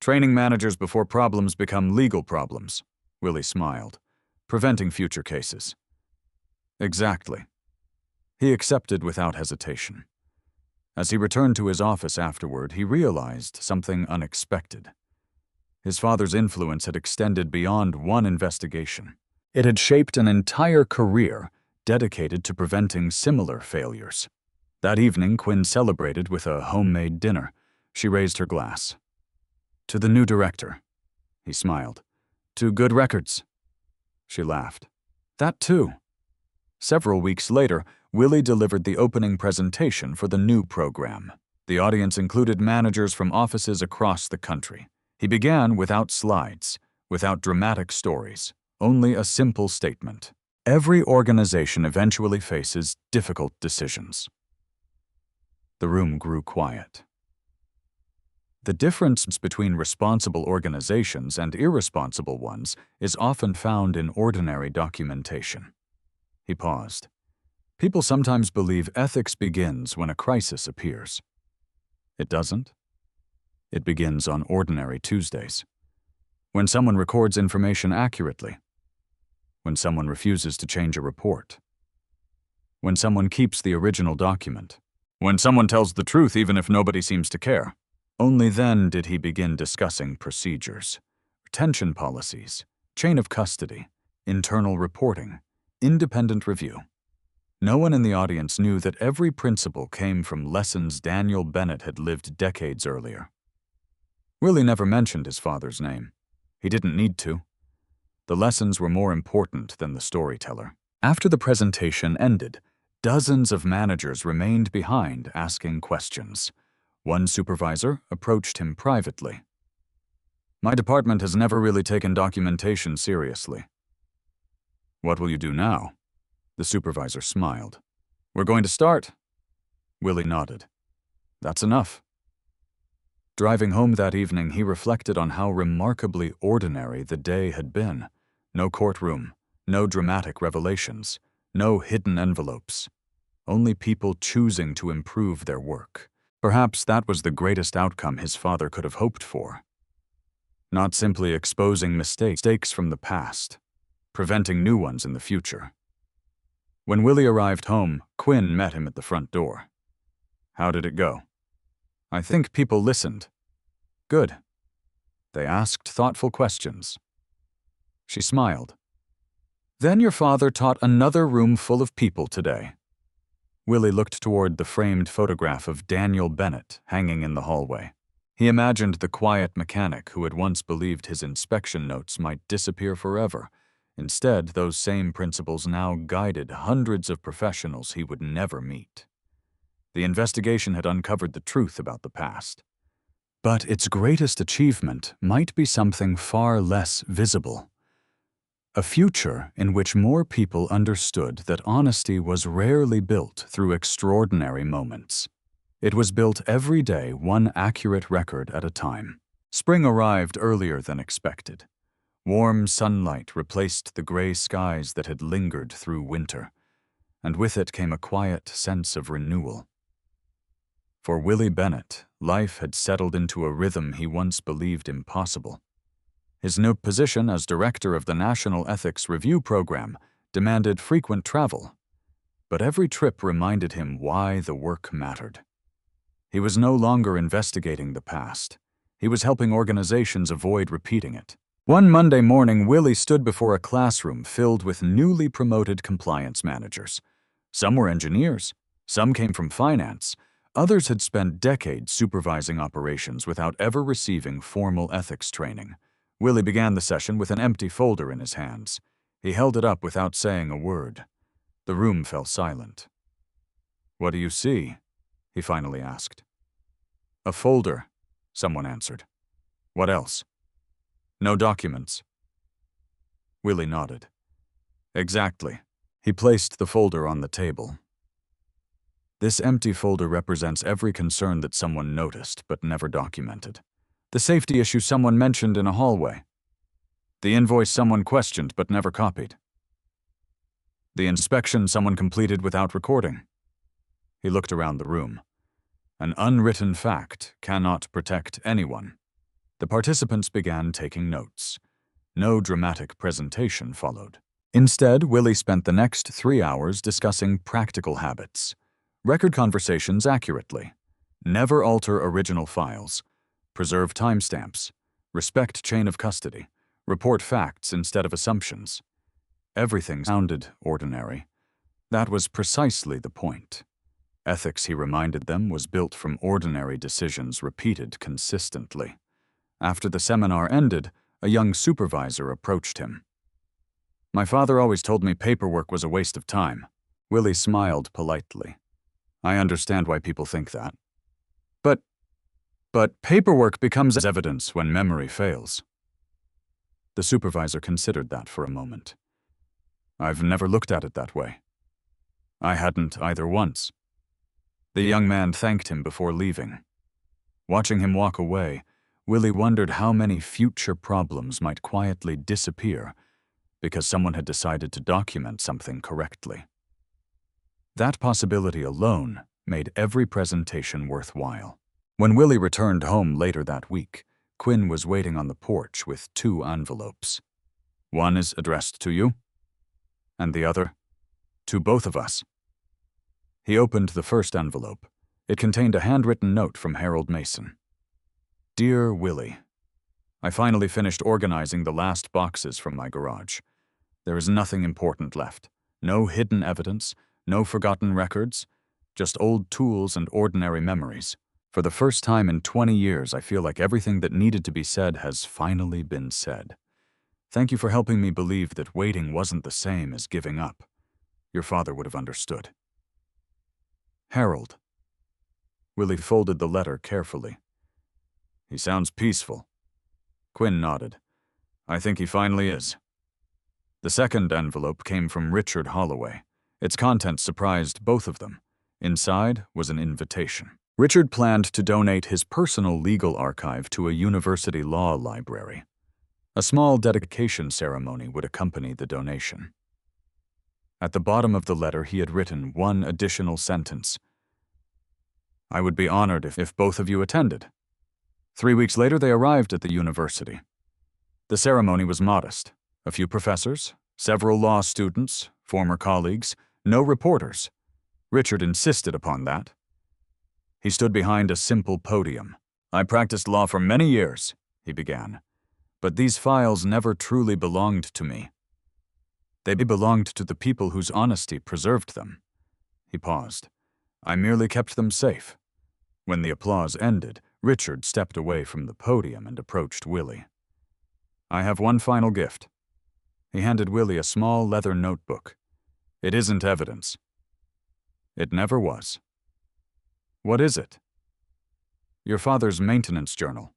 Training managers before problems become legal problems, Willie smiled, preventing future cases. Exactly. He accepted without hesitation. As he returned to his office afterward, he realized something unexpected. His father's influence had extended beyond one investigation. It had shaped an entire career dedicated to preventing similar failures. That evening, Quinn celebrated with a homemade dinner. She raised her glass. To the new director. He smiled. To good records. She laughed. That too. Several weeks later, Willie delivered the opening presentation for the new program. The audience included managers from offices across the country. He began without slides, without dramatic stories, only a simple statement. Every organization eventually faces difficult decisions. The room grew quiet. The difference between responsible organizations and irresponsible ones is often found in ordinary documentation. He paused. People sometimes believe ethics begins when a crisis appears. It doesn't. It begins on ordinary Tuesdays. When someone records information accurately. When someone refuses to change a report. When someone keeps the original document. When someone tells the truth even if nobody seems to care. Only then did he begin discussing procedures, retention policies, chain of custody, internal reporting, independent review. No one in the audience knew that every principle came from lessons Daniel Bennett had lived decades earlier. Willie never mentioned his father's name. He didn't need to. The lessons were more important than the storyteller. After the presentation ended, dozens of managers remained behind asking questions. One supervisor approached him privately. My department has never really taken documentation seriously. What will you do now? The supervisor smiled. We're going to start. Willie nodded. That's enough. Driving home that evening, he reflected on how remarkably ordinary the day had been. No courtroom, no dramatic revelations, no hidden envelopes. Only people choosing to improve their work. Perhaps that was the greatest outcome his father could have hoped for. Not simply exposing mistakes from the past, preventing new ones in the future. When Willie arrived home, Quinn met him at the front door. How did it go? I think people listened. Good. They asked thoughtful questions. She smiled. Then your father taught another room full of people today. Willie looked toward the framed photograph of Daniel Bennett hanging in the hallway. He imagined the quiet mechanic who had once believed his inspection notes might disappear forever. Instead, those same principles now guided hundreds of professionals he would never meet. The investigation had uncovered the truth about the past. But its greatest achievement might be something far less visible. A future in which more people understood that honesty was rarely built through extraordinary moments. It was built every day, one accurate record at a time. Spring arrived earlier than expected. Warm sunlight replaced the gray skies that had lingered through winter, and with it came a quiet sense of renewal. For Willie Bennett, life had settled into a rhythm he once believed impossible. His new position as director of the National Ethics Review Program demanded frequent travel, but every trip reminded him why the work mattered. He was no longer investigating the past. He was helping organizations avoid repeating it. One Monday morning, Willie stood before a classroom filled with newly promoted compliance managers. Some were engineers, some came from finance, others had spent decades supervising operations without ever receiving formal ethics training. Willie began the session with an empty folder in his hands. He held it up without saying a word. The room fell silent. "What do you see?" he finally asked. "A folder," someone answered. "What else?" "No documents." Willie nodded. "Exactly." He placed the folder on the table. This empty folder represents every concern that someone noticed but never documented. The safety issue someone mentioned in a hallway. The invoice someone questioned but never copied. The inspection someone completed without recording. He looked around the room. An unwritten fact cannot protect anyone. The participants began taking notes. No dramatic presentation followed. Instead, Willie spent the next 3 hours discussing practical habits. Record conversations accurately. Never alter original files. Preserve timestamps. Respect chain of custody. Report facts instead of assumptions. Everything sounded ordinary. That was precisely the point. Ethics, he reminded them, was built from ordinary decisions repeated consistently. After the seminar ended, a young supervisor approached him. "My father always told me paperwork was a waste of time." Willie smiled politely. "I understand why people think that. But paperwork becomes evidence when memory fails." The supervisor considered that for a moment. "I've never looked at it that way." "I hadn't either once." The young man thanked him before leaving. Watching him walk away, Willie wondered how many future problems might quietly disappear because someone had decided to document something correctly. That possibility alone made every presentation worthwhile. When Willie returned home later that week, Quinn was waiting on the porch with 2 envelopes. "One is addressed to you, and the other, to both of us." He opened the first envelope. It contained a handwritten note from Harold Mason. "Dear Willie, I finally finished organizing the last boxes from my garage. There is nothing important left. No hidden evidence, no forgotten records, just old tools and ordinary memories. For the first time in 20 years, I feel like everything that needed to be said has finally been said. Thank you for helping me believe that waiting wasn't the same as giving up. Your father would have understood. Harold." Willie folded the letter carefully. "He sounds peaceful." Quinn nodded. "I think he finally is." The second envelope came from Richard Holloway. Its contents surprised both of them. Inside was an invitation. Richard planned to donate his personal legal archive to a university law library. A small dedication ceremony would accompany the donation. At the bottom of the letter, he had written one additional sentence. "I would be honored if both of you attended." 3 weeks later, they arrived at the university. The ceremony was modest. A few professors, several law students, former colleagues, no reporters. Richard insisted upon that. He stood behind a simple podium. "I practiced law for many years," he began, "but these files never truly belonged to me. They belonged to the people whose honesty preserved them." He paused. "I merely kept them safe." When the applause ended, Richard stepped away from the podium and approached Willie. "I have one final gift." He handed Willie a small leather notebook. "It isn't evidence." It never was. "What is it?" "Your father's maintenance journal."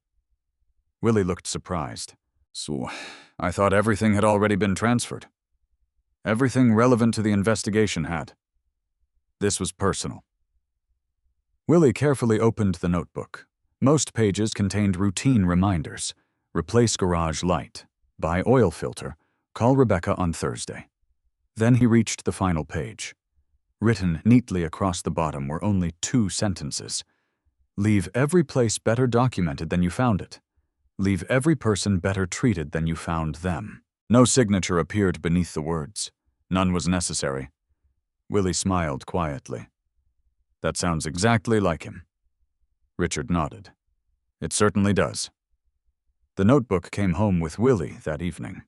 Willie looked surprised. "So, I thought everything had already been transferred." "Everything relevant to the investigation had. This was personal." Willie carefully opened the notebook. Most pages contained routine reminders. Replace garage light. Buy oil filter. Call Rebecca on Thursday. Then he reached the final page. Written neatly across the bottom were only 2 sentences. "Leave every place better documented than you found it. Leave every person better treated than you found them." No signature appeared beneath the words. None was necessary. Willie smiled quietly. "That sounds exactly like him." Richard nodded. It certainly does. The notebook came home with Willie that evening.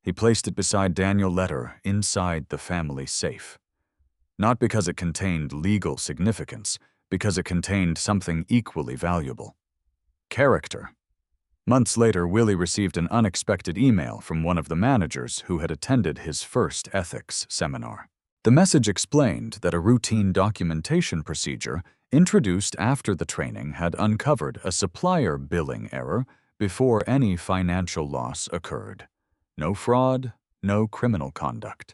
He placed it beside Daniel's letter inside the family safe. Not because it contained legal significance, because it contained something equally valuable. Character. Months later, Willie received an unexpected email from one of the managers who had attended his first ethics seminar. The message explained that a routine documentation procedure introduced after the training had uncovered a supplier billing error before any financial loss occurred. No fraud, no criminal conduct.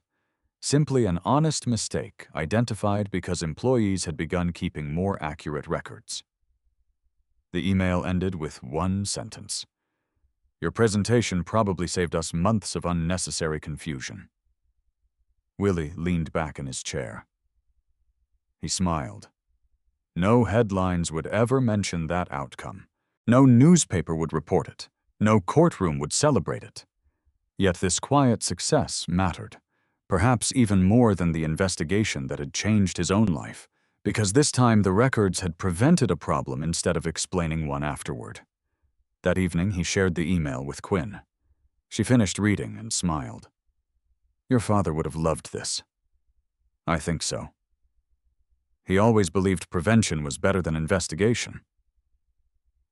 Simply an honest mistake identified because employees had begun keeping more accurate records. The email ended with one sentence. Your presentation probably saved us months of unnecessary confusion. Willie leaned back in his chair. He smiled. No headlines would ever mention that outcome. No newspaper would report it. No courtroom would celebrate it. Yet this quiet success mattered, perhaps even more than the investigation that had changed his own life, because this time the records had prevented a problem instead of explaining one afterward. That evening, he shared the email with Quinn. She finished reading and smiled. Your father would have loved this. I think so. He always believed prevention was better than investigation.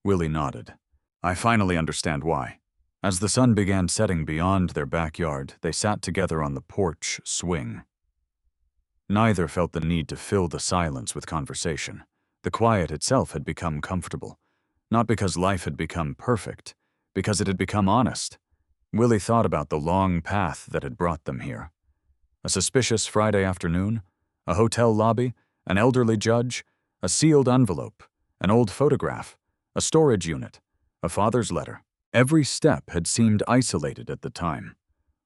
Willie nodded. I finally understand why. As the sun began setting beyond their backyard, they sat together on the porch swing. Neither felt the need to fill the silence with conversation. The quiet itself had become comfortable. Not because life had become perfect, because it had become honest. Willie thought about the long path that had brought them here. A suspicious Friday afternoon, a hotel lobby, an elderly judge, a sealed envelope, an old photograph, a storage unit, a father's letter. Every step had seemed isolated at the time.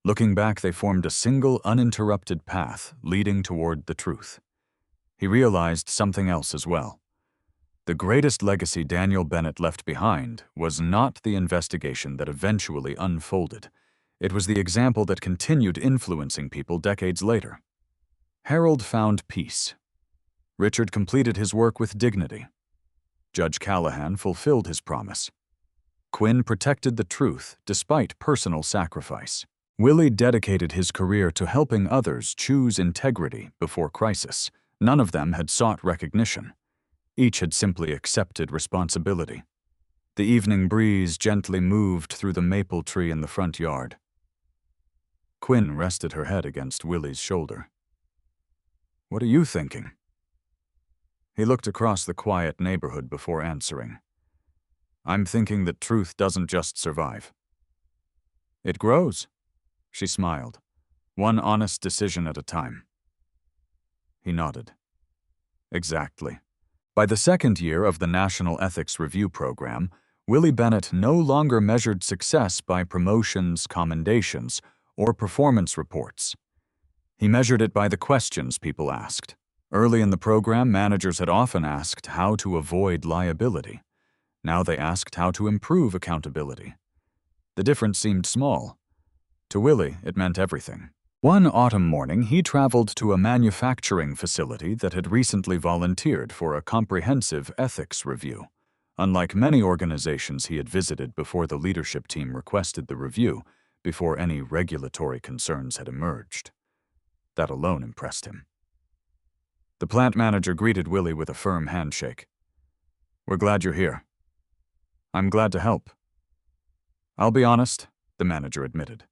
Looking back, they formed a single, uninterrupted path leading toward the truth. He realized something else as well. The greatest legacy Daniel Bennett left behind was not the investigation that eventually unfolded. It was the example that continued influencing people decades later. Harold found peace. Richard completed his work with dignity. Judge Callahan fulfilled his promise. Quinn protected the truth despite personal sacrifice. Willie dedicated his career to helping others choose integrity before crisis. None of them had sought recognition. Each had simply accepted responsibility. The evening breeze gently moved through the maple tree in the front yard. Quinn rested her head against Willie's shoulder. What are you thinking? He looked across the quiet neighborhood before answering. I'm thinking that truth doesn't just survive. It grows, she smiled, one honest decision at a time. He nodded. Exactly. By the second year of the National Ethics Review Program, Willie Bennett no longer measured success by promotions, commendations, or performance reports. He measured it by the questions people asked. Early in the program, managers had often asked how to avoid liability. Now they asked how to improve accountability. The difference seemed small. To Willie, it meant everything. One autumn morning, he traveled to a manufacturing facility that had recently volunteered for a comprehensive ethics review. Unlike many organizations he had visited before the leadership team requested the review, before any regulatory concerns had emerged. That alone impressed him. The plant manager greeted Willie with a firm handshake. We're glad you're here. I'm glad to help. I'll be honest, the manager admitted.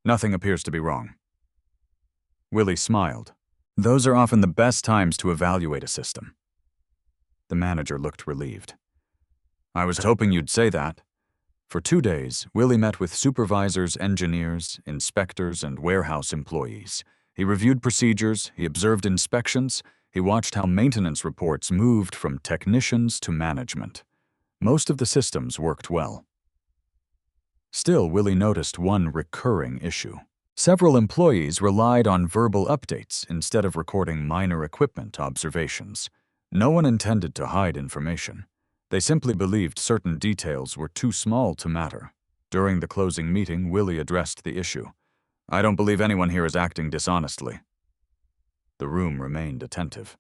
Nothing appears to be wrong. Willie smiled. Those are often the best times to evaluate a system. The manager looked relieved. I was hoping you'd say that. For 2 days, Willie met with supervisors, engineers, inspectors, and warehouse employees. He reviewed procedures, he observed inspections, he watched how maintenance reports moved from technicians to management. Most of the systems worked well. Still, Willie noticed one recurring issue. Several employees relied on verbal updates instead of recording minor equipment observations. No one intended to hide information. They simply believed certain details were too small to matter. During the closing meeting, Willie addressed the issue. I don't believe anyone here is acting dishonestly. The room remained attentive.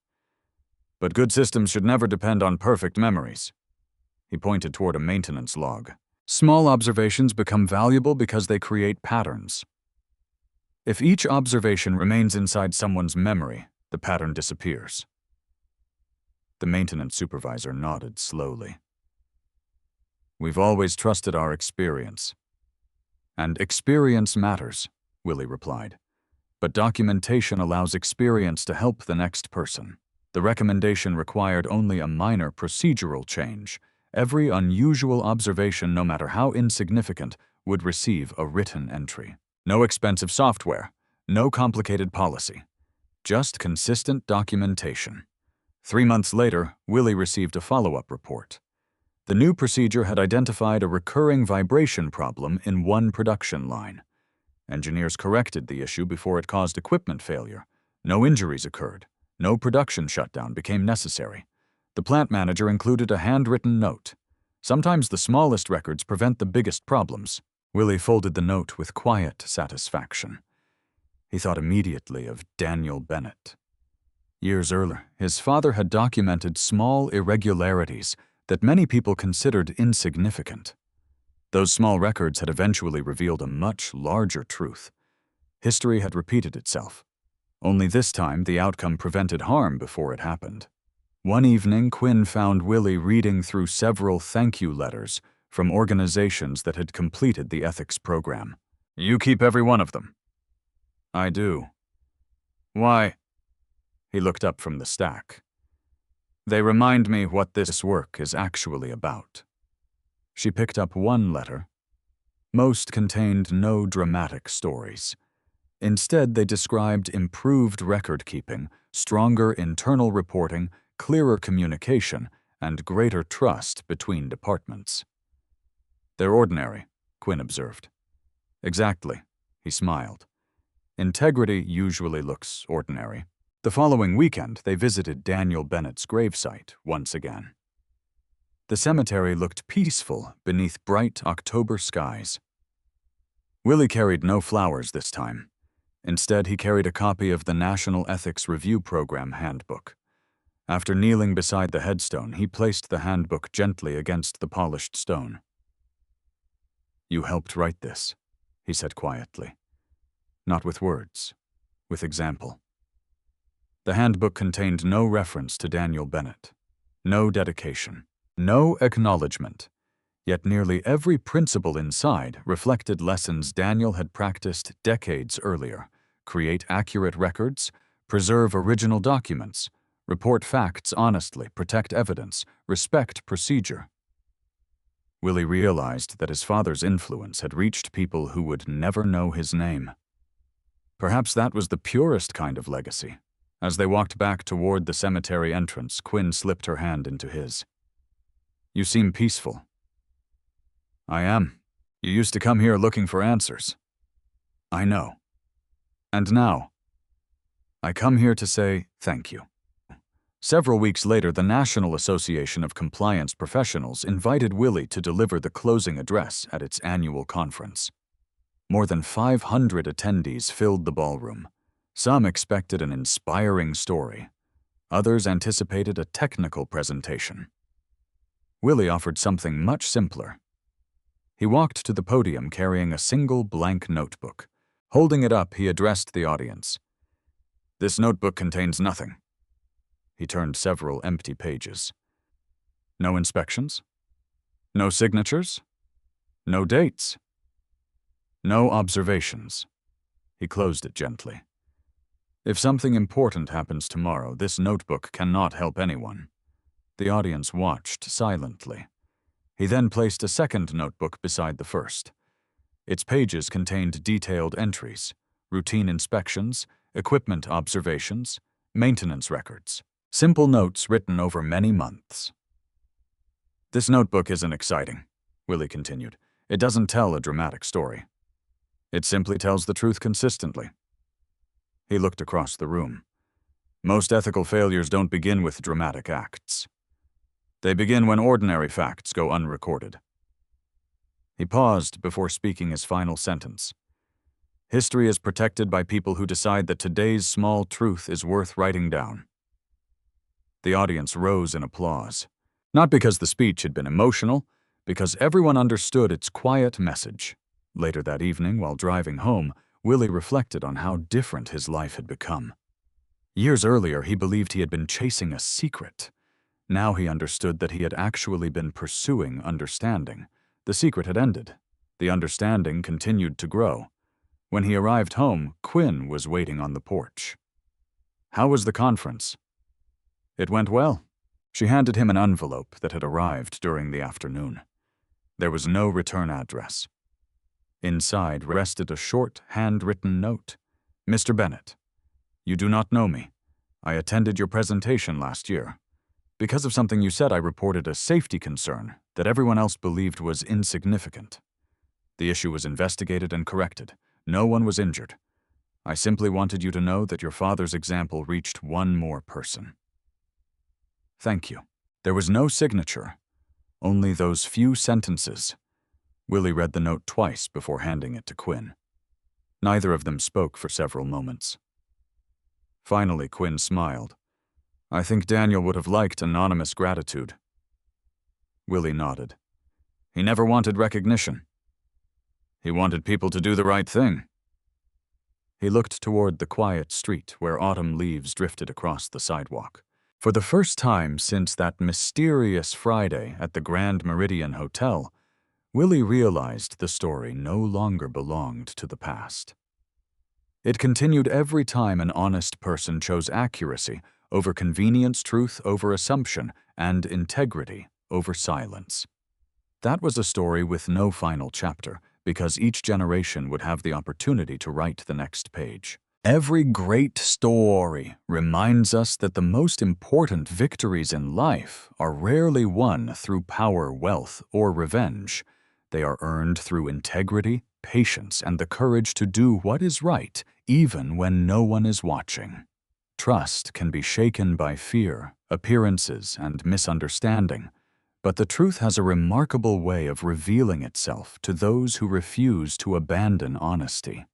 But good systems should never depend on perfect memories. He pointed toward a maintenance log. Small observations become valuable because they create patterns. If each observation remains inside someone's memory, the pattern disappears. The maintenance supervisor nodded slowly. We've always trusted our experience. And experience matters, Willie replied. But documentation allows experience to help the next person. The recommendation required only a minor procedural change. Every unusual observation, no matter how insignificant, would receive a written entry. No expensive software, no complicated policy, just consistent documentation. 3 months later, Willie received a follow-up report. The new procedure had identified a recurring vibration problem in one production line. Engineers corrected the issue before it caused equipment failure. No injuries occurred. No production shutdown became necessary. The plant manager included a handwritten note. Sometimes the smallest records prevent the biggest problems. Willie folded the note with quiet satisfaction. He thought immediately of Daniel Bennett. Years earlier, his father had documented small irregularities that many people considered insignificant. Those small records had eventually revealed a much larger truth. History had repeated itself. Only this time, the outcome prevented harm before it happened. One evening, Quinn found Willie reading through several thank you letters from organizations that had completed the ethics program. You keep every one of them. I do. Why? He looked up from the stack. They remind me what this work is actually about. She picked up one letter. Most contained no dramatic stories. Instead, they described improved record-keeping, stronger internal reporting, clearer communication, and greater trust between departments. They're ordinary, Quinn observed. Exactly, he smiled. Integrity usually looks ordinary. The following weekend, they visited Daniel Bennett's gravesite once again. The cemetery looked peaceful beneath bright October skies. Willie carried no flowers this time. Instead, he carried a copy of the National Ethics Review Program handbook. After kneeling beside the headstone, he placed the handbook gently against the polished stone. You helped write this, he said quietly. Not with words, with example. The handbook contained no reference to Daniel Bennett, no dedication, no acknowledgement. Yet nearly every principle inside reflected lessons Daniel had practiced decades earlier. Create accurate records, preserve original documents, report facts honestly, protect evidence, respect procedure. Willie realized that his father's influence had reached people who would never know his name. Perhaps that was the purest kind of legacy. As they walked back toward the cemetery entrance, Quinn slipped her hand into his. You seem peaceful. I am. You used to come here looking for answers. I know. And now, I come here to say thank you. Several weeks later, the National Association of Compliance Professionals invited Willie to deliver the closing address at its annual conference. More than 500 attendees filled the ballroom. Some expected an inspiring story. Others anticipated a technical presentation. Willie offered something much simpler. He walked to the podium carrying a single blank notebook. Holding it up, he addressed the audience. This notebook contains nothing. He turned several empty pages. No inspections? No signatures? No dates? No observations. He closed it gently. If something important happens tomorrow, this notebook cannot help anyone. The audience watched silently. He then placed a second notebook beside the first. Its pages contained detailed entries, routine inspections, equipment observations, maintenance records, simple notes written over many months. This notebook isn't exciting, Willie continued. It doesn't tell a dramatic story. It simply tells the truth consistently. He looked across the room. Most ethical failures don't begin with dramatic acts. They begin when ordinary facts go unrecorded. He paused before speaking his final sentence. History is protected by people who decide that today's small truth is worth writing down. The audience rose in applause. Not because the speech had been emotional, because everyone understood its quiet message. Later that evening, while driving home, Willie reflected on how different his life had become. Years earlier, he believed he had been chasing a secret. Now he understood that he had actually been pursuing understanding. The secret had ended. The understanding continued to grow. When he arrived home, Quinn was waiting on the porch. "How was the conference?" "It went well." She handed him an envelope that had arrived during the afternoon. There was no return address. Inside rested a short, handwritten note. "Mr. Bennett, you do not know me. I attended your presentation last year. Because of something you said, I reported a safety concern that everyone else believed was insignificant. The issue was investigated and corrected. No one was injured. I simply wanted you to know that your father's example reached one more person. Thank you." There was no signature, only those few sentences. Willie read the note twice before handing it to Quinn. Neither of them spoke for several moments. Finally, Quinn smiled. "I think Daniel would have liked anonymous gratitude." Willie nodded. "He never wanted recognition. He wanted people to do the right thing." He looked toward the quiet street where autumn leaves drifted across the sidewalk. For the first time since that mysterious Friday at the Grand Meridian Hotel, Willie realized the story no longer belonged to the past. It continued every time an honest person chose accuracy over convenience, truth over assumption, and integrity over silence. That was a story with no final chapter, because each generation would have the opportunity to write the next page. Every great story reminds us that the most important victories in life are rarely won through power, wealth, or revenge. They are earned through integrity, patience, and the courage to do what is right, even when no one is watching. Trust can be shaken by fear, appearances, and misunderstanding, but the truth has a remarkable way of revealing itself to those who refuse to abandon honesty.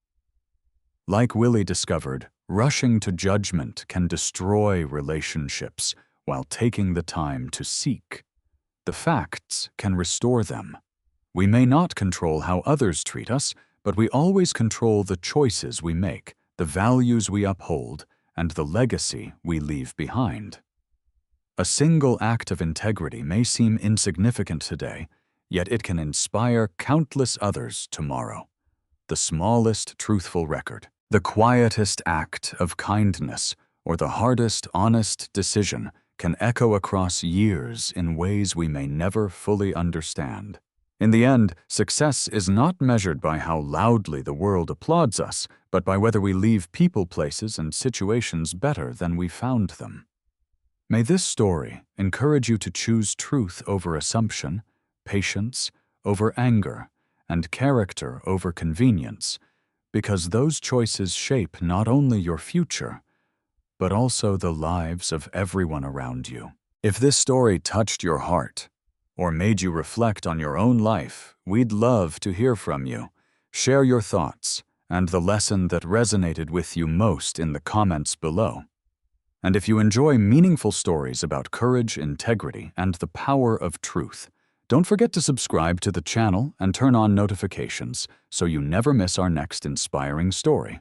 Like Willie discovered, rushing to judgment can destroy relationships while taking the time to seek. The facts can restore them. We may not control how others treat us, but we always control the choices we make, the values we uphold, and the legacy we leave behind. A single act of integrity may seem insignificant today, yet it can inspire countless others tomorrow. The smallest truthful record, the quietest act of kindness, or the hardest honest decision can echo across years in ways we may never fully understand. In the end, success is not measured by how loudly the world applauds us, but by whether we leave people, places, and situations better than we found them. May this story encourage you to choose truth over assumption, patience over anger, and character over convenience, because those choices shape not only your future, but also the lives of everyone around you. If this story touched your heart, or made you reflect on your own life, we'd love to hear from you. Share your thoughts and the lesson that resonated with you most in the comments below. And if you enjoy meaningful stories about courage, integrity, and the power of truth, don't forget to subscribe to the channel and turn on notifications so you never miss our next inspiring story.